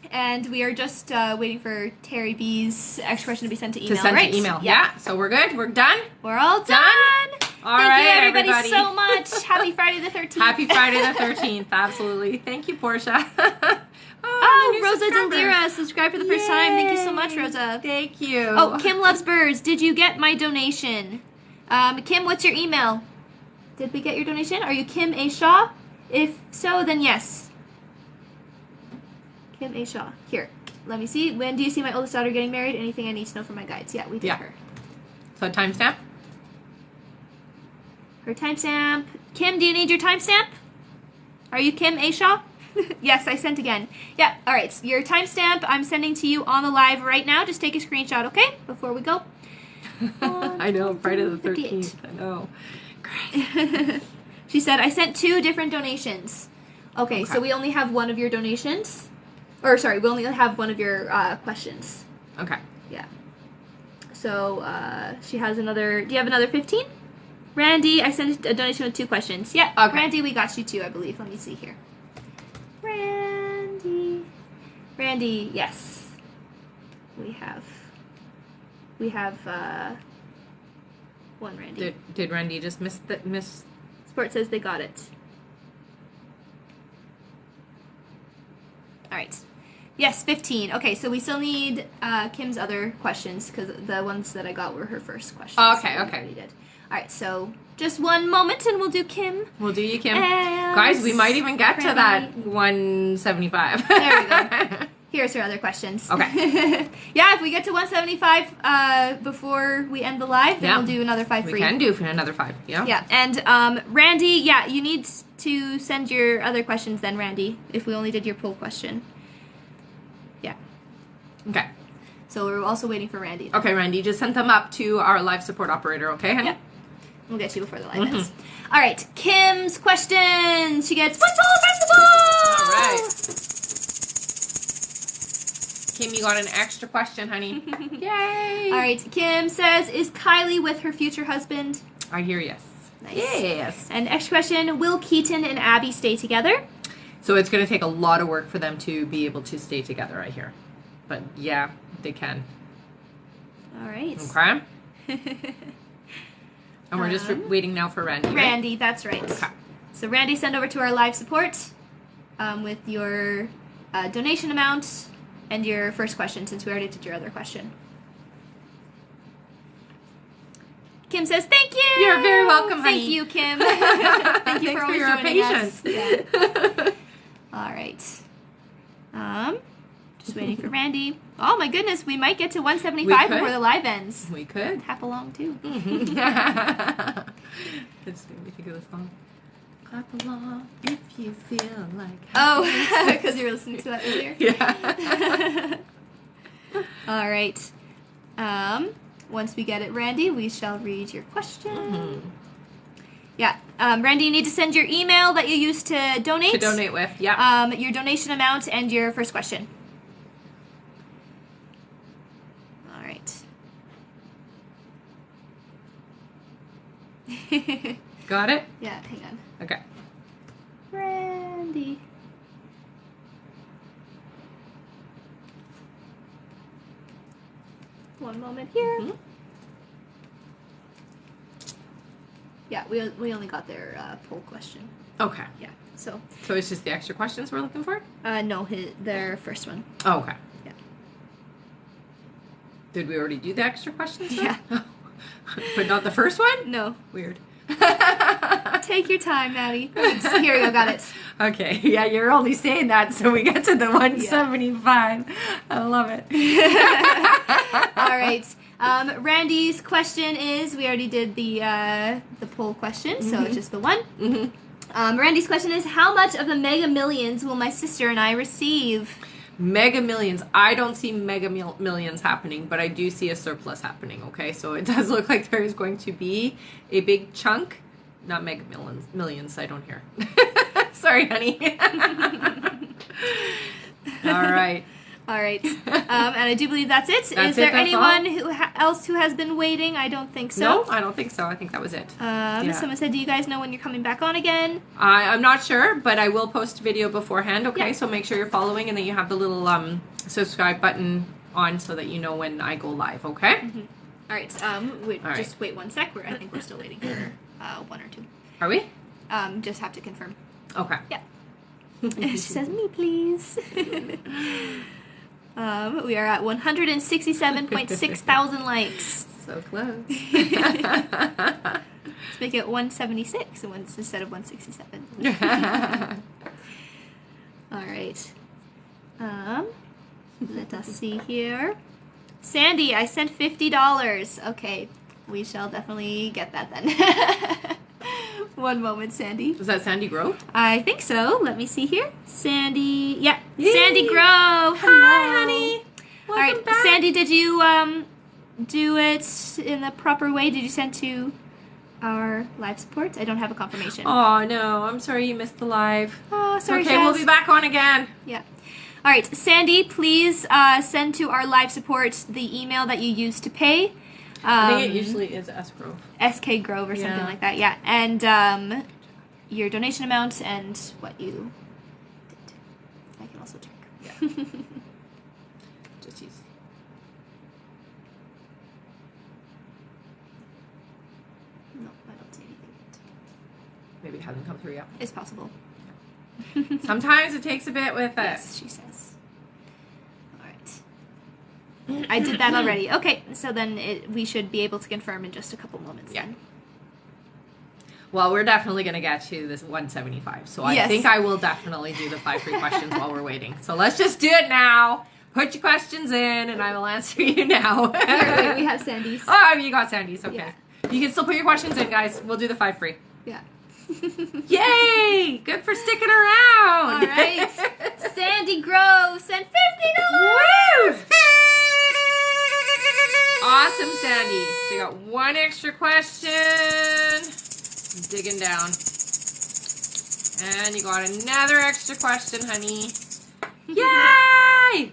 And we are just waiting for Terry B's extra question to be sent to email. To email. Yeah. So we're good. We're done. We're all done. All Thank right, you, everybody, everybody, so much. Happy Friday the 13th. Happy Friday the 13th. Absolutely. Thank you, Portia. Rosa Delira subscribed for the first time. Thank you so much, Rosa. Thank you. Oh, Kim Loves Birds. Did you get my donation? Kim, what's your email? Did we get your donation? Are you Kim A. Shaw? If so, then yes. Kim A. Shaw. Here, let me see. When do you see my oldest daughter getting married? Anything I need to know for my guides? Yeah, we did her. So timestamp? Her timestamp. Kim, do you need your timestamp? Are you Kim A. Shaw? Yes, I sent again. Yeah, all right. Your timestamp I'm sending to you on the live right now. Just take a screenshot, okay? Before we go. I know, Friday the 13th. I know. Great. She said, I sent 2 different donations. Okay, so we only have one of your donations. Or, sorry, we only have one of your questions. Okay. Yeah. So, she has another... Do you have another 15? Randy, I sent a donation with 2 questions. Yeah, okay. Randy, we got you 2, I believe. Let me see here. Randy, yes. We have one Randy. Did Randy just miss? Sport says they got it. All right. Yes, 15. Okay, so we still need Kim's other questions because the ones that I got were her first questions. Okay, so okay. Did. All right, so just one moment and we'll do Kim. We'll do you, Kim. And guys, we might even get to that 175. There we go. Here's her other questions. Okay. Yeah, if we get to 175 before we end the live, then we'll do another 5 free. We can do another 5, yeah. Yeah, and Randy, yeah, you need to send your other questions then, Randy, if we only did your poll question. Yeah. Okay. So we're also waiting for Randy. Okay, Randy, just send them up to our live support operator, okay, honey? Yeah. We'll get you before the live ends. All right, Kim's questions. She gets $1 from the ball! All right. Kim, you got an extra question, honey. Yay! All right, Kim says, is Kylie with her future husband? I hear yes. Nice. Yes. And extra question, will Keaton and Abby stay together? So it's going to take a lot of work for them to be able to stay together, I hear. But yeah, they can. All right. Okay. And we're just waiting now for Randy, right? Randy, that's right. Okay. So Randy, send over to our live support with your donation amount and your first question, since we already did your other question. Kim says, thank you! You're very welcome, honey. Thank you, Kim. Thank you for always your joining patience. us. Yeah. All right. Just waiting for Randy. Oh my goodness, we might get to 175 before the live ends. We could. Tap along too. It's made me think of the song. Clap along if you feel like. Oh, because you were listening to that earlier. Yeah. All right. Once we get it, Randy, we shall read your question. Yeah. Randy, you need to send your email that you used to donate. To donate with, yeah. Your donation amount and your first question. All right. Got it? Yeah, hang on. Okay. Randy. One moment here. Yeah, we only got their poll question. Okay. Yeah, so it's just the extra questions we're looking for? no, their first one. Oh, okay. Yeah. Did we already do the extra questions? Yeah. But not the first one? No. Weird. Take your time, Maddie. Here we go, got it. Okay, yeah, you're only saying that so we get to the 175. I love it. All right. Randy's question is, we already did the poll question, so it's just the one. Randy's question is, how much of the Mega Millions will my sister and I receive? Mega Millions. I don't see Mega Millions happening, but I do see a surplus happening, okay? So it does look like there is going to be a big chunk. Not Mega Millions, I don't hear. Sorry, honey. All right. All right. And I do believe that's it. Is there anyone else who has been waiting? I don't think so. No, I don't think so. I think that was it. Someone said, do you guys know when you're coming back on again? I'm not sure, but I will post a video beforehand, okay? Yeah. So make sure you're following and then you have the little subscribe button on so that you know when I go live, okay? All right. Just wait 1 sec. I think we're still waiting for 1 or 2. Are we? Just have to confirm. Okay. Yeah. She says, me please. We are at 167.6 thousand likes. So close. Let's make it 176 instead of 167. All right. Let us see here. Sandy, I sent $50. Okay, we shall definitely get that then. One moment, Sandy. Was that Sandy Grove? I think so. Let me see here. Sandy, yeah, Yay. Sandy Grove. Hello. Hi, honey. Welcome All right, back. Sandy, did you do it in the proper way? Did you send to our live support? I don't have a confirmation. Oh, no. I'm sorry you missed the live. Oh, sorry, Okay, Shaz. we'll be back on again. Yeah. All right, Sandy, please send to our live support the email that you used to pay. I think it usually is S Grove. SK Grove or something like that, yeah. And your donation amount and what you did. I can also check. Yeah. Just use. No, I don't see anything yet. Maybe it hasn't come through yet. It's possible. Sometimes it takes a bit with it. Yes, she says. All right. I did that already. Okay, so then we should be able to confirm in just a couple moments. Yeah. Then. Well, we're definitely going to get to this 175. So I Yes. think I will definitely do the 5 free questions while we're waiting. So let's just do it now. Put your questions in and I will answer you now. Here, wait, we have Sandy's. Oh, you got Sandy's. Okay. Yeah. You can still put your questions in, guys. We'll do the 5 free. Yeah. Yay! Good for sticking around. All right. Sandy Grove sent $50. Woo! Awesome, Sandy. So you got one extra question. Digging down. And you got another extra question, honey. Yay!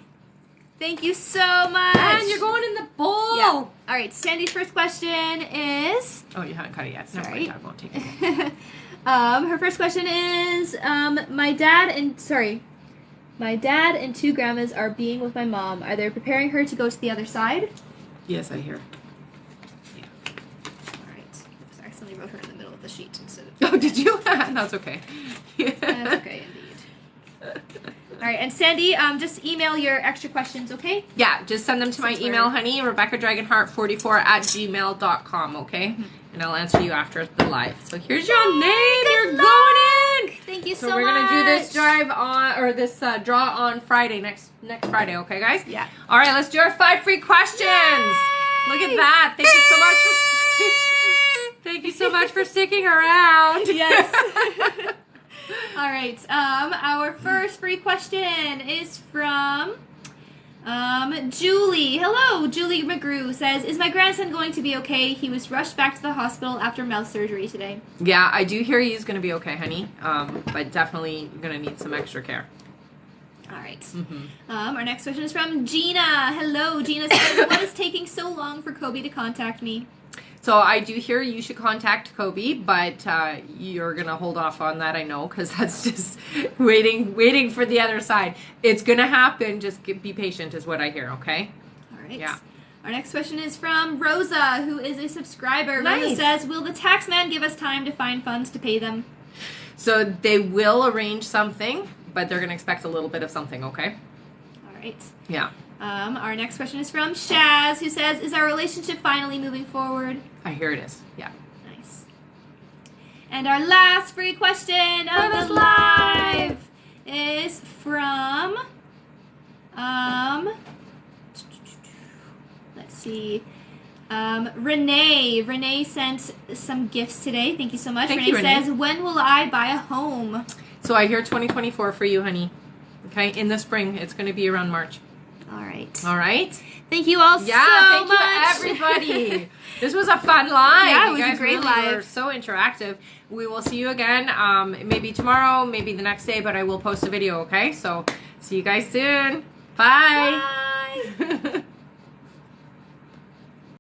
Thank you so much. And you're going in the bowl. Yeah. All right. Sandy's first question is. Oh, you haven't cut it yet. Never Sorry. mind, I won't take it. Her first question is, my dad and 2 grandmas are being with my mom. Are they preparing her to go to the other side? Yes, I hear. All right. Oops, I accidentally wrote her in the middle of the sheet instead of. Oh, did you? That's okay. That's okay, indeed. All right, and Sandy, just email your extra questions, okay? Yeah, just send them to my email, honey, RebeccaDragonheart44@gmail.com, okay? And I'll answer you after the live. So here's your name. You're going in. Thank you so So we're much. gonna do this draw on Friday, next Friday, okay, guys? Yeah. All right, let's do our 5 free questions. Yay! Look at that. Thank you so much for thank you so much for sticking around. Yes. All right. Our first free question is from Julie. Hello, Julie McGrew says, "Is my grandson going to be okay? He was rushed back to the hospital after mouth surgery today." Yeah, I do hear he's going to be okay, honey. But definitely going to need some extra care. All right. Mm-hmm. Our next question is from Gina. Hello, Gina says, "What is taking so long for Kobe to contact me?" So I do hear you should contact Kobe, but you're going to hold off on that, I know, because that's just waiting for the other side. It's going to happen. Just be patient is what I hear, okay? All right. Yeah. Our next question is from Rosa, who is a subscriber. Nice. Rosa says, "Will the tax man give us time to find funds to pay them?" So they will arrange something, but they're going to expect a little bit of something, okay? All right. Yeah. Our next question is from Shaz, who says, "Is our relationship finally moving forward?" I hear it is. Yeah. Nice. And our last free question of the live is from, let's see, Renee. Renee sent some gifts today. Thank you so much. Thank Renee you, Renee. says, "When will I buy a home?" So I hear 2024 for you, honey. Okay? In the spring. It's going to be around March. All right. All right? Thank you all Yeah, so thank much. you, everybody. This was a fun live. Yeah, it You was a guys great really live. were so interactive. We will see you again, maybe tomorrow, maybe the next day, but I will post a video, okay? So, see you guys soon. Bye. Bye.